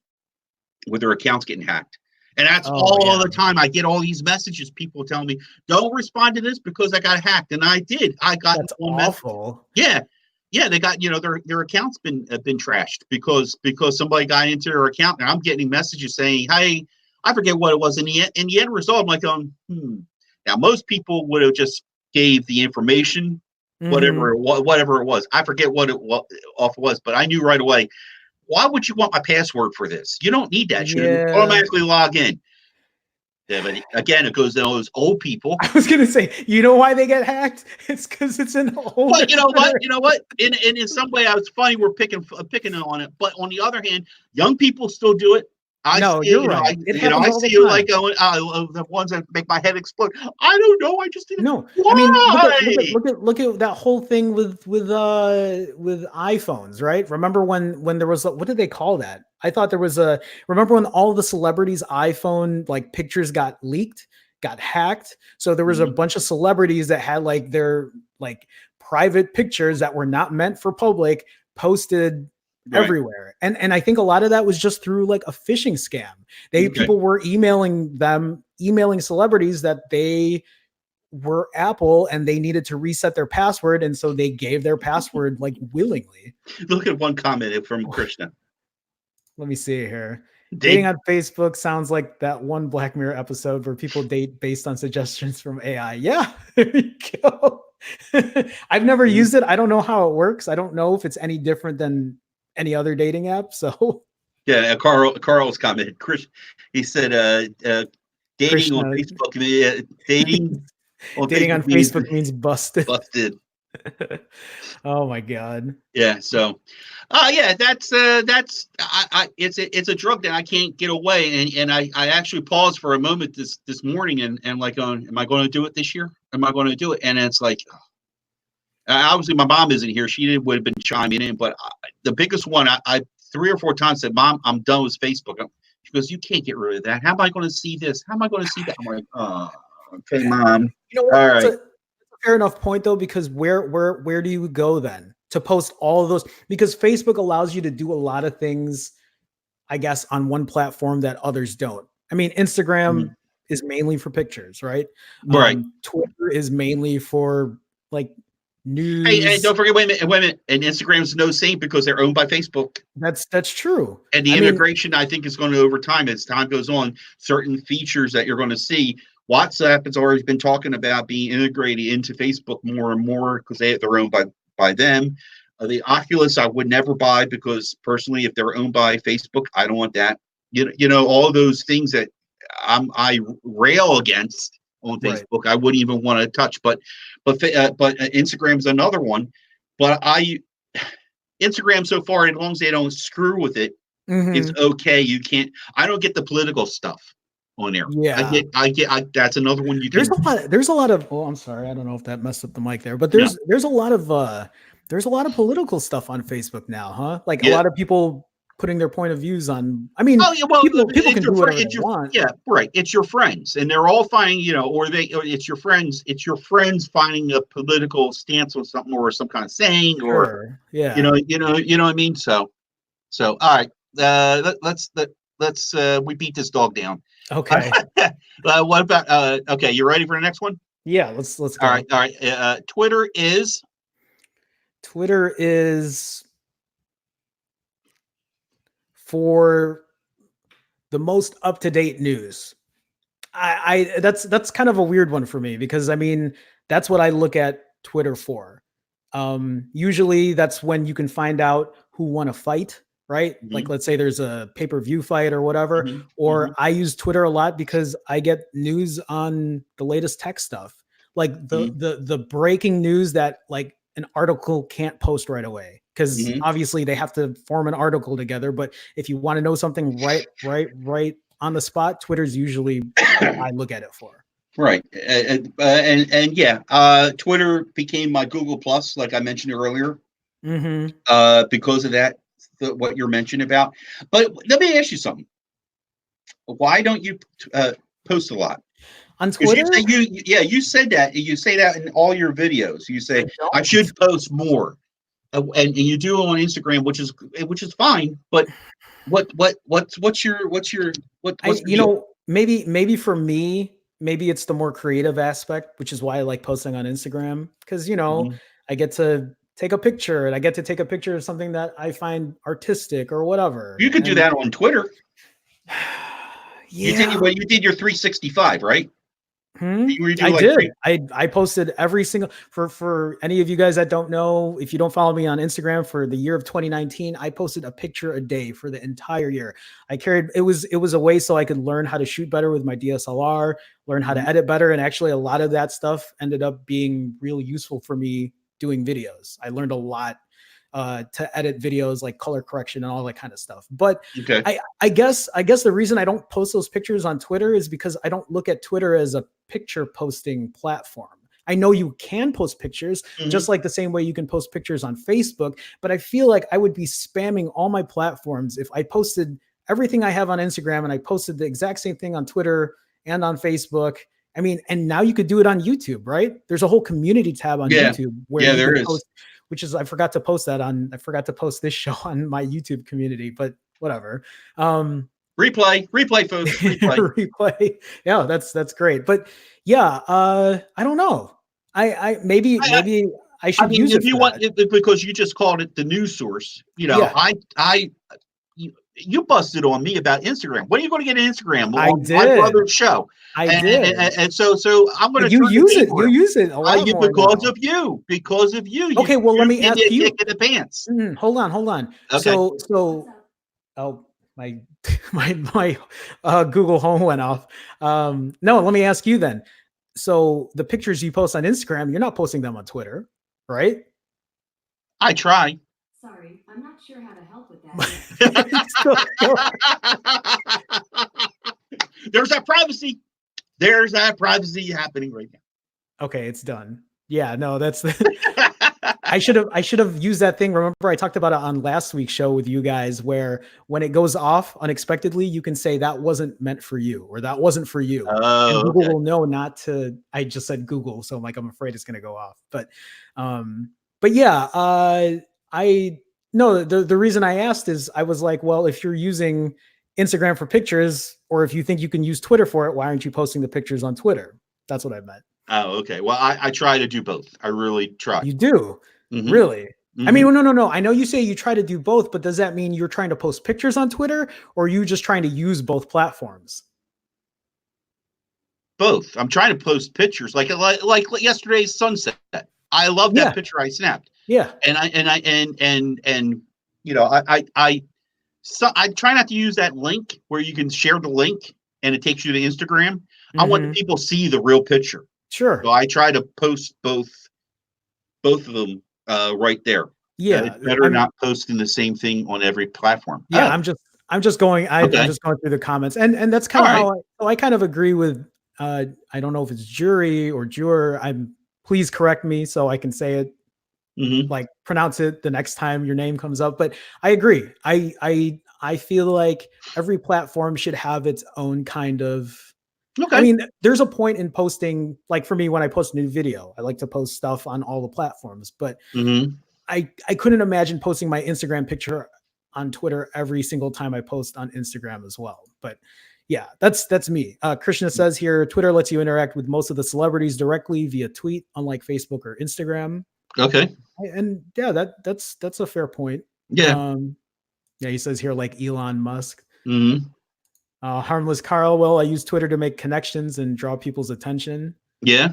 with their accounts getting hacked. And that's Oh all yeah, the time. I get all these messages, people telling me, don't respond to this because I got hacked. And I did. I got that's one message. awful. Yeah. Yeah, they got, their account's been trashed because somebody got into their account, and I'm getting messages saying, hey, I forget what it was in the end result. I'm like, now most people would have just gave the information, Hmm. whatever it was. I forget what it was, but I knew right away. Why would you want my password for this? You don't need that. Should Yeah, automatically log in. Yeah, but again, it goes to those old people. I was gonna say, you know why they get hacked? It's because it's an older But you know what? generation. You know what? In some way, it's funny we're picking on it. But on the other hand, young people still do it. I see No, it. you're right. It happens I all the see you like time. the ones that make my head explode. I don't know. I just didn't. No, I mean, Why? look at that whole thing with iPhones, right? Remember when there was what did they call that? I thought there was a remember when all the celebrities' iPhone like pictures got leaked, got hacked. So there was a Mhm. bunch of celebrities that had like their like private pictures that were not meant for public posted Right. everywhere. And I think a lot of that was just through like a phishing scam. Okay. People were emailing celebrities that they were Apple and they needed to reset their password. And so they gave their password like willingly. Look at one comment from Krishna. Let me see here. Dating Dave. on Facebook sounds like that one Black Mirror episode where people date based on suggestions from AI. Yeah, there you go. I've never used it. I don't know how it works. I don't know if it's any different than any other dating app. So, Yeah, Carl's comment. Chris, he said, dating on Krishna, Facebook, dating on dating Facebook on means Facebook means busted. busted. Oh my God. Yeah. So, yeah, that's it's a drug that I can't get away. And I actually paused for a moment this morning and like, am I going to do it this year? Am I going to do it? And it's like, obviously my mom isn't here. She would have been chiming in, but the biggest one, I 3 or 4 times said, Mom, I'm done with Facebook. She goes, you can't get rid of that. How am I going to see this? How am I going to see that? I'm like, oh, okay, Mom. You know what? All It's right. a fair enough point though, because where do you go then to post all of those? Because Facebook allows you to do a lot of things, I guess, on one platform that others don't. I mean, Instagram Mhm. is mainly for pictures, right? Right. Twitter is mainly for like Hey, news. don't forget, wait a minute. And Instagram's no saint because they're owned by Facebook. That's true. And the I mean, integration, I think, is going to, over time, as time goes on, certain features that you're going to see. WhatsApp has always been talking about being integrated into Facebook more and more because they're owned by them. The Oculus, I would never buy because personally, if they're owned by Facebook, I don't want that. All those things that I rail against on right. Facebook, I wouldn't even want to touch. But Instagram's another one. But Instagram so far, as long as they don't screw with it, It's Mhm. okay. You can't. I don't get the political stuff on there. Yeah. That's another one you There's can. a lot there's a lot of oh, I'm sorry, I don't know if that messed up the mic there, but No. there's a lot of political stuff on Facebook now, huh? Like a Yeah. lot of people putting their point of views on I mean, Oh yeah. Well, people it's can your do friend. whatever they want. Yeah. Right. It's your friends, and they're all finding. Or it's your friends. It's your friends finding a political stance on something, or some kind of saying, or Sure. Yeah. what I mean. So all right. Let's we beat this dog down. Okay. What about okay, you ready for the next one? Yeah, let's go. All right. Twitter is Twitter is for the most up-to-date news. That's kind of a weird one for me because I mean that's what I look at Twitter for. Usually that's when you can find out who won a fight, right? Like mhm, let's say there's a pay-per-view fight or whatever. mhm, Or mhm, I use Twitter a lot because I get news on the latest tech stuff, like mhm, the breaking news that like an article can't post right away because mhm. obviously they have to form an article together. But if you want to know something right on the spot, Twitter's usually what I look at it for. Right. And yeah, Twitter became my Google Plus, like I mentioned earlier, Hmm. because of that, what you're mentioning about. But let me ask you something. Why don't you post a lot? On Because you say Twitter, yeah, you said that. You say that in all your videos. You I say I don't. should post more, and you do it on Instagram, which is fine. But what's the You deal? know, maybe for me, maybe it's the more creative aspect, which is why I like posting on Instagram because Mhm. I get to take a picture and I get to take a picture of something that I find artistic or whatever. You could do And that on Twitter. yeah, You did your 365, right? hmm? You I redo like did. three. I posted every single for any of you guys that don't know, if you don't follow me on Instagram for the year of 2019, I posted a picture a day for the entire year. I carried it was a way so I could learn how to shoot better with my DSLR, learn how to Mhm. edit better, and actually a lot of that stuff ended up being real useful for me doing videos. I learned a lot to edit videos like color correction and all that kind of stuff. But Okay. I guess the reason I don't post those pictures on Twitter is because I don't look at Twitter as a picture posting platform. I know you can post pictures just Mhm. like the same way you can post pictures on Facebook, but I feel like I would be spamming all my platforms if I posted everything I have on Instagram and I posted the exact same thing on Twitter and on Facebook. I mean, and now you could do it on YouTube, right? There's a whole community tab on Yeah. YouTube where Yeah, you there could is. post, which is I forgot to post this show on my YouTube community, but whatever. Replay, folks. Replay. Replay. Yeah, that's great. But yeah, I don't know. I, Maybe I I should mean, use if it you for want, that. because you just called it the news source, Yeah, you busted on me about Instagram. What are you going to get Instagram I on my did. brother's show? I And, did. and so I'm going But to turn the you table around. use it a lot more Because now. of you, Okay, well let you me give me ask a kick you. in the pants. Hold on, hold on. Okay. Oh my my Google Home went off. No, let me ask you then. So the pictures you post on Instagram, you're not posting them on Twitter, right? I try. Sorry, I'm not sure how to help with that yet. So There's that privacy. There's that privacy happening right okay, it's done. Yeah, no, that's the now. I should have used that thing. Remember I talked about it on last week's show with you guys where when it goes off unexpectedly, you can say that wasn't meant for you or that wasn't for you. And Oh, Google okay. will know not to I just said Google, so I'm afraid it's going to go off. Um but yeah, I no, the reason I asked is I was like, well, if you're using Instagram for pictures or if you think you can use Twitter for it, why aren't you posting the pictures on Twitter? That's what I meant. Oh, okay. Well, I try to do both. I really try. You do? Hmm. Really? I Hmm. mean, no. I know you say you try to do both, but does that mean you're trying to post pictures on Twitter or are you just trying to use both platforms? Both. I'm trying to post pictures like yesterday's sunset. I love that Yeah. picture I snapped, Yeah. and I try not to use that link where you can share the link and it takes you to Instagram. I want the Mhm. people to see the real picture, so Sure. I try to post both of them right there. It's Yeah. better I'm not posting the same thing on every platform. yeah, Oh, I'm just going. I'm Okay. just going through the comments, and that's kind All of right. how I kind of agree with. I don't know if it's jury or juror. Please correct me so I can say it, Hmm. like pronounce it the next time your name comes up. But I agree. I feel like every platform should have its own kind of. I Okay. mean, there's a point in posting. Like for me, when I post a new video, I like to post stuff on all the platforms. But Hmm. I couldn't imagine posting my Instagram picture on Twitter every single time I post on Instagram as well. But yeah, that's me. Krishna says here, Twitter lets you interact with most of the celebrities directly via tweet, unlike Facebook or Instagram. Okay. And yeah, that's a fair point. Yeah. Yeah, he says here like Elon Musk. Hmm. Harmless Carl, well, I use Twitter to make connections and draw people's attention. Yeah.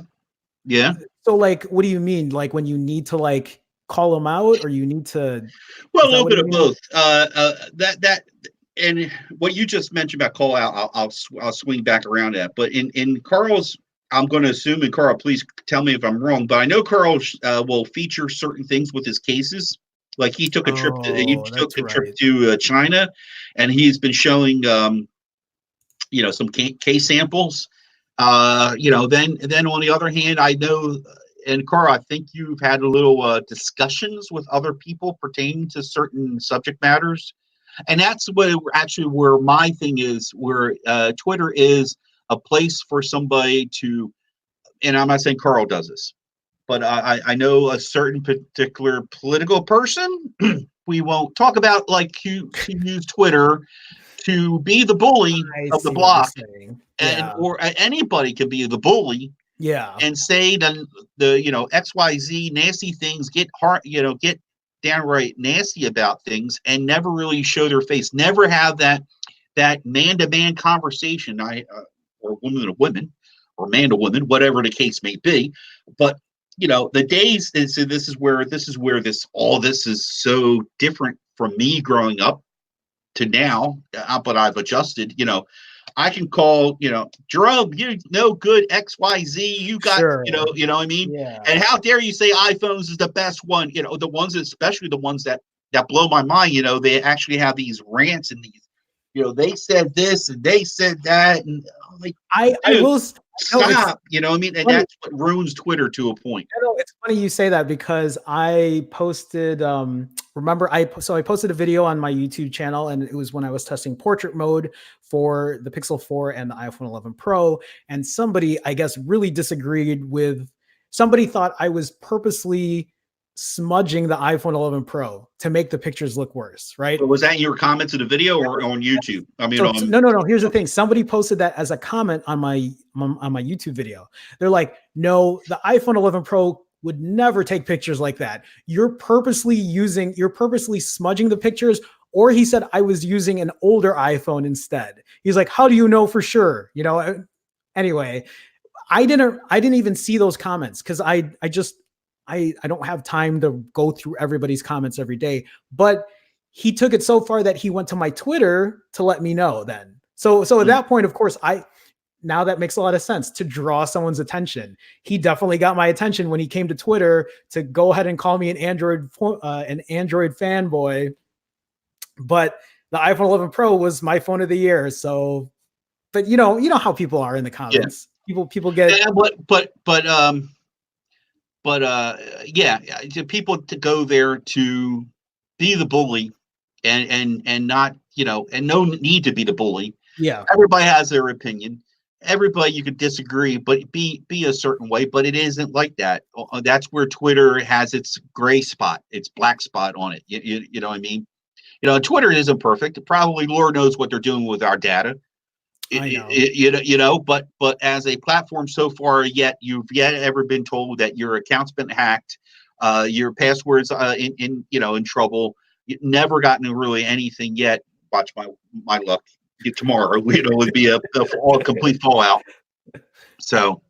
Yeah. So like, what do you mean? Like when you need to like call them out or you need to, Well, a is that little what bit you of mean? both. And what you just mentioned about call out, I'll swing back around at. But in Carl's, I'm going to assume, and Carl, please tell me if I'm wrong. But I know Carl will feature certain things with his cases. Like he took a trip Oh, that's right. to China, and he's been showing some case samples. Then on the other hand, I know, and Carl, I think you've had a little discussions with other people pertaining to certain subject matters, and that's where my thing is, where Twitter is a place for somebody to, and I'm not saying Carl does this, but I know a certain particular political person. We won't talk about, like, to use Twitter to be the bully I of the see what you're block, saying. and Yeah. or anybody can be the bully Yeah. and say the XYZ nasty things, get hard, get downright nasty about things, and never really show their face, never have that man to man conversation, or woman to women, or man to woman, whatever the case may be. But the days, so this is where all this is so different from me growing up to now, but I've adjusted. I can call, Jerome, you know, good XYZ. You got, Sure. what I mean? Yeah. And how dare you say iPhones is the best one? The ones, especially the ones that blow my mind, they actually have these rants and these, they said this and they said that. And I'm like, I dude, will. No, it's stop. You know what I mean? And funny. that's what ruins Twitter to a point. It's funny you say that because I posted. Remember, I posted a video on my YouTube channel, and it was when I was testing portrait mode for the Pixel 4 and the iPhone 11 Pro, and somebody, I guess, really disagreed with. Somebody thought I was purposely smudging the iPhone 11 Pro to make the pictures look worse, right? But was that in your comments of the video or on YouTube? I mean, So no. Here's the thing. Somebody posted that as a comment on my YouTube video. They're like, "No, the iPhone 11 Pro would never take pictures like that. You're purposely smudging the pictures." Or he said I was using an older iPhone instead. He's like, "How do you know for sure?" Anyway, I didn't even see those comments because I don't have time to go through everybody's comments every day. But he took it so far that he went to my Twitter to let me know then. So at that point, of course, now that makes a lot of sense to draw someone's attention. He definitely got my attention when he came to Twitter to go ahead and call me an Android fanboy. But the iPhone 11 Pro was my phone of the year. So, but you know how people are in the comments. Yeah. People get. Yeah, yeah, to people to go there to be the bully and not, and no need to be the bully. Yeah. Everybody has their opinion. Everybody, you could disagree, but be a certain way, but it isn't like that. That's where Twitter has its gray spot, its black spot on it. You know what I mean? Twitter isn't perfect. Probably Lord knows what they're doing with our data. I know. But as a platform so far, you've ever been told that your account's been hacked, your passwords in trouble. You've never gotten really anything yet. Watch my luck. Tomorrow, would be a complete fallout. So,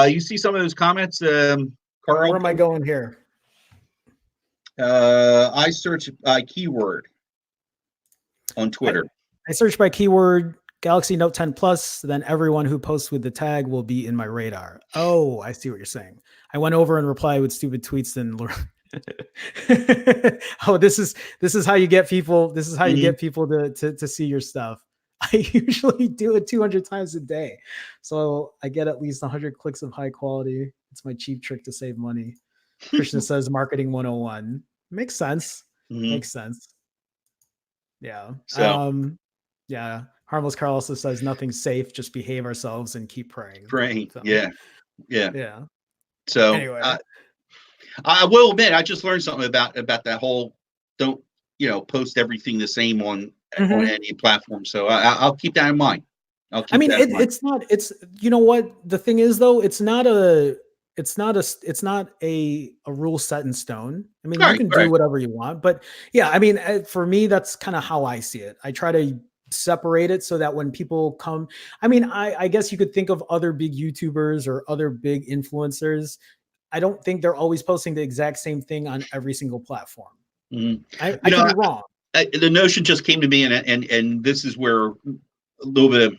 you see some of those comments, Carl. Where am I going here? I search by keyword on Twitter. I search by keyword Galaxy Note 10 Plus, then everyone who posts with the tag will be in my radar. Oh, I see what you're saying. I went over and replied with stupid tweets, then Oh, this is how you get people. This is how you Mhm. get people to see your stuff. I usually do it 200 times a day, so I get at least 100 clicks of high quality. It's my cheap trick to save money. Krishna says marketing 101. Makes sense. Mhm. Makes sense. Yeah. So Yeah. Harmless Carl also says nothing's safe. Just behave ourselves and keep praying. praying. So Yeah. Yeah. yeah. So Anyway. I will admit, I just learned something about that whole don't post everything the same on Mhm. any platform. So I'll keep that in mind. I'll I keep mean, that in mind. it's not. It's you know what the thing is though. It's not a rule set in stone. I mean, All you right, can all do right. whatever you want, but yeah, I mean, for me, that's kind of how I see it. I try to separate it so that when people come, I mean, I guess you could think of other big YouTubers or other big influencers. I don't think they're always posting the exact same thing on every single platform. Mhm. I You could know, be wrong. the notion just came to me, and this is where a little bit of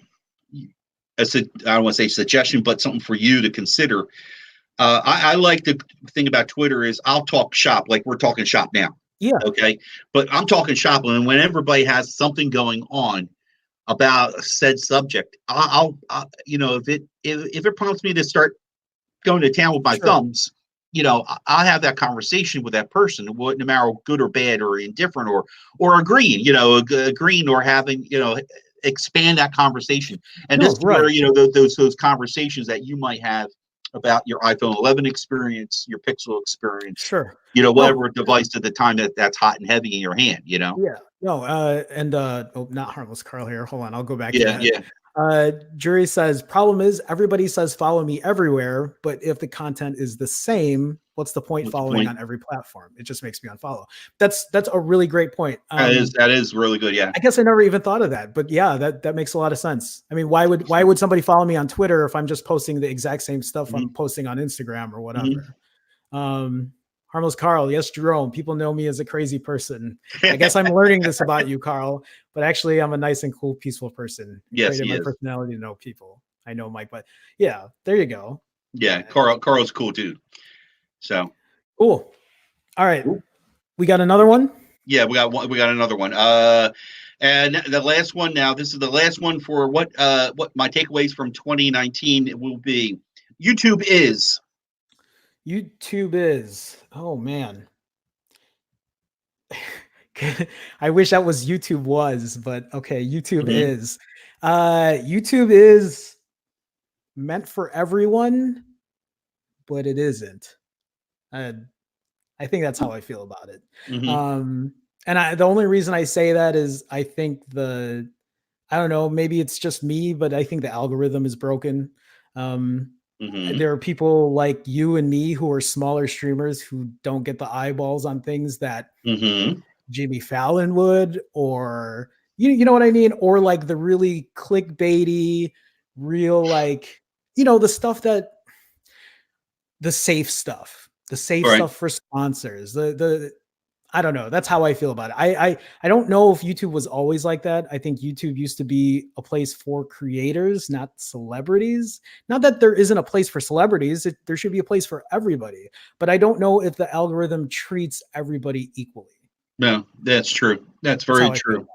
I don't want to say suggestion, but something for you to consider. I like the thing about Twitter is I'll talk shop like we're talking shop now. Yeah, Okay. But I'm talking shop, and when everybody has something going on about said subject, if it prompts me to start going to town with my sure. thumbs, I'll have that conversation with that person, no matter good or bad or indifferent or agreeing, agreeing or having, expand that conversation. And this No, is where, right. those conversations that you might have about your iPhone 11 experience, your Pixel experience, Sure. whatever No, device at the time that's hot and heavy in your hand. yeah. No, oh, not harmless Carl here. Hold on, I'll go back to Yeah, that. yeah. Jury says problem is everybody says follow me everywhere, but if the content is the same, what's the point What's the following point? on every platform? It just makes me unfollow. That's a really great point. That is really good. Yeah. I guess I never even thought of that, but yeah, that makes a lot of sense. I mean, why would somebody follow me on Twitter if I'm just posting the exact same stuff I'm Hmm. posting on Instagram or Hmm. whatever? Um, Harmless Carl, yes, Jerome. People know me as a crazy person. I guess I'm learning this about you, Carl, but actually, I'm a nice and cool, peaceful person. I Yes, created he my is. personality to know people. I know Mike, but yeah, there you go. Yeah, Uh, Carl's cool dude. So cool. All right, Cool. we got another one. Yeah, we got one. We got another one. And the last one now. This is the last one for what my takeaways from 2019 will be. YouTube is. YouTube is. Oh man. I wish that was YouTube was, but okay, YouTube Mhm. is. YouTube is meant for everyone, but it isn't. Uh, I think that's how I feel about it. Mhm. Um, and the only reason I say that is I think I don't know, maybe it's just me, but I think the algorithm is broken. Um, Mhm. there are people like you and me who are smaller streamers who don't get the eyeballs on things that Mhm. Jimmy Fallon would, or you know what I mean, or like the really clickbaity, real like the stuff that the safe All right. stuff for sponsors. The I don't know. That's how I feel about it. I don't know if YouTube was always like that. I think YouTube used to be a place for creators, not celebrities. Not that there isn't a place for celebrities. There should be a place for everybody. But I don't know if the algorithm treats everybody equally. No, that's true. That's That's very how I feel true. about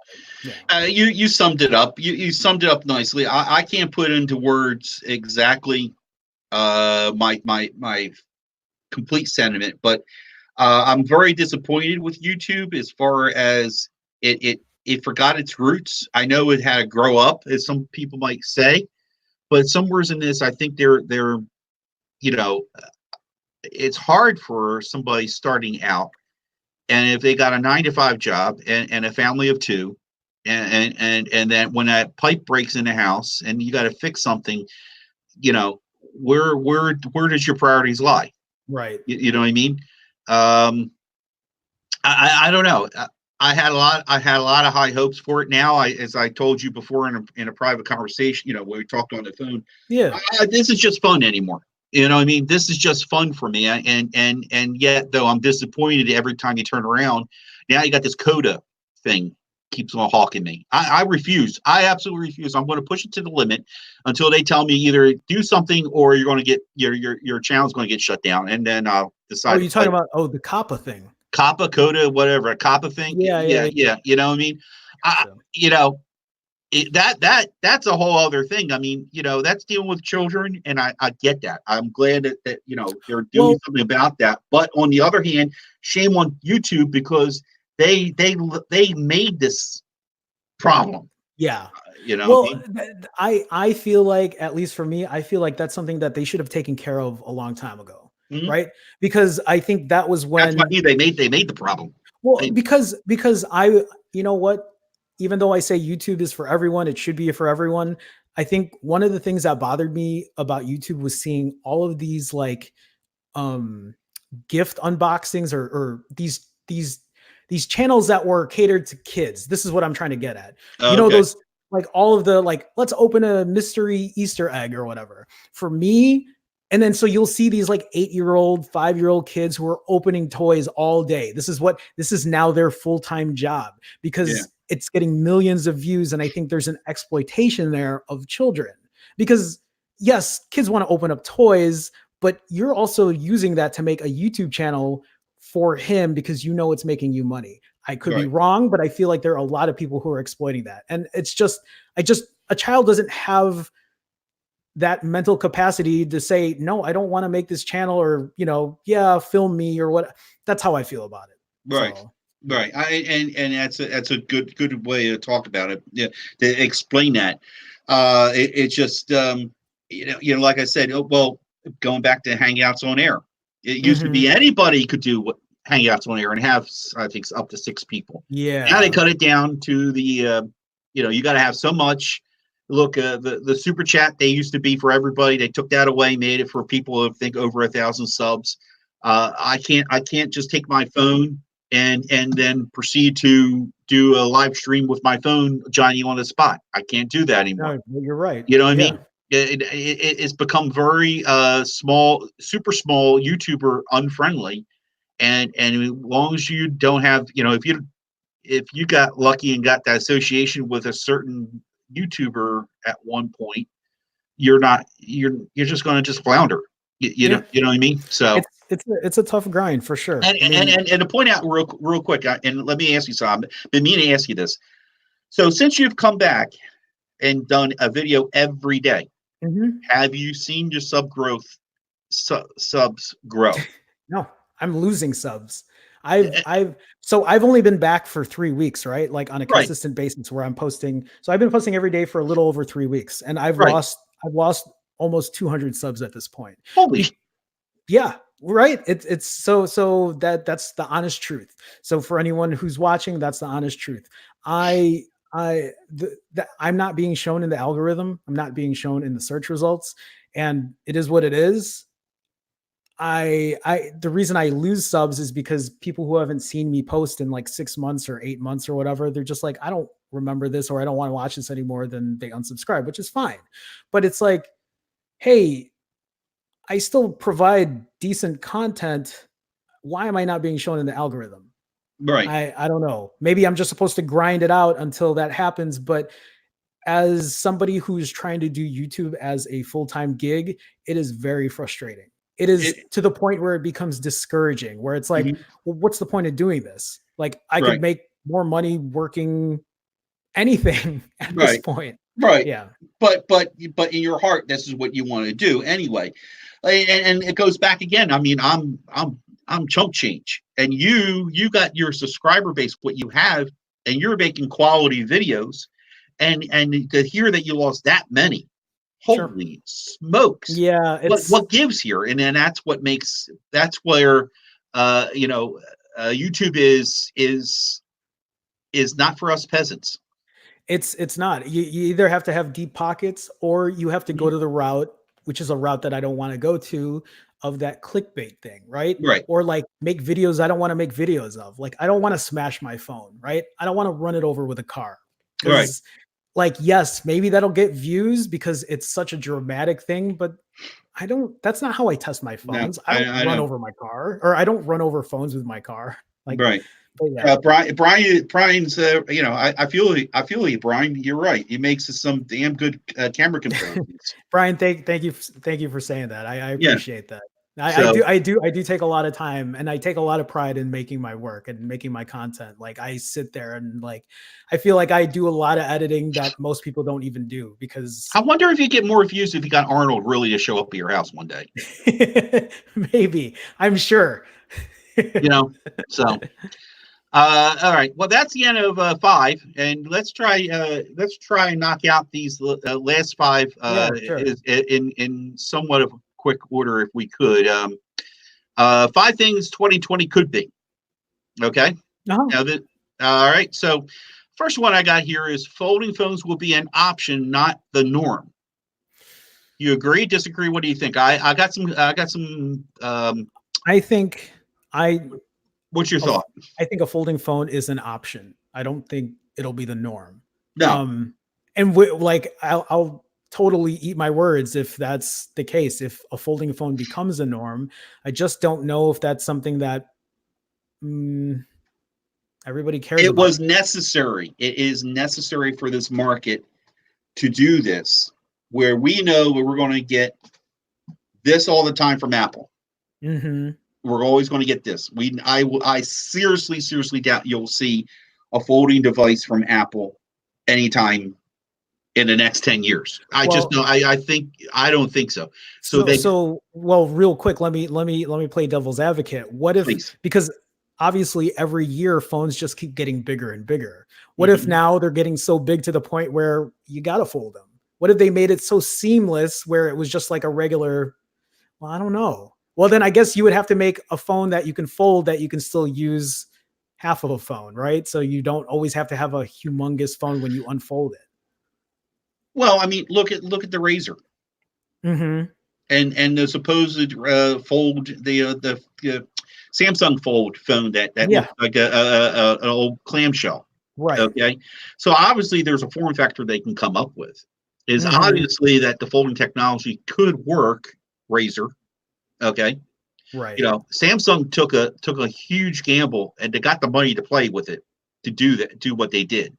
it. Yeah. You summed it up. You summed it up nicely. I can't put into words exactly my complete sentiment, but I'm very disappointed with YouTube as far as it forgot its roots. I know it had to grow up, as some people might say, but somewheres in this, I think they're you know it's hard for somebody starting out, and if they got a 9 to 5 job and a family of two, and then when that pipe breaks in the house and you got to fix something, you know where does your priorities lie? Right. You know what I mean? Um, I don't know. I had a lot of high hopes for it. Now, as I told you before in a private conversation, when we talked on the phone, Yeah. this is just fun anymore. You know what I mean? This is just fun for me. And yet, though, I'm disappointed every time you turn around. Now you got this coda thing keeps on hawking me. I refuse. I absolutely refuse. I'm going to push it to the limit until they tell me either do something or you're going to get your channel's going to get shut down, and then Oh, decided you to play talking about the Kappa thing? Kappa, Coda, whatever, a Kappa thing. Yeah, yeah, Yeah, yeah. yeah. You know what I mean? I, So, you know, that's a whole other thing. I mean, that's dealing with children, and I get that. I'm glad that they're doing well, something about that. But on the other hand, shame on YouTube because they made this problem. yeah. What I Well, mean? I feel like, at least for me, I feel like that's something that they should have taken care of a long time ago, Mhm. right? Because I think that was That's what I when, mean. They made the problem. well, They, because I, you know what, even though I say YouTube is for everyone, it should be for everyone. I think one of the things that bothered me about YouTube was seeing all of these like um gift unboxings, or these channels that were catered to kids. This is what I'm trying to get at. You know, okay. those, like, all of the, like, let's open a mystery Easter egg or whatever. For me, and then so you'll see these like 8-year-old, 5-year-old kids who are opening toys all day. This is now their full-time job Yeah. because it's getting millions of views. And I think there's an exploitation there of children because, yes, kids want to open up toys, but you're also using that to make a YouTube channel for him because you know it's making you money. I could be Right. wrong, but I feel like there are a lot of people who are exploiting that. And it's just, a child doesn't have that mental capacity to say, no, I don't want to make this channel, or, yeah, film me or what. That's how I feel about it. Right. So, yeah. Right. And that's a good way to talk about it. Yeah. To explain that. It's just like I said, well, going back to Hangouts on Air. It used to Mhm. be anybody could do Hangouts on Air and have, I think, up to 6 people. Now they Yeah. cut it down to you got to have so much. Look, the super chat they used to be for everybody. They took that away, made it for people who think over 1,000 subs. I can't just take my phone and then proceed to do a live stream with my phone, Johnny on the spot. I can't do that anymore. No, you're right. You know what I Yeah. mean? It's become very small, super small, YouTuber unfriendly, and as long as you don't have, if you got lucky and got that association with a certain YouTuber at one point, you're just going to just flounder. Yeah. You know what I mean? So. It's a tough grind for sure. And I and mean, and, and to point out real quick, and let me ask you something. I've been meaning to ask you this. So since you've come back and done a video every day, mhm. have you seen your subs grow? No, I'm losing subs. Eh, I've only been back for 3 weeks, right? Like, on a Right, consistent basis where I'm posting. So I've been posting every day for a little over 3 weeks, and right. I've lost almost 200 subs at this point. Holy, Be- yeah, right. It's so that's the honest truth. So for anyone who's watching, that's the honest truth. I I'm not being shown in the algorithm. I'm not being shown in the search results, and it is what it is. The reason I lose subs is because people who haven't seen me post in like 6 months or 8 months or whatever, they're just like, I don't remember this, or I don't want to watch this anymore. Then they unsubscribe, which is fine. But it's like, hey, I still provide decent content. Why am I not being shown in the algorithm? right. I don't know. Maybe I'm just supposed to grind it out until that happens. But as somebody who's trying to do YouTube as a full-time gig, it is very frustrating. It is It, to the point where it becomes discouraging, where it's like, mhm, well, what's the point of doing this? Like, I could right, make more money working anything at this right, point. right. Yeah. But in your heart, this is what you want to do anyway. And it goes back again. I mean, I'm chump change, and you got your subscriber base, what you have, and you're making quality videos, and to hear that you lost that many, Sure. holy smokes! Yeah, What gives here, and then that's where uh, you know YouTube is not for us peasants. it's not. You either have to have deep pockets, or you have to go Mhm. to the route, which is a route that I don't want to go to, of that clickbait thing, right? Right, Or like make videos I don't want to make videos of. Like, I don't want to smash my phone, right? I don't want to run it over with a car. right. Cuz, like, yes, maybe that'll get views because it's such a dramatic thing, but that's not how I test my No, phones. I don't I run know. over my car, or I don't run over phones with my car. Like, Right. but yeah. Brian's, I feel you, Brian. You're right. He makes us some damn good camera comparisons. Brian, thank you for saying that. I Yeah, appreciate that. So I do take a lot of time, and I take a lot of pride in making my work and making my content. Like I sit there and like, I feel like I do a lot of editing that most people don't even do because I wonder if you get more views if you got Arnold really to show up at your house one day. maybe, I'm sure. You know, so all right. Well, that's the end of 5, and let's try and knock out these last 5 Yeah, sure. in somewhat of a quick order if we could. 5 things 2020 could be. Okay. No, Now that all right. So first one I got here is folding phones will be an option, not the norm. You agree? Disagree? What do you think? I got some. I got some. I think I What's your a f- thought? I think a folding phone is an option. I don't think it'll be the norm. No. And like I'll totally eat my words if that's the case. If a folding phone becomes a norm, I just don't know if that's something that mm, everybody cares It was about. necessary. It is necessary for this market to do this, where we know that we're going to get this all the time from Apple. Hmm. We're always going to get this. I seriously doubt you'll see a folding device from Apple anytime in the next 10 years. I just know. Well, I don't think so. So they well, real quick, let me play devil's advocate. What if, please. because obviously every year phones just keep getting bigger and bigger. What if Mhm. now they're getting so big to the point where you gotta fold them? What if they made it so seamless where it was just like a regular, well, I don't know. Well, then I guess you would have to make a phone that you can fold that you can still use half of a phone, right? So you don't always have to have a humongous phone when you unfold it. Well, I mean, look at the Razor Hmm. and the supposed fold the Samsung Fold phone that Yeah, looks like an old clamshell. right. Okay, so obviously there's a form factor they can come up with. Is Hmm. obviously that the folding technology could work. Razor, okay. Right. Samsung took a huge gamble and they got the money to play with it to do what they did.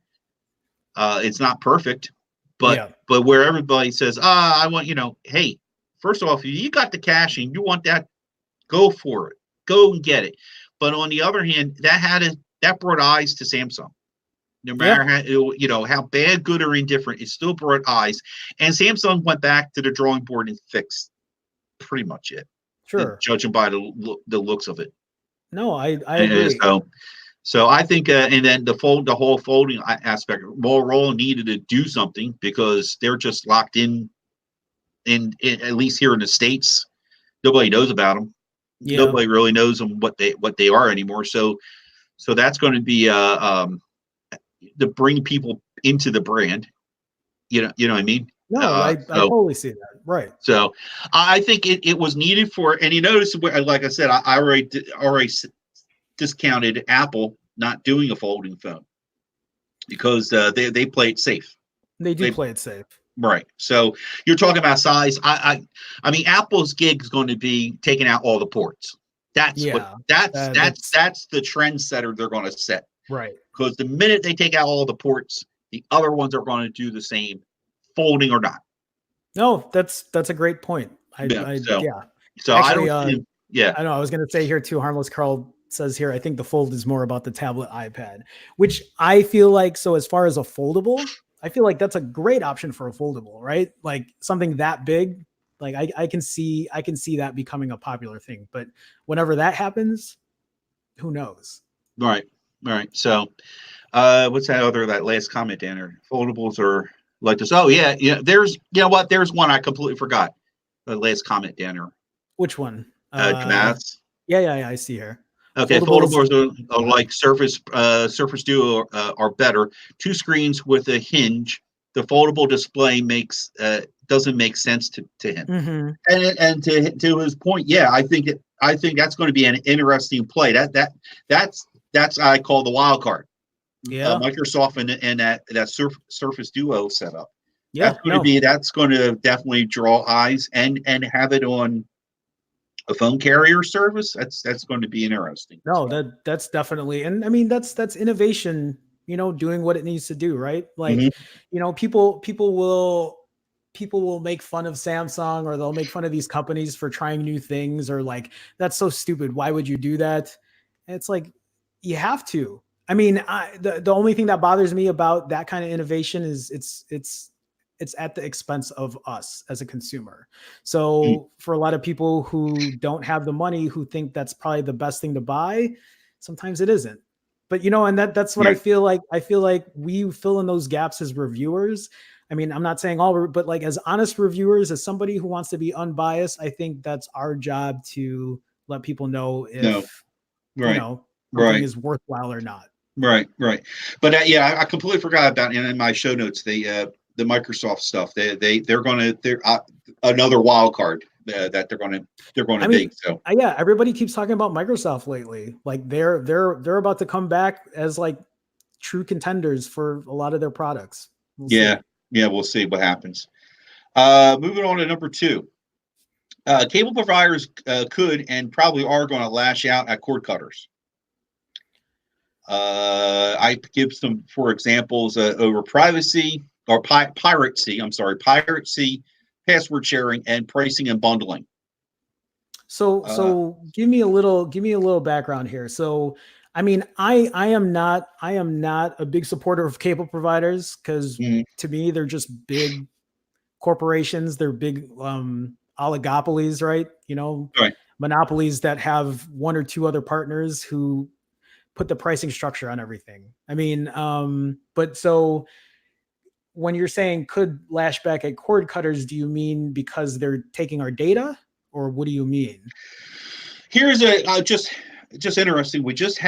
It's not perfect, but Yeah. where everybody says, I want, hey, first off, if you got the cash and you want that, go for it, go and get it. But on the other hand, that brought eyes to Samsung. No matter Yeah. how bad, good, or indifferent, it still brought eyes. And Samsung went back to the drawing board and fixed pretty much it, Sure. judging by the looks of it. No, I And agree. so I think, and then the whole folding aspect, Motorola needed to do something because they're just locked in at least here in the States. Nobody knows about them. Yeah. Nobody really knows them what they are anymore. So that's going to be to bring people into the brand. You know what I mean. No, I So totally see that. Right. so I think it was needed for, and you notice, like I said, I already discounted Apple not doing a folding phone because they play it safe. They do They play it safe. right. So you're talking about size. I mean, Apple's gig is going to be taking out all the ports. That's what Yeah. that's that's That's that's the trendsetter they're going to set. right. Because the minute they take out all the ports, the other ones are going to do the same, folding or not. No, that's a great point. Yeah. I So yeah. I Actually, don't see. Yeah. I know I was going to say here too. Harmless Carl says here, I think the fold is more about the tablet iPad, which I feel like. So as far as a foldable, I feel like that's a great option for a foldable, right? Like something that big. Like I can see that becoming a popular thing. But whenever that happens, who knows? Right. Right. So what's that last comment, Danner? Foldables are like this. Oh yeah, yeah. There's what? There's one I completely forgot. The last comment, Danner. Which one? Damas. Yeah. I see here. Okay, Foldables. foldables are like Surface Duo are better. Two screens with a hinge. The foldable display doesn't make sense to him. Hmm. And to his point, yeah, I think that's going to be an interesting play. That's I call the wild card. Yeah. Microsoft and that Surface Duo setup. Yeah. No. That's going to definitely draw eyes and have it on a phone carrier service. That's going to be interesting. No, So, that's definitely, and I mean that's innovation, doing what it needs to do, right? Like, mhm. you know, people people will make fun of Samsung, or they'll make fun of these companies for trying new things, or like, that's so stupid. Why would you do that? And it's like, you have to. I mean, the only thing that bothers me about that kind of innovation is it's at the expense of us as a consumer. Mm. So for a lot of people who don't have the money, who think that's probably the best thing to buy, sometimes it isn't. But and that's what I Right. feel like. I feel like we fill in those gaps as reviewers. I mean, I'm not saying all, but like as honest reviewers, as somebody who wants to be unbiased, I think that's our job to let people know No. if Right. something Right. is worthwhile or not. Right. Right. But yeah, I completely forgot about, and in my show notes, the Microsoft stuff. They're another wild card that they're going I to mean, be. So yeah, everybody keeps talking about Microsoft lately. Like they're about to come back as like true contenders for a lot of their products. We'll yeah, see. yeah, we'll see what happens. Moving on to number 2. Cable providers could and probably are going to lash out at cord cutters. I give some, for examples, over privacy or piracy. I'm sorry, piracy, password sharing, and pricing and bundling. So give me a little background here. So I mean, I am not a big supporter of cable providers, because Mhm. to me they're just big corporations. They're big oligopolies, right? Right. Monopolies that have one or two other partners who put the pricing structure on everything. I mean, but so when you're saying could lash back at cord cutters, do you mean because they're taking our data, or what do you mean? Here's just interesting. I just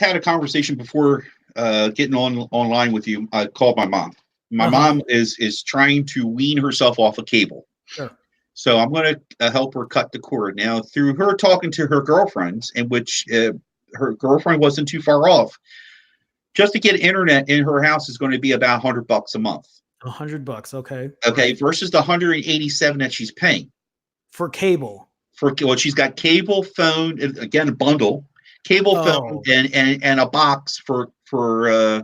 had a conversation before getting online with you. I called my mom. My Uh-huh. mom is trying to wean herself off of cable. Sure. So I'm going to help her cut the cord. Now, through her talking to her girlfriends, in which her girlfriend wasn't too far off, just to get internet in her house is going to be about $100 a month. $100. Okay. Okay, Right. versus the 187 that she's paying For cable. for. Well, she's got cable, phone, again a bundle, cable, phone, Oh, and a box for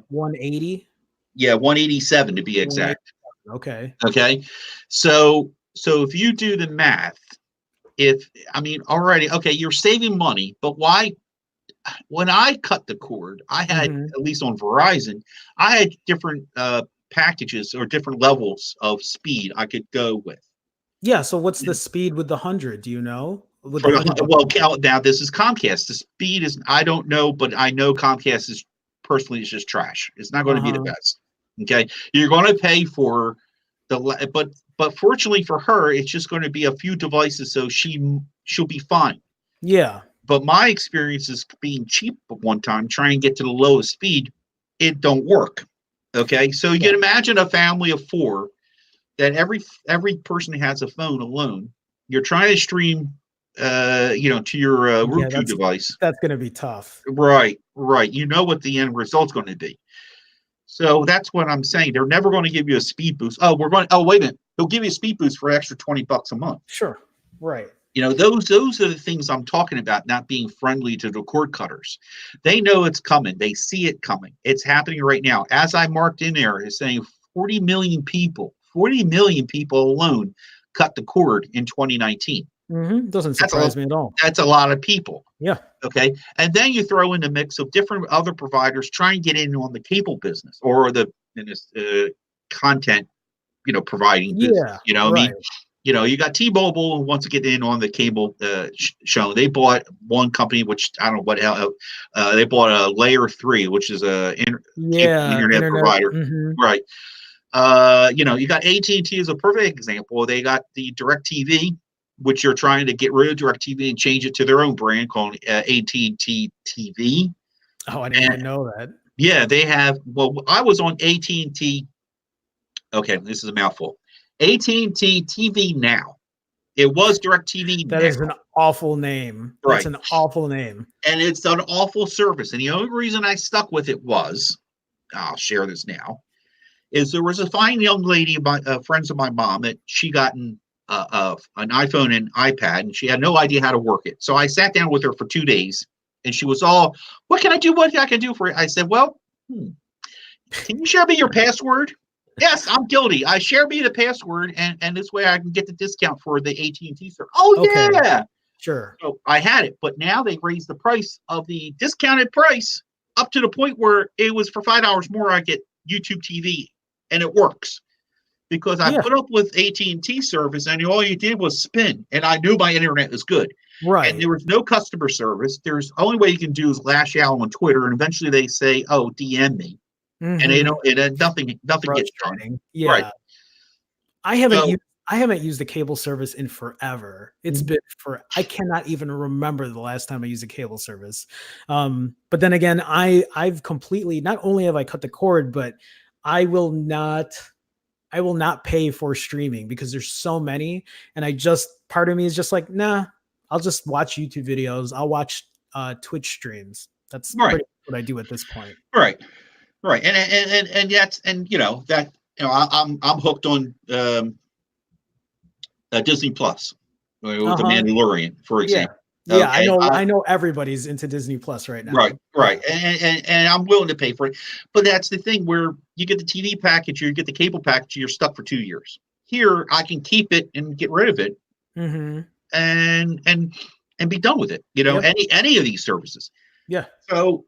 180. 187 to be 180. exact. Okay. Okay, so if you do the math, if I mean, already, okay, you're saving money, but why? When I cut the cord, I had, Hmm. at least on Verizon, I had different packages or different levels of speed I could go with. Yeah. So what's the speed with the 100? Do you know? With the For $100? now this is Comcast. The speed is, I don't know, but I know Comcast is personally is just trash. It's not going to be the Uh-huh. best. Okay, you're going to pay for but fortunately for her, it's just going to be a few devices, so she'll be fine. Yeah. But my experience is being cheap at one time, trying to get to the lowest speed, it don't work. Okay, so you Yeah. can imagine a family of 4 that every person has a phone alone. You're trying to stream, to your Yeah. Roku device. That's going to be tough. Right, right. You know what the end result's going to be. So that's what I'm saying. They're never going to give you a speed boost. Oh, wait a minute. They'll give you a speed boost for an extra $20 a month. Sure. Right. Those are the things I'm talking about, not being friendly to the cord cutters. They know it's coming. They see it coming. It's happening right now. As I marked in there, it's saying 40 million people alone cut the cord in 2019. Doesn't That's a surprise me at all. that's a lot of people. Yeah. Okay. And then you throw in the mix of different other providers trying to get in on the cable business or the content, providing business. Yeah. I Right. mean, you got T-Mobile who wants to get in on the cable show. They bought one company, which I don't know what hell. They bought a Layer 3, which is cable Yeah. internet Internet. provider. Hmm. Right. You got AT&T as a perfect example. They got the DirecTV, which you're trying to get rid of DirecTV and change it to their own brand called AT&T TV. Oh, I didn't And even know that. yeah, they have. Well, I was on AT&T. Okay, this is a mouthful. AT&T TV Now. It was DirecTV That Now. is an awful name. That's Right. an awful name. And it's an awful service. And the only reason I stuck with it was, I'll share this now, is there was a fine young lady, friends of my mom, that she got an iPhone and iPad, and she had no idea how to work it. So I sat down with her for 2 days, and she was all, "What can I do? What I can do for it?" I said, "Well, can you share me your password?" Yes, I'm guilty. I share me the password, and this way I can get the discount for the AT&T service. Oh Okay, yeah. sure. So I had it, but now they raised the price of the discounted price up to the point where it was for $5 more. I get YouTube TV, and it works because I Yeah, put up with AT&T service, and all you did was spin, and I knew my internet was good, and right. there was no customer service. There's only way you can do is lash out on Twitter, and eventually they say, "Oh, DM me," and they Hmm. don't. Nothing gets done. Frustrating. Right. Yeah. I haven't So used I haven't used a cable service in forever. It's been for I cannot even remember the last time I used a cable service. But then again, I've completely not only have I cut the cord, but I will not I will not pay for streaming because there's so many. And I just part of me is just like, nah, I'll just watch YouTube videos. I'll watch Twitch streams. That's right, pretty much what I do at this point. right, right, and that's and that I'm hooked on Disney Plus with the Uh-huh. Mandalorian, for Yeah. example. Yeah, Okay, I know everybody's into Disney Plus right right, now. Yeah. right, and I'm willing to pay for it, but that's the thing where you get the TV package, you get the cable package, you're stuck for 2 years. Here, I can keep it and get rid of it, Mhm. and and be done with it. Yep. Any of these services. Yeah. So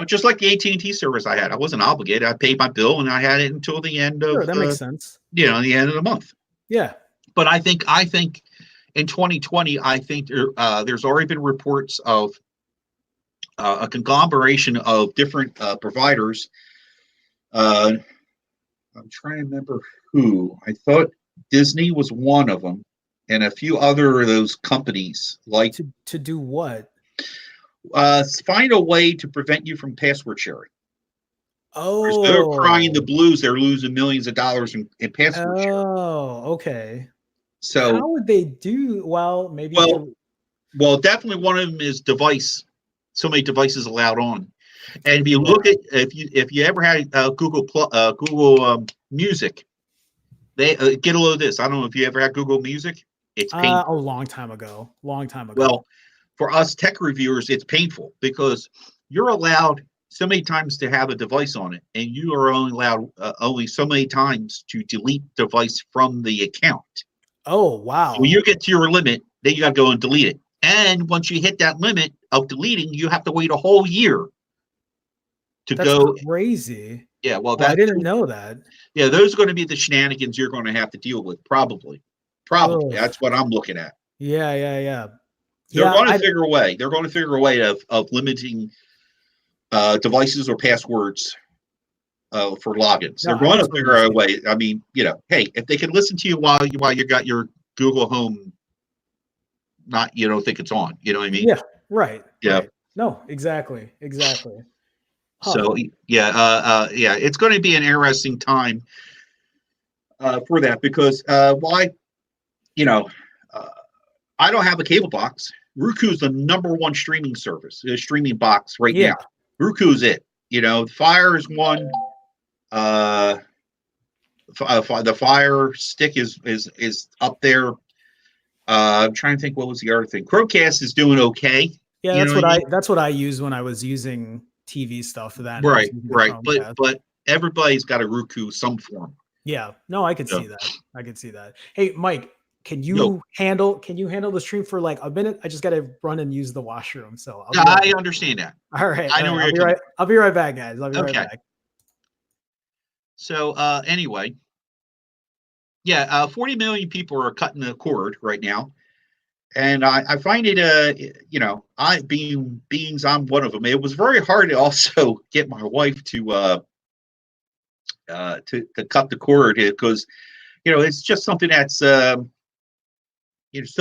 just like the AT&T service I had, I wasn't obligated. I paid my bill and I had it until the end Sure, of that makes sense. the end of the month. Yeah. But I think in 2020, I think there's already been reports of a conglomeration of different providers. Uh, I'm trying to remember who. I thought Disney was one of them, and a few other of those companies like To do what? find a way to prevent you from password sharing. They're crying the Oh. blues. They're losing millions of dollars in password sharing. Oh, okay. So, How would they do well, maybe well, to well, definitely one of them is device. So many devices allowed on. And if you yeah, look at if you ever had Google Music, they get a load of this. I don't know if you ever had Google Music. It's a painful. long time ago. Long time ago. Well, for us tech reviewers, it's painful because you're allowed so many times to have a device on it, and you are only allowed only so many times to delete device from the account. Oh, So when wow. you get to your limit, then you got to go and delete it. And once you hit that limit of deleting, you have to wait a whole year to That's go. crazy. Yeah, well, Oh, I didn't know that. those are going to be the shenanigans you're going to have to deal with. Probably, Oh, that's what I'm looking at. yeah, yeah, yeah. They're Yeah, going to figure a way. They're going to figure a way of limiting devices or passwords for logins. no, They're I going could to totally figure out a see way. I mean, hey, if they can listen to you while you got your Google Home, not you don't think it's on. You know what I mean? yeah, right, Yeah. right. No, exactly, exactly. Huh. So yeah, it's going to be an interesting time for that because why you know uh, I don't have a cable box. Roku is the number one streaming service, streaming box right Yeah. now. Roku is it. Fire is one. Uh, the Fire Stick is up there. I'm trying to think what was the other thing. Chromecast is doing okay. Yeah, You know what I mean? that's what I used when I was using TV stuff then. I was Right, using the right. But Chromecast. but everybody's got a Roku some form. Yeah. No, I could So, see that. I could see that. Hey, Mike, no, can you handle the stream for like a minute? I just gotta run and use the washroom. So I'll no, be right I back. understand that. All right, I all know right. where you're coming I'll be right back, guys. I'll be from. right Okay. back. So anyway, yeah, 40 million people are cutting the cord right now. And I find it, I beings, I'm one of them. It was very hard to also get my wife to cut the cord because it's just something that's so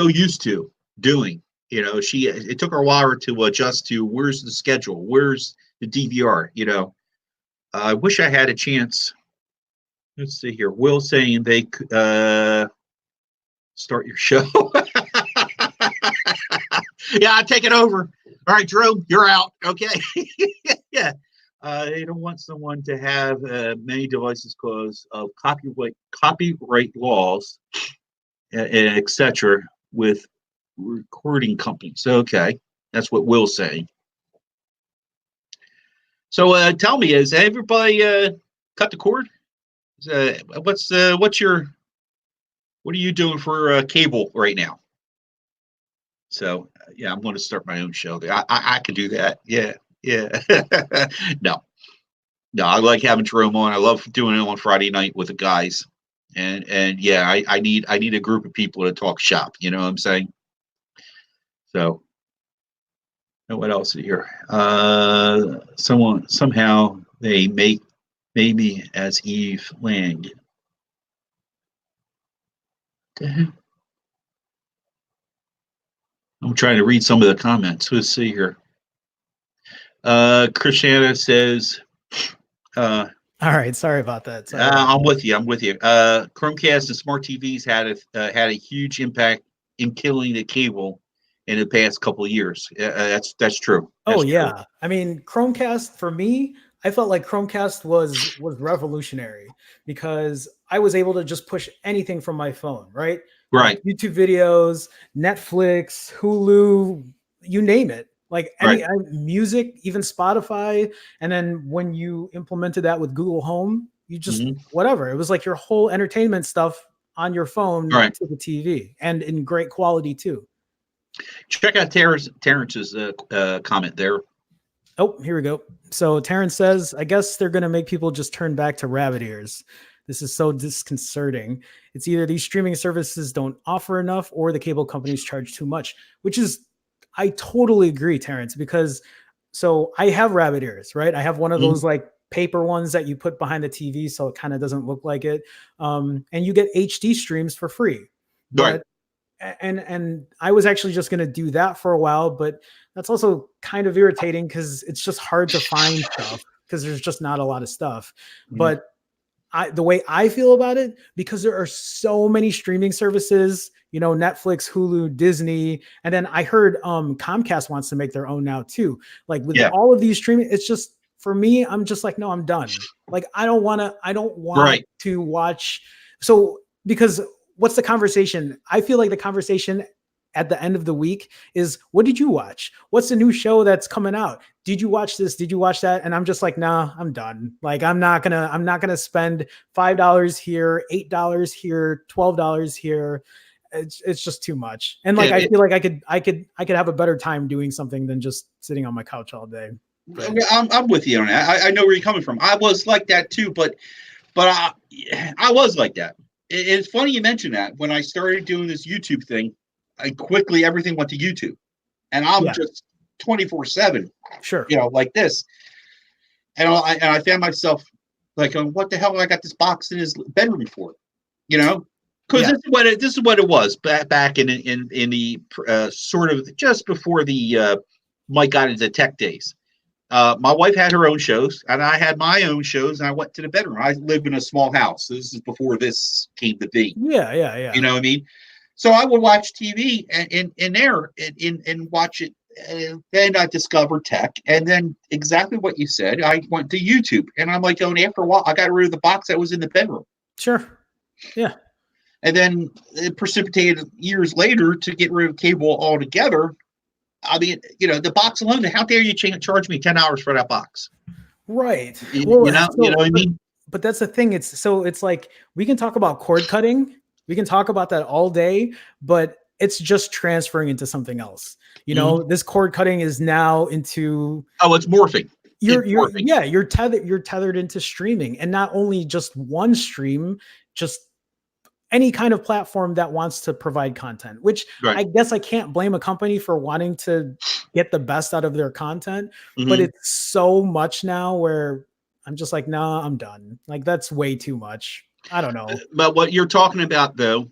used to doing. It took her a while to adjust to where's the schedule, where's the DVR. I wish I had a chance. Let's see here. Will saying they start your show. Yeah, I take it over. All right, Drew, you're out. Okay. Yeah. They don't want someone to have many devices because of copyright laws, etc. with recording companies. Okay, that's what Will's saying. So tell me, has everybody cut the cord? what are you doing for cable right now? So yeah, I'm going to start my own show. I can do that. Yeah, yeah. No, no, I like having Jerome on. I love doing it on Friday night with the guys. And yeah, I need a group of people to talk shop. You know what I'm saying? So and what else here? Someone somehow they make maybe as Eve Lang. I'm trying to read some of the comments. Let's see here. Christiana says, uh, All right, sorry about that. Sorry about I'm that. with you. I'm with you. Chromecast and smart TVs had a huge impact in killing the cable in the past couple of years. That's true. Oh That's true. yeah. I mean, Chromecast for me, I felt like Chromecast was revolutionary because I was able to just push anything from my phone, right? Like Right. YouTube videos, Netflix, Hulu, you name it. Like Right. music, even Spotify. And then when you implemented that with Google Home, you just Hmm. whatever. It was like your whole entertainment stuff on your phone Right. to the TV and in great quality too. Check out Terrence's comment there. Oh, here we go. So Terrence says, I guess they're going to make people just turn back to rabbit ears. This is so disconcerting. It's either these streaming services don't offer enough or the cable companies charge too much, which is, I totally agree, Terrence, because so I have rabbit ears, right? I have one of Mhm. those like paper ones that you put behind the TV so it kind of doesn't look like it. And you get HD streams for free. Right. But and I was actually just going to do that for a while, but that's also kind of irritating because it's just hard to find stuff because there's just not a lot of stuff. Mhm. But the way I feel about it, because there are so many streaming services, Netflix, Hulu, Disney, and then I heard Comcast wants to make their own now too. Like with Yeah. all of these streaming, it's just for me, I'm just like, no, I'm done. Like I don't want Right. to watch. So because what's the conversation? I feel like the conversation at the end of the week is, what did you watch? What's the new show that's coming out? Did you watch this? Did you watch that? And I'm just like, nah, I'm done. Like I'm not gonna spend $5 here, $8 here, $12 here. It's just too much. And like I feel like I could have a better time doing something than just sitting on my couch all day. But I'm with you on that. I know where you're coming from. I was like that too, but I was like that. It's funny you mentioned that. When I started doing this YouTube thing, everything went to YouTube, and I'm yeah, just 24/7, sure. like this. And I found myself like, what the hell? I got this box in his bedroom for, because Yeah. this is what it was back in the sort of just before the Mike got into tech days. My wife had her own shows, and I had my own shows, and I went to the bedroom. I lived in a small house. This is before this came to be. Yeah, yeah, You yeah. know what I mean? So I would watch TV in there and watch it. And then I discovered tech, and then exactly what you said. I went to YouTube, and I'm like, going after a while, I got rid of the box that was in the bedroom, Sure. Yeah. and then it precipitated years later to get rid of cable altogether. I mean, the box alone. How dare you charge me $10 for that box? Right. You Well, know, so what I mean? but that's the thing. It's like we can talk about cord cutting. We can talk about that all day, but it's just transferring into something else. Mhm. This cord cutting is now into Oh, it's morphing. It's you're morphing. yeah, you're tethered into streaming, and not only just one stream, just any kind of platform that wants to provide content, which Right. I guess I can't blame a company for wanting to get the best out of their content, but Hmm. it's so much now where I'm just like, nah, I'm done. Like that's way too much. I don't know. But what you're talking about, though,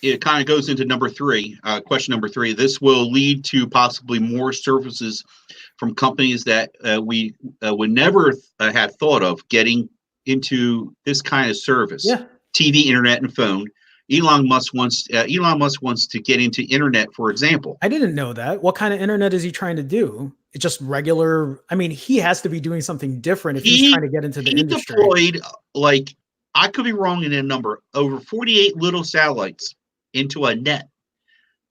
it kind of goes into number three, question number three. This will lead to possibly more services from companies that we would never have thought of getting into this kind of service: Yeah. TV, internet, and phone. Elon Musk wants to get into internet, for example. I didn't know that. What kind of internet is he trying to do? It's just regular. I mean, he has to be doing something different if he's trying He to get into the he industry. deployed, like, I could be wrong in a number, over 48 little satellites into a net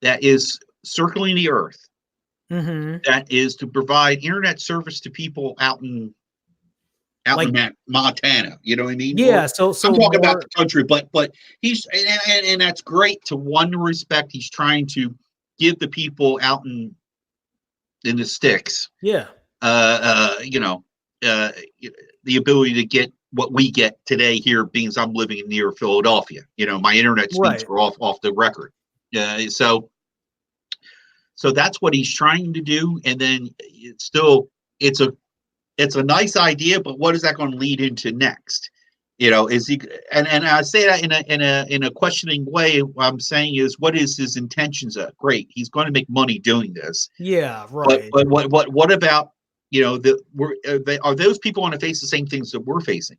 that is circling the Earth. Hmm. That is to provide internet service to people out in out Like, in Montana. You know what I mean? yeah, I'm so talking about more, the country, but he's and that's great to one respect. He's trying to give the people out in the sticks, yeah, you know, uh, the ability to get what we get today here, being I'm living near Philadelphia. You know, my internet speeds right. are off the record. So that's what he's trying to do, and then it's a it's a nice idea, but what is that going to lead into next? You know, is he and I say that in a questioning way. What I'm saying is, what is his intentions? Great, he's going to make money doing this, Yeah, but right. what about, you know, are those people going to face the same things that we're facing?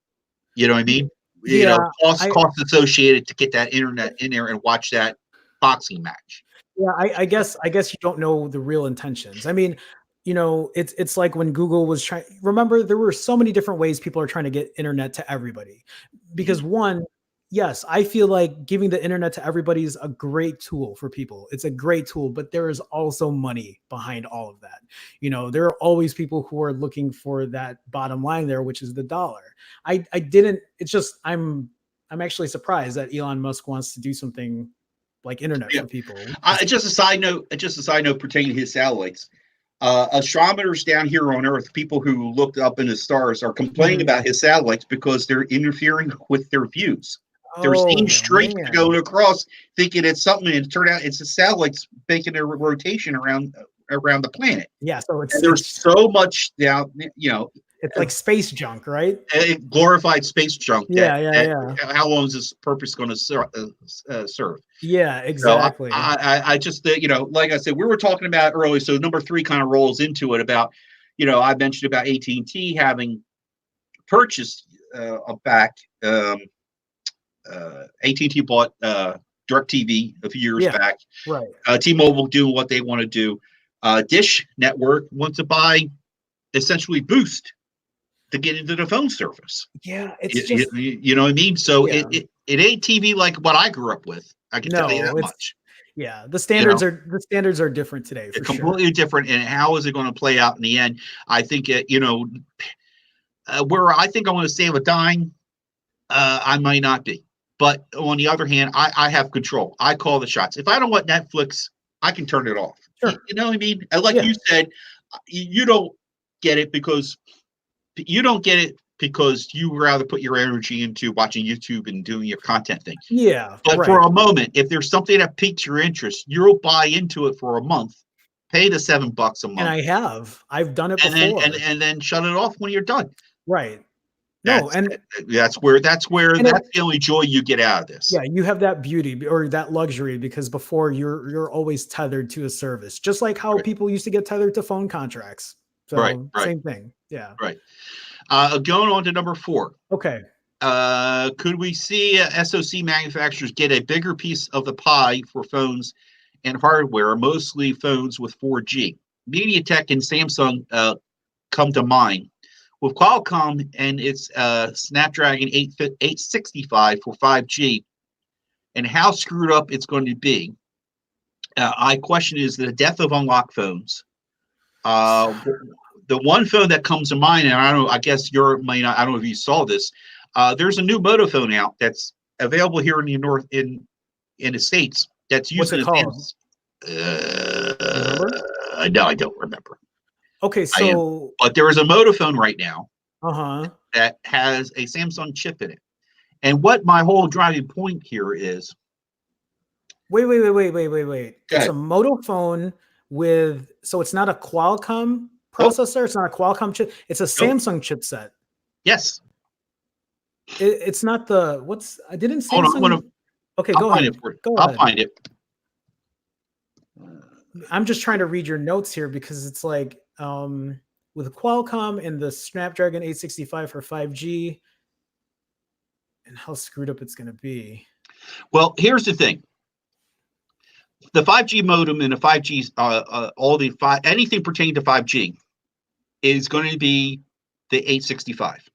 You know what I Y- mean? You Yeah, know, I costs associated to get that internet in there and watch that boxing match. Yeah, I guess you don't know the real intentions. I mean, it's like when Google was trying. Remember, there were so many different ways people are trying to get internet to everybody. Mhm. Because one, yes, I feel like giving the internet to everybody is a great tool for people. It's a great tool, but there is also money behind all of that. There are always people who are looking for that bottom line there, which is the dollar. I didn't. It's just I'm actually surprised that Elon Musk wants to do something like internet Yeah. for people. Just a side note. Just a side note pertaining to his satellites. Astronomers down here on Earth, people who looked up in the stars, are complaining Mhm. about his satellites because they're interfering with their views. They're seeing Oh, streaks man. going across, thinking it's something, and it turned out it's the satellites making their rotation around the planet. Yeah, so And it's there's it's so much now, you know, it's like space junk, right? glorified space junk Yeah, yeah, that yeah. how long is this purpose going to serve? Yeah, So exactly. I just, you know, like I said, we were talking about earlier. So number three kind of rolls into it about, you know, I mentioned about AT&T having purchased back. AT&T bought DirecTV a few years Yeah, back. right. T-Mobile doing what they want to do. Dish Network wants to buy essentially Boost to get into the phone service. Yeah, it's just You know what I mean? So yeah. it ain't TV like what I grew up with. I can tell you No, that it's much. yeah, the You know, standards are the standards are different today for sure. completely different. And how is it going to play out in the end? I think you know, where I think I want to save a dime, I might not be. But on the other hand, I have control. I call the shots. If I don't want Netflix, I can turn it off. Sure. You know what I mean? And like Yeah. you said, you don't get it because you rather put your energy into watching YouTube and doing your content thing. Yeah, But for right. a moment, if there's something that piques your interest, you'll buy into it for a month, pay the $7 a And month, I've done it and then before. and then shut it off when you're done. Right. No, That's and and it that's the only joy you get out of this. yeah, you have that beauty or that luxury because before you're always tethered to a service, just like how Right, people used to get tethered to phone contracts. right, So right, same thing. Yeah. right. Going on to number four. Okay. Could we see SoC manufacturers get a bigger piece of the pie for phones and hardware, mostly phones with 4G? MediaTek and Samsung come to mind. With Qualcomm and its Snapdragon 865 for 5G, and how screwed up it's going to be, I question is the death of unlocked phones. The one phone that comes to mind, and I don't know, I guess you're may not, I don't know if you saw this. There's a new Moto phone out that's available here in the north in the states that's What's using it the called? Do you remember? no, I don't remember. Okay, I am, so but there is a Moto phone right now uh-huh. that has a Samsung chip in it. And what my whole driving point here is, Wait. go It's a ahead. Moto phone with so it's not a Qualcomm Nope, processor, it's not a Qualcomm chip, it's a nope, Samsung chipset. yes. It's not the what's I didn't Hold on, Samsung. Okay, I'll go find it ahead. for you. Go I'll ahead. find it. I'm just trying to read your notes here because it's like with Qualcomm and the Snapdragon 865 for 5G and how screwed up it's going to be. Well, here's the thing: the 5G modem and the 5G, all the anything pertaining to 5G is going to be the 865.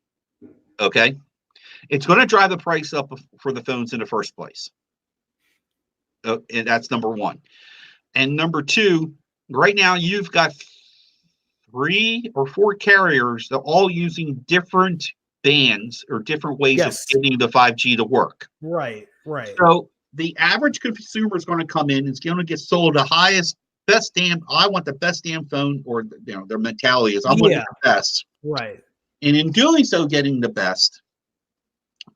Okay, it's going to drive the price up for the phones in the first place. And that's number one. And number two, right now you've got 3 or 4 carriers that are all using different bands or different ways of Yes. getting the 5G to work. Right. Right. So the average consumer is going to come in, is going to get sold the highest, best damn. I want the best damn phone, or their mentality is I want Yeah. the best. Right. And in doing so, getting the best,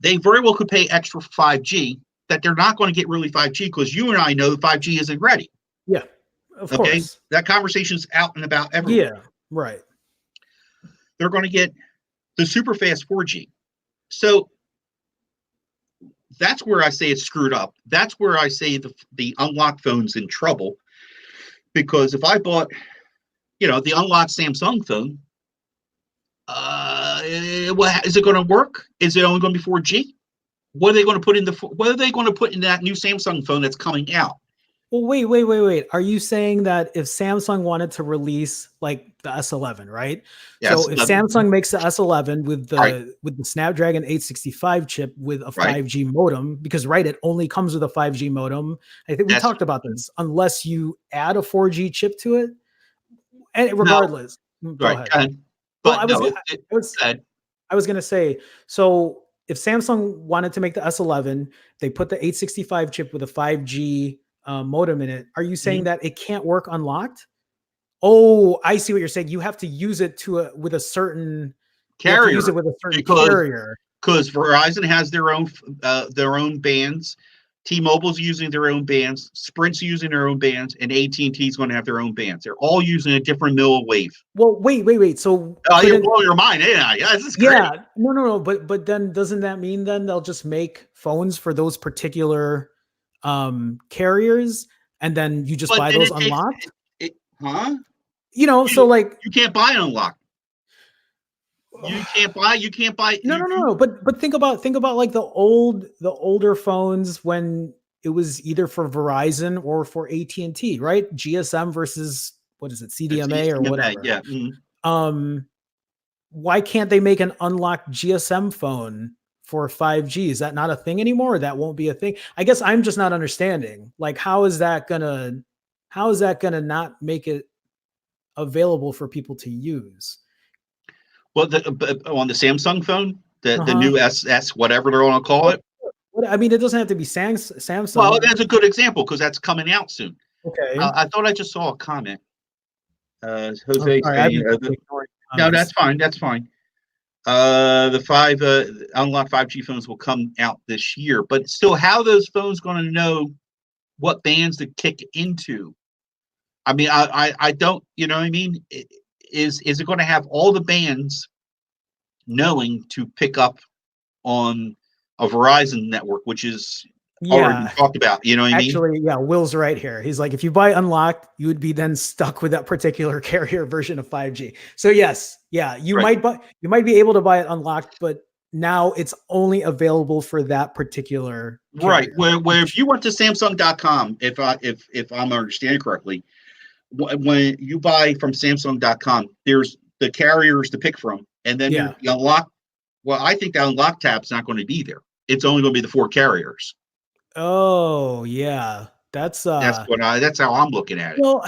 they very well could pay extra for 5G that they're not going to get really 5G because you and I know 5G isn't ready. Yeah. Of Okay, course. that conversation's out and about everywhere. Yeah. Right. They're going to get the super fast 4G. So that's where I say it's screwed up. That's where I say the unlocked phone's in trouble. Because if I bought, the unlocked Samsung phone, is it going to work? Is it only going to be 4G? What are they going to put in that new Samsung phone that's coming out? Well, wait. Are you saying that if Samsung wanted to release like the S11, right? Yes. So if Samsung makes the S11 with Right. the Snapdragon 865 chip with a Right. 5G modem, because it only comes with a 5G modem. I think we talked about this. Unless you add a 4G chip to it, and regardless, go right. ahead. Well, I was gonna say, so if Samsung wanted to make the S11, they put the 865 chip with a 5G modem in it. Are you saying that it can't work unlocked? Oh, I see what you're saying. You have to use it with a certain carrier. use it with a certain carrier. Because Verizon has their own bands. T-Mobile's using their own bands, Sprint's using their own bands, and AT&T's going to have their own bands. They're all using a different milliwave. Well, wait. So you're blowing your mind, ain't I? Yeah, this is great. Yeah, no. But then doesn't that mean then they'll just make phones for those particular carriers, and then you just buy those unlocked? Huh? So like you can't buy unlocked. You can't buy. No. But think about like the older phones when it was either for Verizon or for AT&T, right? GSM versus what is it, CDMA or whatever. Yeah. Why can't they make an unlocked GSM phone for 5G? Is that not a thing anymore? Or that won't be a thing? I guess I'm just not understanding. Like, how is that gonna not make it available for people to use? Well, on the Samsung phone, the new SS, whatever they're going to call it. I mean, it doesn't have to be Samsung. Well, that's a good example because that's coming out soon. Okay. I thought I just saw a comment. Jose saying, no, that's fine. That's fine. The unlocked 5G phones will come out this year, but still, how those phones going to know what bands to kick into? I mean, I don't, you know what I mean? Is it going to have all the bands knowing to pick up on a Verizon network, which is already talked about? You know what I mean? Actually, yeah, Will's right here. He's like, if you buy unlocked, you would be then stuck with that particular carrier version of 5G. So yes, you might be able to buy it unlocked, but now it's only available for that particular carrier. Right. Where if you went to Samsung.com, if I'm understanding correctly, when you buy from Samsung.com, there's the carriers to pick from, and then the unlock. Well, I think the unlock tab's not going to be there. It's only going to be the 4 carriers. Oh yeah, that's how I'm looking at it. Well,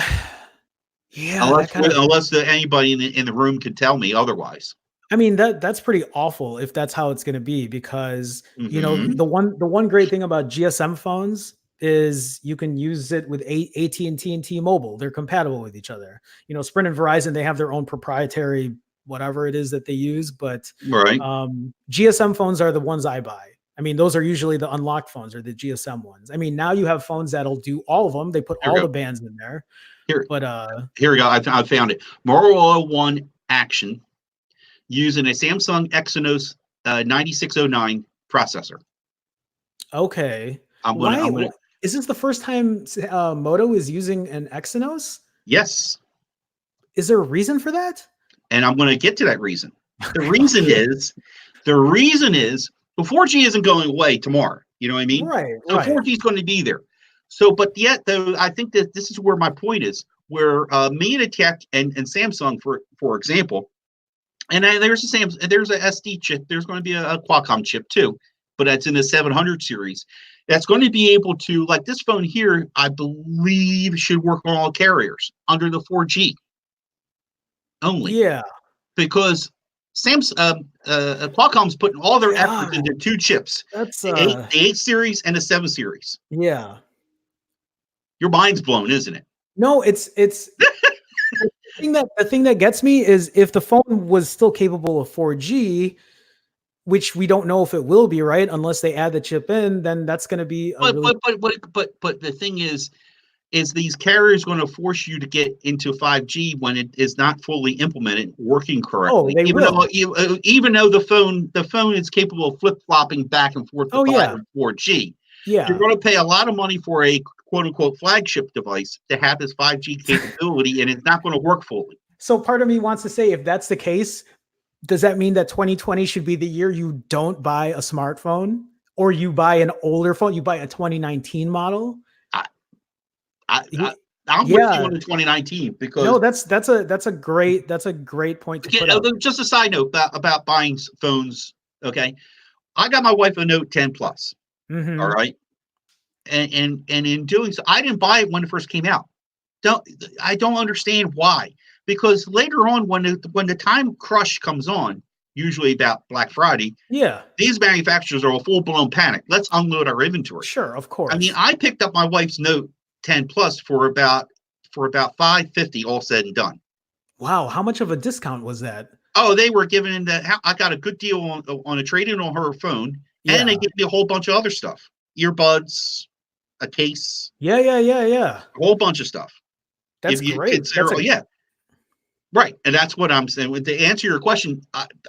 yeah, unless anybody in the room can tell me otherwise. I mean, that's pretty awful if that's how it's going to be, because the one great thing about GSM phones is you can use it with AT&T and T-Mobile. They're compatible with each other. Sprint and Verizon, they have their own proprietary whatever it is that they use, but GSM phones are the ones I buy. I mean, those are usually the unlocked phones or the GSM ones. I mean, now you have phones that'll do all of them. They put all the bands in there. Here we go. I found it. Motorola One Action using a Samsung Exynos 9609 processor. Okay. Is this the first time Moto is using an Exynos? Yes. Is there a reason for that? And I'm going to get to that reason. The reason is the 4G isn't going away tomorrow. You know what I mean? Right. So 4G is going to be there. So, but yet, though, I think that this is where my point is, where MediaTek and Samsung, for example, and there's a SD chip. There's going to be a Qualcomm chip too, but that's in the 700 series. That's going to be able to, like this phone here, I believe should work on all carriers under the 4G only. Yeah. Because Qualcomm's putting all their efforts God, into 2 chips, that's the 8 series and the 7 series. yeah. Your mind's blown, isn't it? No, it's the thing that gets me is if the phone was still capable of 4G, which we don't know if it will be, right? Unless they add the chip in, then that's going to be a But really but the thing is these carriers going to force you to get into 5G when it is not fully implemented, working oh, correctly. they will. Even though the phone is capable of flip flopping back and forth to Oh 5 yeah, and 4G, you're yeah. going to pay a lot of money for a quote unquote flagship device to have this 5G capability, and it's not going to work fully. So part of me wants to say, if that's the case, does that mean that 2020 should be the year you don't buy a smartphone or you buy an older phone? You buy a 2019 model? I, I, He- I'm with you yeah. on the 2019 because No, that's a great point to put up. just a side note about buying phones. Okay, I got my wife a Note 10 Plus. All Mhm. right, and in doing so, I didn't buy it when it first came out. I don't understand why. Because later on, when the time crush comes on, usually about Black Friday, Yeah. these manufacturers are a full blown panic. Let's unload our inventory. Sure, of I mean, course. I picked up my wife's Note 10 Plus for about $550, all said and done. Wow, how much of a discount was that? Oh, they were giving that. I got a good deal on a trade in on her phone, and they Yeah. gave me a whole bunch of other stuff: earbuds, a case, Yeah, yeah, yeah, yeah. a whole bunch of stuff. That's If you great. consider, oh yeah, right, and that's what I'm saying. To answer your question,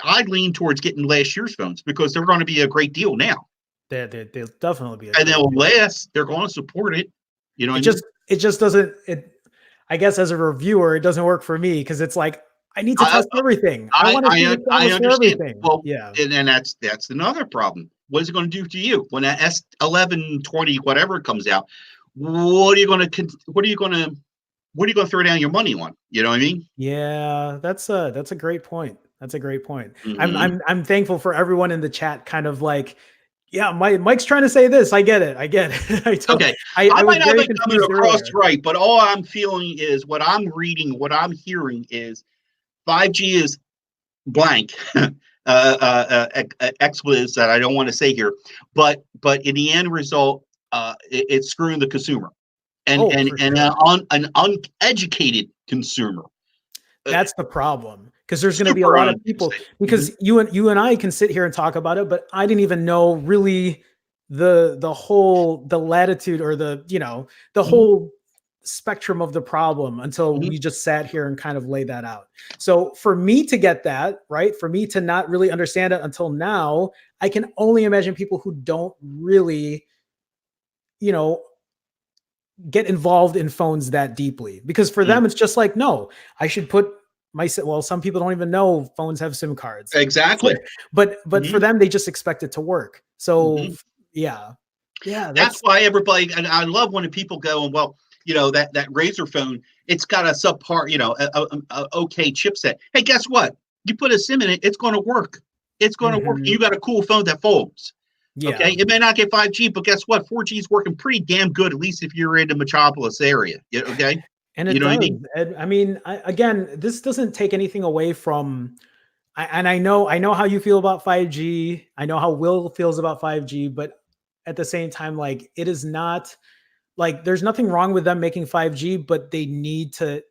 I'd lean towards getting last year's phones because they're going to be a great deal now, They'll definitely be a and great they'll deal. last. They're going to support it. You know what I mean? It just doesn't I guess as a reviewer, it doesn't work for me because it's like I need to I test everything. I want to see the I cameras for understand. everything. Well, Yeah. and that's another problem. What is it going to do to you when that S11, 20, whatever comes out? What are you going to throw down your money on? You know what I mean? Yeah, that's a great point. That's a great point. Mm-hmm. I'm thankful for everyone in the chat kind of like, yeah, Mike's trying to say this. I get it. I get it. Okay. I I was might not very be coming confused across earlier. right, but all I'm feeling is what I'm reading, what I'm hearing is 5G is blank. Expletives that I don't want to say here, but in the end result, it's screwing the consumer and Oh, for sure. an uneducated consumer. That's the problem because there's going to be a Super lot of people uneducated. because you and I can sit here and talk about it, but I didn't even know really the latitude or the Mhm. whole spectrum of the problem until Mhm. we just sat here and kind of lay that out. So for me to get that, right, for me to not really understand it until now, I can only imagine people who don't really, you know, get involved in phones that deeply because for Mhm. them it's just like, no, I should put well, some people don't even know phones have SIM cards. Exactly. But for Mhm. them they just expect it to work. So Mhm. yeah. Yeah, That's that's why everybody, and I love when people go and, well, that Razor phone, it's got a subpar, a okay chipset. Hey, guess what? You put a SIM in it, it's going to work. It's going to work. You mhm, got a cool phone that folds. Okay, yeah. it may not get 5G, but guess what? 4G is working pretty damn good, at least if you're in the metropolis area. Okay, And you it know what I does. mean? And I mean, again, this doesn't take anything away from and I know how you feel about 5G. I know how Will feels about 5G, but at the same time, like it is not like there's nothing wrong with them making 5G, but they need to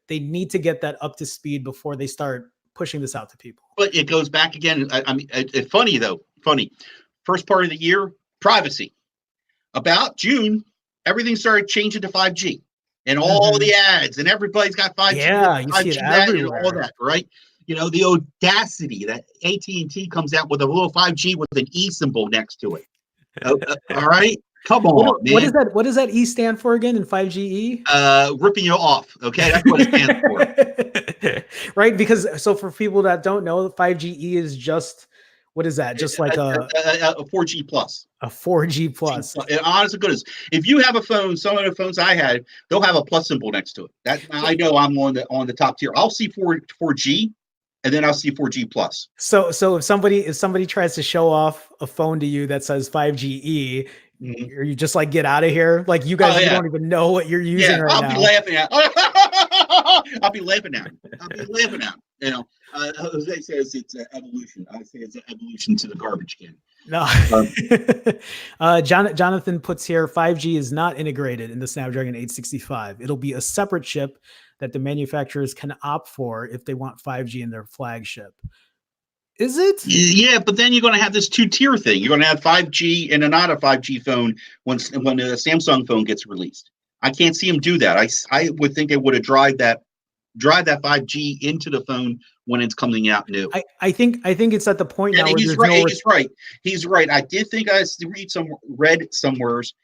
get that up to speed before they start pushing this out to people. But it goes back again. I mean, it's funny though. Funny. First part of the year, privacy. About June, everything started changing to 5G, and all Mhm. the ads, and everybody's got 5G this, Yeah, you see it 5G that, and all everywhere. that, right? The audacity that AT&T comes out with a little 5G with an E symbol next to it. All right, come on, man. What does that E stand for again in 5GE? Ripping you off. Okay, that's what it stands for. Right? Because so for people that don't know, 5GE is just what is that? Just like A 4G plus. a 4G plus. And honest to goodness, if you have a phone, some of the phones I had, they'll have a plus symbol next to it. That I know I'm on the top tier. I'll see 4G, and then I'll see 4G plus. So if somebody tries to show off a phone to you that says 5GE, Mhm. you just like get out of here. Like Oh you yeah, don't even know what you're using yeah. right I'll be now. laughing at. I'll be laughing at him. I'll be laughing at him. Jose says it's an evolution. I say it's an evolution to the garbage can. No. Um, Jonathan puts here 5G is not integrated in the Snapdragon 865. It'll be a separate chip that the manufacturers can opt for if they want 5G in their flagship. Is it? Yeah, but then you're going to have this two-tier thing. You're going to have 5G and a not a 5G phone when a Samsung phone gets released. I can't see them do that. I would think they would have drive that 5G into the phone when it's coming out new. I think it's at the point now And where he's there's right. no He's right. He's right. I did think I read somewheres.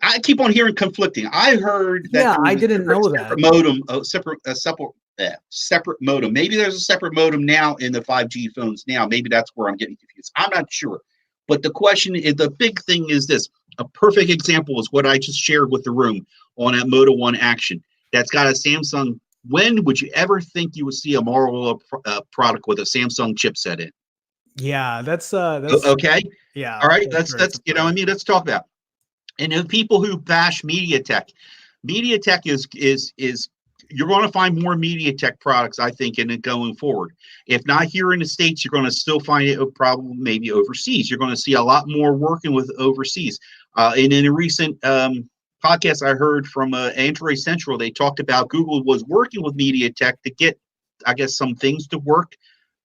I keep on hearing conflicting. I heard that Yeah, there was I didn't know that. separate modem, separate modem. Maybe there's a separate modem now in the 5G phones now. Maybe that's where I'm getting confused. I'm not sure. But the question is, the big thing is this. A perfect example is what I just shared with the room on that Moto 1 action. That's got a Samsung. When would you ever think you would see a Motorola product with a Samsung chipset in? Yeah, that's okay. Yeah. All right. Let's let's talk about. And the people who bash MediaTek is you're going to find more MediaTek products, I think, in it going forward. If not here in the States, you're going to still find it probably maybe overseas. You're going to see a lot more working with overseas. And in a recent podcast I heard from Android Central, they talked about Google was working with MediaTek to get, I guess, some things to work.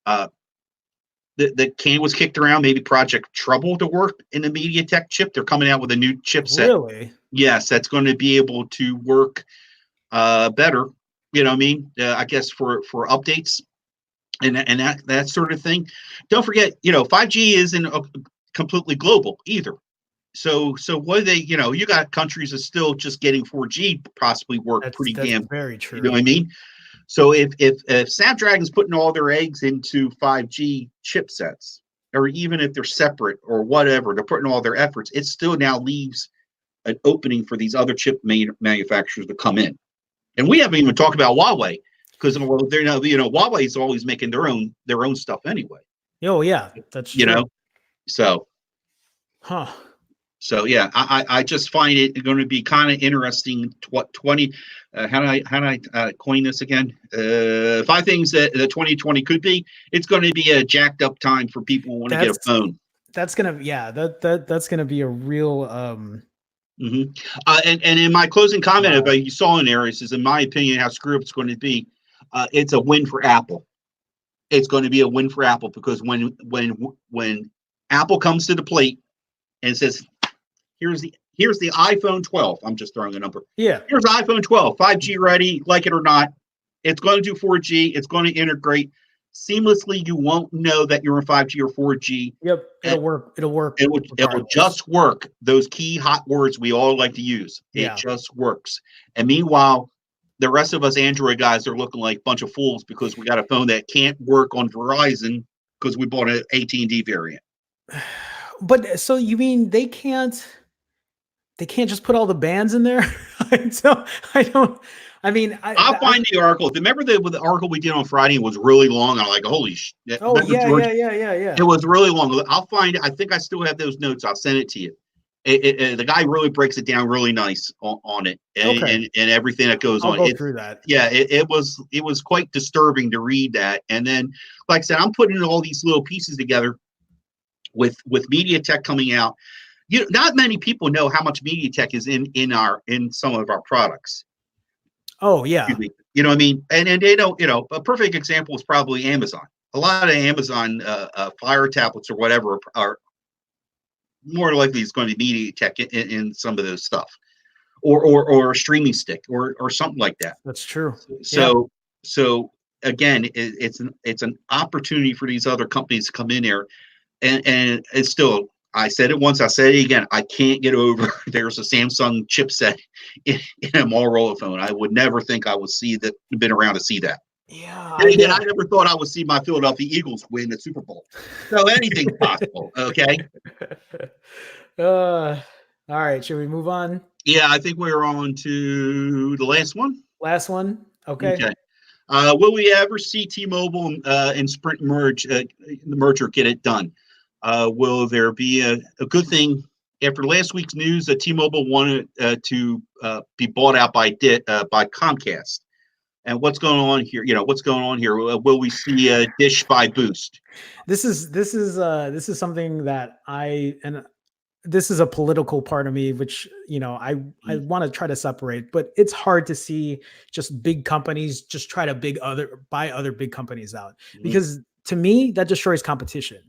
The can was kicked around, maybe Project Trouble to work in the MediaTek chip. They're coming out with a new chipset. Really? Yes, that's going to be able to work better. You know what I mean? I guess for updates and that sort of thing. Don't forget, 5G isn't completely global either. So what do they? You got countries that still just getting 4G possibly work pretty damn. Very true. You know what I mean? So if Snapdragon's putting all their eggs into 5G chipsets, or even if they're separate or whatever, they're putting all their efforts, it still now leaves an opening for these other chip manufacturers to come in. And we haven't even talked about Huawei, because they're now, Huawei is always making their own stuff anyway. Oh yeah, that's true. So. Huh. So yeah, I just find it going to be kind of interesting. What 20? How do I coin this again? 5 things that 2020 could be. It's going to be a jacked up time for people who want to get a phone. That's gonna that's gonna be a real. And in my closing comment, about you saw in there, is in my opinion how screw up it's going to be. It's a win for Apple. It's going to be a win for Apple, because when Apple comes to the plate and says, Here's the iPhone 12. I'm just throwing a number. Yeah. Here's iPhone 12, 5G ready, like it or not. It's going to do 4G. It's going to integrate seamlessly. You won't know that you're in 5G or 4G. Yep. It'll work. It'll work. It will just work. Those key hot words we all like to use. Yeah. It just works. And meanwhile, the rest of us Android guys are looking like a bunch of fools because we got a phone that can't work on Verizon because we bought an AT&T variant. But so you mean they can't just put all the bands in there? I'll find the article. Remember the article we did on Friday was really long. I'm like, holy shit. Oh, yeah. It was really long. I'll find it. I think I still have those notes. I'll send it to you. The guy really breaks it down really nice on it and everything that goes on. I'll go through that. Yeah, it was quite disturbing to read that. And then, like I said, I'm putting all these little pieces together with MediaTek coming out. Not many people know how much MediaTek is in some of our products. Oh yeah. You know what I mean? And they don't, a perfect example is probably Amazon. A lot of Amazon Fire tablets or whatever are more likely it's going to be MediaTek in some of those stuff. Or a streaming stick or something like that. That's true. So again, it's an opportunity for these other companies to come in there. And it's still, I said it once, I said it again, I can't get over there's a Samsung chipset in a Motorola phone. I would never think I would been around to see that. Yeah. And again, I never thought I would see my Philadelphia Eagles win the Super Bowl. So anything's possible, okay? All right, should we move on? Yeah, I think we're on to the last one. Last one? Okay. Will we ever see T-Mobile and Sprint the merger get it done? Will there be a good thing after last week's news that T-Mobile wanted to be bought out by Comcast, And what's going on here? What's going on here? Will we see a Dish by Boost? This is something that this is a political part of me, which I Mhm. want to try to separate, but it's hard to see just big companies just try to buy other big companies out, Mhm. because to me that destroys competition.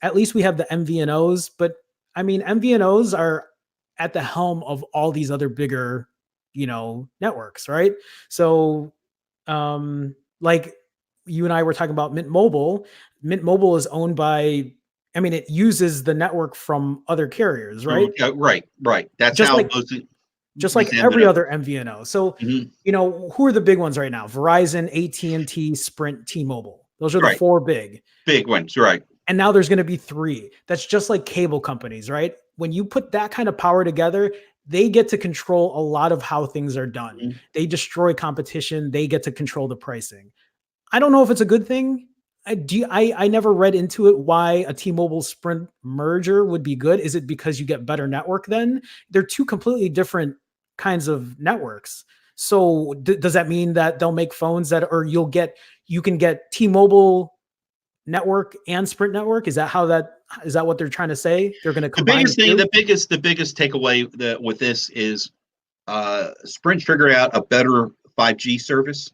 At least we have the MVNOs, but I mean MVNOs are at the helm of all these other bigger networks, right? So like you and I were talking about Mint Mobile. Mint Mobile is owned by, I mean, it uses the network from other carriers, right? Right. That's Just how like most of just these like every MVNOs. other MVNO. So, Mhm. who are the big ones right now? Verizon, AT&T, Sprint, T-Mobile. Those are the Right. four big. Big ones. Right. And now there's going to be three. That's just like cable companies, right? When you put that kind of power together, they get to control a lot of how things are done. Mhm. They destroy competition. They get to control the pricing. I don't know if it's a good thing. I never read into it why a T-Mobile Sprint merger would be good. Is it because you get better network then? They're two completely different kinds of networks. So does that mean that they'll make phones or you can get T-Mobile network and Sprint network? Is that what they're trying to say? They're going to The combine the biggest thing, two? the biggest takeaway with this is Sprint figured out a better 5G service.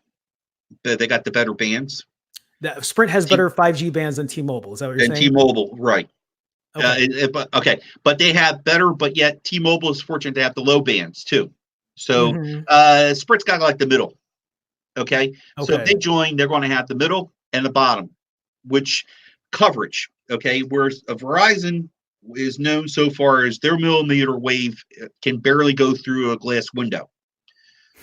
They got the better bands. That Sprint has T- better 5G bands than T-Mobile. Is that what you're than saying? T-Mobile, right? Okay. But they have better. But yet T-Mobile is fortunate to have the low bands too. So Mhm. Sprint's got like the middle. Okay, so if they Okay. join, they're going to have the middle and the bottom, which coverage. Okay, whereas a Verizon is known so far as their millimeter wave can barely go through a glass window.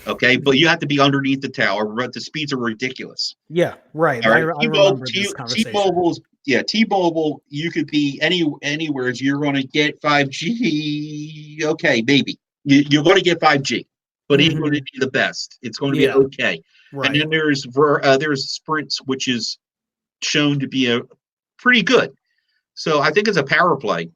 Okay, but you have to be underneath the tower, but the speeds are ridiculous. Yeah, right. All I right, T-Mobile, remember this conversation. T-Mobile's yeah, T-Mobile, you could be anywhere. You're going to get 5G. Okay, maybe you're going to get 5G, but it ain't going to Mhm. be the best. It's going to be Yeah, okay. And right. then there's Sprints, which is shown to be a pretty good. So I think it's a power play.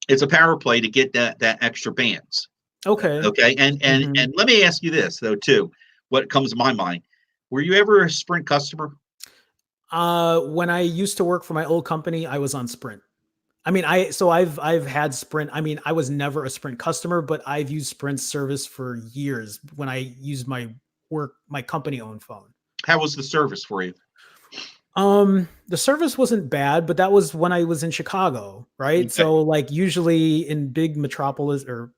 It's a power play to get that extra bands. Okay. Okay, and Mhm. let me ask you this though too. What comes to my mind? Were you ever a Sprint customer? When I used to work for my old company, I was on Sprint. I mean, I've had Sprint. I mean, I was never a Sprint customer, but I've used Sprint service for years when I used my company owned phone. How was the service for you? The service wasn't bad, but that was when I was in Chicago, right? Okay. So like usually in big metropolis or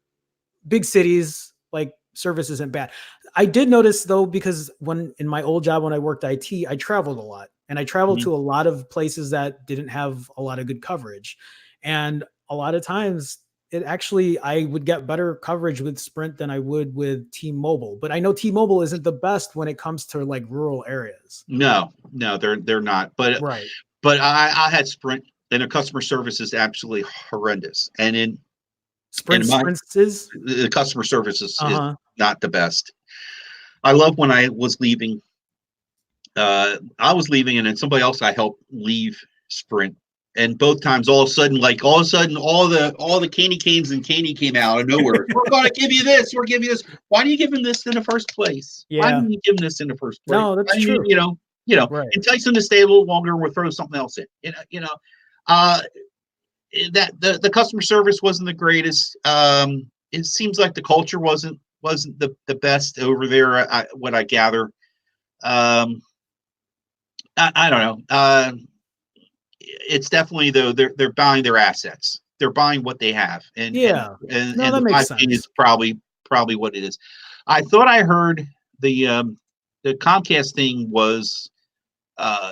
big cities, like service isn't bad. I did notice though, because when in my old job when I worked IT, I traveled a lot and I traveled Mhm. to a lot of places that didn't have a lot of good coverage. And a lot of times I would get better coverage with Sprint than I would with T-Mobile. But I know T-Mobile isn't the best when it comes to like rural areas. No, they're not. Right. But I had Sprint, and their customer service is absolutely horrendous. And in my Sprints is? the customer service is Uh-huh. not the best. I love when I was leaving. I was leaving, and then somebody else I helped leave Sprint. And both times, all of a sudden, all the candy canes and candy came out of nowhere. We're going to give you this. We're giving you this. Why do you give him this in the first place? Why Yeah. didn't you give him this in the first place? No, Why that's didn't true. Right. entice them to stay a little longer. We'll throw something else in. Uh, that the customer service wasn't the greatest. It seems like the culture wasn't the best over there. What I gather. Um, I don't know. It's definitely though they're buying their assets. They're buying what they have, and and Yeah. and, No, and that the makes 5G is sense. probably what it is. I thought I heard the Comcast thing was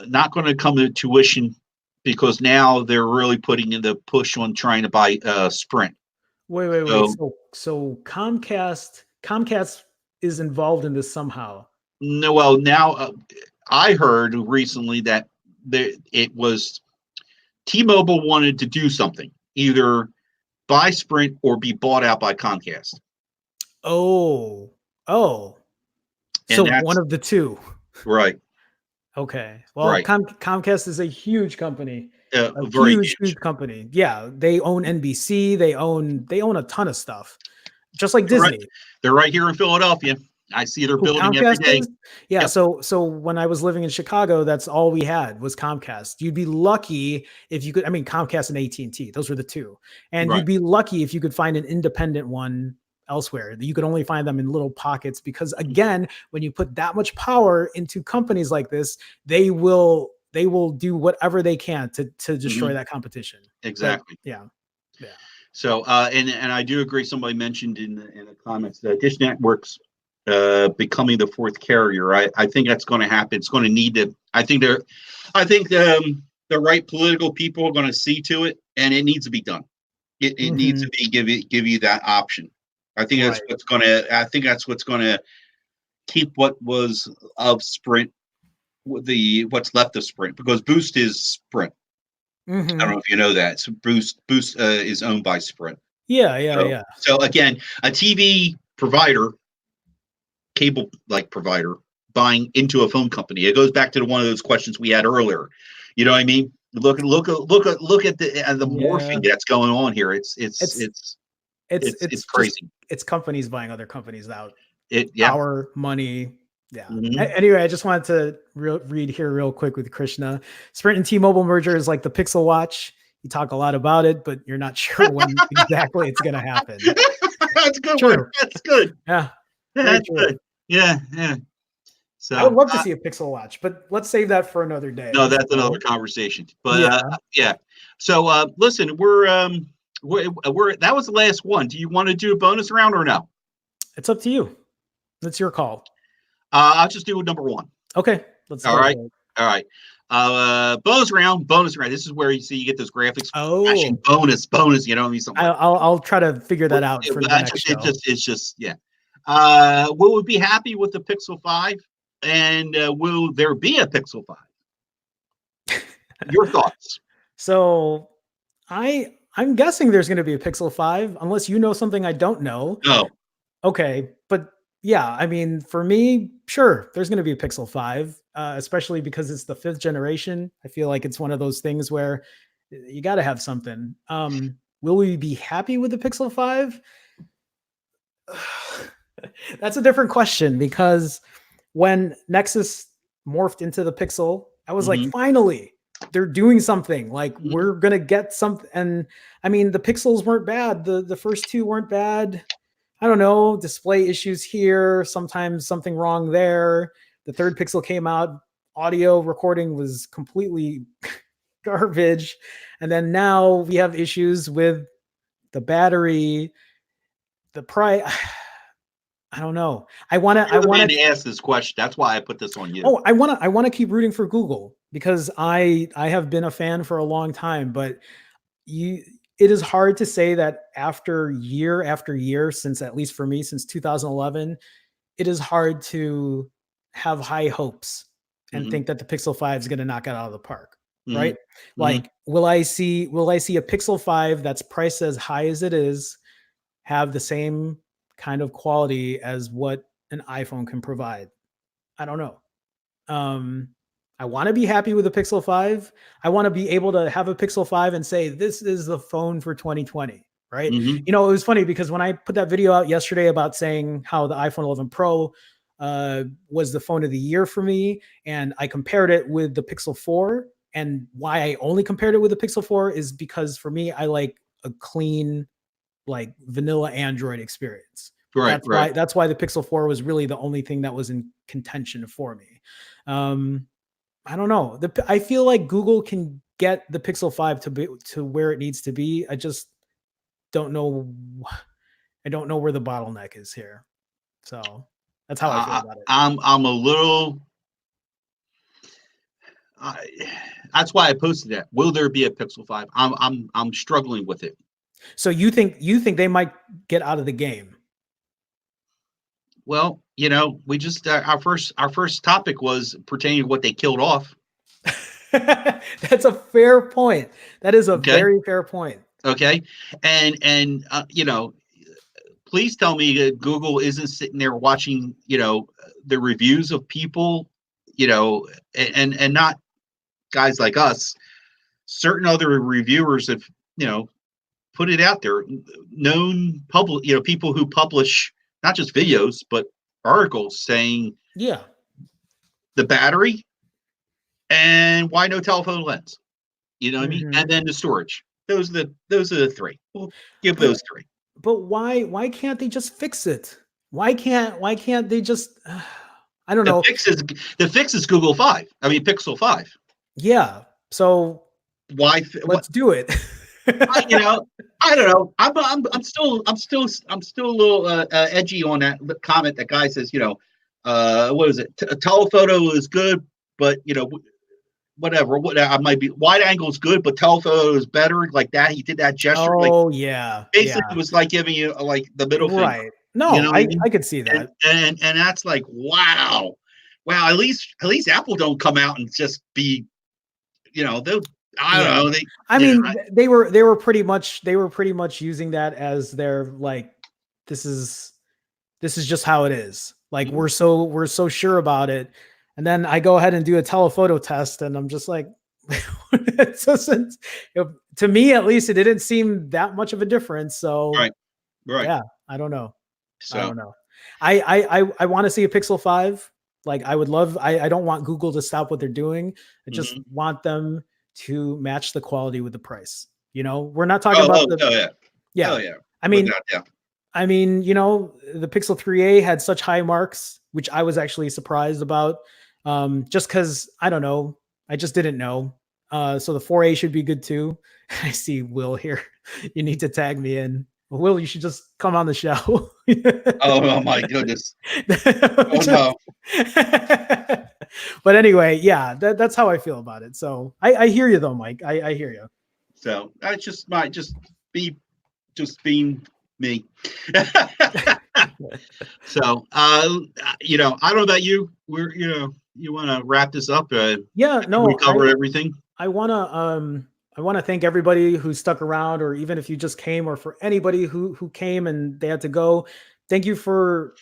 not going to come to tuition because now they're really putting in the push on trying to buy Sprint. Wait. So So Comcast is involved in this somehow. no, well now I heard recently that it was T-Mobile wanted to do something, either buy Sprint or be bought out by Comcast, Oh. Oh. and So one that's of the two. right, Okay. Well, right, Comcast is a huge company. A very huge huge. company. Yeah, they own NBC, they own a ton of stuff. Just like They're right, Disney. they're right here in Philadelphia. I see they're Who building every Comcast day. is? Yeah, Yep. so when I was living in Chicago, that's all we had was Comcast. You'd be lucky if you could, I mean, Comcast and AT&T, those were the two. And Right. you'd be lucky if you could find an independent one elsewhere. You could only find them in little pockets because again, when you put that much power into companies like this, they will do whatever they can to destroy Mhm. that competition. But Exactly. yeah. Yeah. So, and I do agree. Somebody mentioned in the comments that Dish Network's becoming the fourth carrier. I think that's going to happen. It's going to need to. I think the right political people are going to see to it, and it needs to be done. It needs to Mhm. be give you that option. I think that's Right. what's going to. I think that's what's going to keep what was of Sprint, what's left of Sprint, because Boost is Sprint. I don't know Mhm. if you know that. So Boost is owned by Sprint. Yeah, yeah, So, yeah. so again, a TV provider, cable like provider, buying into a phone company. It goes back to one of those questions we had earlier. You know what I mean? Look at the Yeah. morphing that's going on here. It's it's It's just crazy. it's companies buying other companies out. Yeah. Power, money. Yeah. Hmm. Anyway, I just wanted to read here real quick with Krishna. Sprint and T-Mobile merger is like the Pixel Watch. You talk a lot about it, but you're not sure when exactly it's going to happen. That's a good one. True. That's good. Yeah. Very That's true. good. Yeah, yeah. I would So love to see a Pixel Watch, but let's save that for another no, day. that's another So, conversation. But yeah, yeah. So listen, we're that was the last one. Do you want to do a bonus round or no? it's up to you. That's your call. I'll just do number one. Okay, let's All go right. for it. All right. Bonus round, bonus round. This is where you see you get those graphics flashing Oh, bonus, you know, I mean something like I'll try to figure that out for the that. next show. It's just yeah. Will we be happy with the Pixel 5? And will there be a Pixel 5? Your thoughts? So I'm guessing there's going to be a Pixel 5 unless you know something I don't know. No. Okay, but yeah, I mean, for me, sure, there's going to be a Pixel 5, especially because it's the 5th generation. I feel like it's one of those things where you got to have something. Will we be happy with the Pixel 5? That's a different question because when Nexus morphed into the Pixel, I was like, Hmm. finally, they're doing something. Like Hmm. we're gonna get something. And I mean, the Pixels weren't bad. The first two weren't bad. I don't know, display issues here, sometimes something wrong there. The third Pixel came out, audio recording was completely garbage. And then now we have issues with the battery, the price. I don't know. You're the man to ask this question. That's why I put this on you. Oh, I want to keep rooting for Google because I have been a fan for a long time, but you it is hard to say that after year since, at least for me, since 2011, it is hard to have high hopes and Hmm. think that the Pixel 5 is going to knock it out of the park, Hmm. right? Hmm. Like will I see a Pixel 5 that's priced as high as it is have the same kind of quality as what an iPhone can provide? I don't know. Um, I want to be happy with the Pixel 5. I want to be able to have a Pixel 5 and say, this is the phone for 2020, right? Hmm. You know, it was funny because when I put that video out yesterday about saying how the iPhone 11 Pro was the phone of the year for me, and I compared it with the Pixel 4, and why I only compared it with the Pixel 4 is because for me, I like a clean, like vanilla Android experience. Right. Right. That's why the Pixel 4 was really the only thing that was in contention for me. Um, I don't know. I feel like Google can get the Pixel 5 to where it needs to be. I just don't know. I don't know where the bottleneck is here. So that's how I feel about it. I'm a little. I, that's why I posted that. Will there be a Pixel 5? I'm struggling with it. So you think they might get out of the game? Well, you know, we just our first topic was pertaining to what they killed off. That's a fair point. That is a Okay, very fair point. okay, and you know, please tell me that Google isn't sitting there watching, you know, the reviews of people, you know, and not guys like us. Certain other reviewers have, you know, put it out there. Known public, you know, people who publish not just videos but articles saying Yeah. the battery and why no telephoto lens. You know what I mean? Mhm. And then the storage. Those are the three. We'll give But those three. but why can't they just fix it? Why can't they just I don't The know. fix is the fix is Google 5. I mean Pixel 5. Yeah. So Why what let's do it. you know, I don't know. I'm still a little edgy on that comment. That guy says, what is it? A telephoto is good, but whatever. What I might be wide angle is good, but telephoto is better. Like that, he did that gesture. Like Oh yeah. basically, Yeah. it was like giving you like the middle finger. Right. You No, know what I I mean? I could see And that. that's like wow, wow. At least Apple don't come out and just be, they'll. I don't Yeah. know. I Yeah, mean, they were pretty much using that as their like this is just how it is. Like Mhm. we're so sure about it. And then I go ahead and do a telephoto test and I'm just like it doesn't to me at least it didn't seem that much of a difference. So Right, right. yeah, I don't know. I So don't know. I want to see a Pixel 5. Like I would love I don't want Google to stop what they're doing. I just mhm. want them to match the quality with the price. We're not talking Oh, about oh, the oh yeah, oh yeah. yeah, I mean, without doubt. the Pixel 3a had such high marks, which I was actually surprised about. Just because I don't know, I just didn't know. So the 4a should be good too. I see Will here. You need to tag me in. Will, you should just come on the show. Oh my goodness. Oh Just- no. but anyway, yeah, that's how I feel about it. So I hear you though, Mike. I hear you. So I just might be just being me. So I don't know about you. You want to wrap this up? Yeah, Have we no, covered everything? I wanna thank everybody who stuck around, or even if you just came, or for anybody who came and they had to go. Thank you for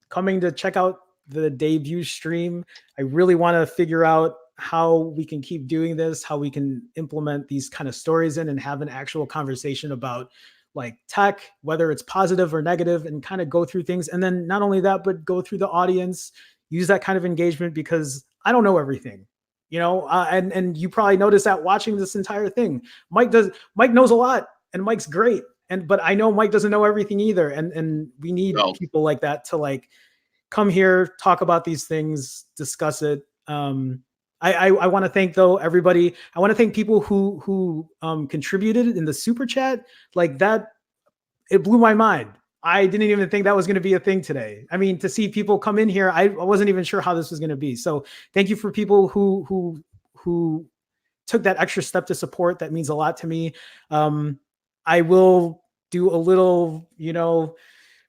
coming to check out the debut stream. I really want to figure out how we can keep doing this, how we can implement these kind of stories in and have an actual conversation about like tech, whether it's positive or negative, and kind of go through things. And then not only that, but go through the audience, use that kind of engagement because I don't know everything. And you probably noticed that watching this entire thing. Mike knows a lot, and Mike's great. But I know Mike doesn't know everything either. And we need No. people like that to like come here, talk about these things, discuss it. I want to thank though everybody. I want to thank people who contributed in the super chat. Like that, it blew my mind. I didn't even think that was going to be a thing today. I mean, to see people come in here, I wasn't even sure how this was going to be. So thank you for people who took that extra step to support. That means a lot to me. I will do a little,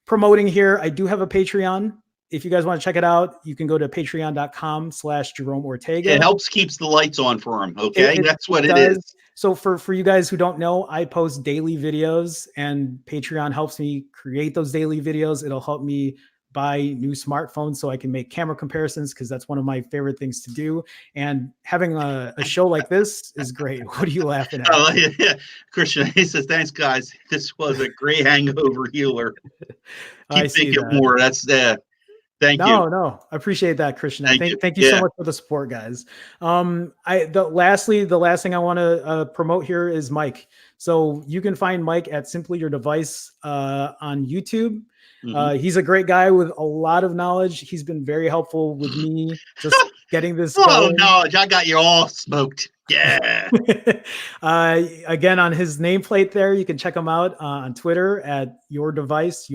promoting here. I do have a Patreon. If you guys want to check it out, you can go to patreon.com/Jerome It Ortega. helps keeps the lights on for him. It, Okay, it, that's it what it does. is. So for you guys who don't know, I post daily videos and Patreon helps me create those daily videos. It'll help me buy new smartphones so I can make camera comparisons because that's one of my favorite things to do. And having a show like this is great. What are you laughing at? Oh, yeah. Christian, he says, "Thanks, guys. This was a great hangover healer. I Keep see making that. more." That's thank you. No, I appreciate that, Christian. Thank you. Thank you so Yeah. much for the support, guys. The last thing I want to promote here is Mike. So you can find Mike at Simply Your Device on YouTube. Mhm. He's a great guy with a lot of knowledge. He's been very helpful with me just getting this Oh, going. knowledge. I got you all smoked. Yeah. Again, on his nameplate there, you can check him out on Twitter at your_device.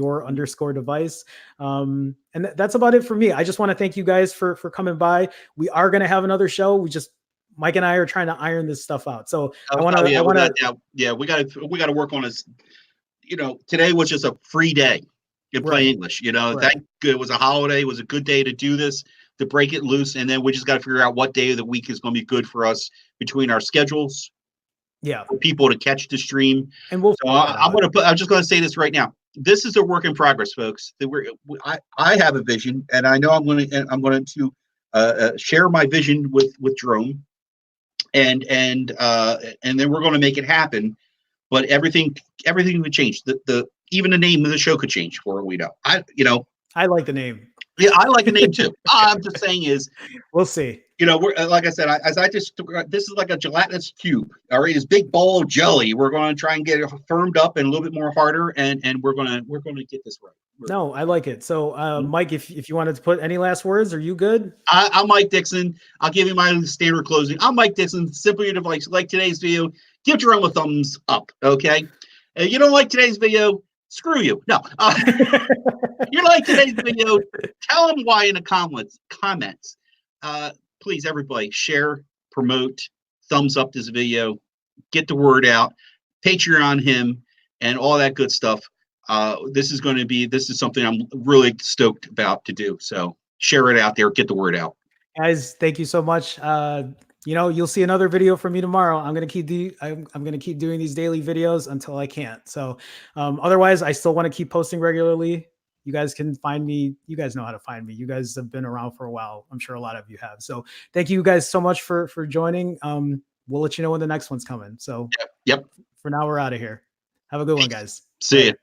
And that's about it for me. I just want to thank you guys for coming by. We are going to have another show. Mike and I are trying to iron this stuff out. So I want to, we got to work on this. Today was just a free day to play right, English. right. Thank good. It was a holiday. It was a good day to do this, to break it loose, and then we just got to figure out what day of the week is going to be good for us between our schedules. Yeah, for people to catch the stream. And we'll. So I'm just going to say this right now. This is a work in progress, folks. I have a vision, and I know I'm going to share my vision with Jerome, and then we're going to make it happen. But everything would change. Even the name of the show could change for all we know. I like the name. Yeah, I like a name too. I'm just saying is, We'll see. we're like I said, this is like a gelatinous cube. All right, this big ball of jelly. We're going to try and get it firmed up and a little bit more harder, and we're gonna get this right. No, I like it. So, Mike, if you wanted to put any last words, are you good? I'm Mike Dixon. I'll give you my standard closing. I'm Mike Dixon. Simply your device. Like today's video, give Jerome a thumbs up. Okay. If you don't like today's video, screw you. No. You like today's video, tell them why in the comments. Please, everybody, share, promote, thumbs up this video, get the word out, Patreon him, and all that good stuff. This is something I'm really stoked about to do. So share it out there, get the word out. Guys, thank you so much. You'll see another video from me tomorrow. I'm gonna keep doing these daily videos until I can't. So otherwise, I still want to keep posting regularly. You guys can find me. You guys know how to find me. You guys have been around for a while. I'm sure a lot of you have. So thank you guys so much for joining. We'll let you know when the next one's coming. So yep. For now, we're out of here. Have a good one, guys. See ya.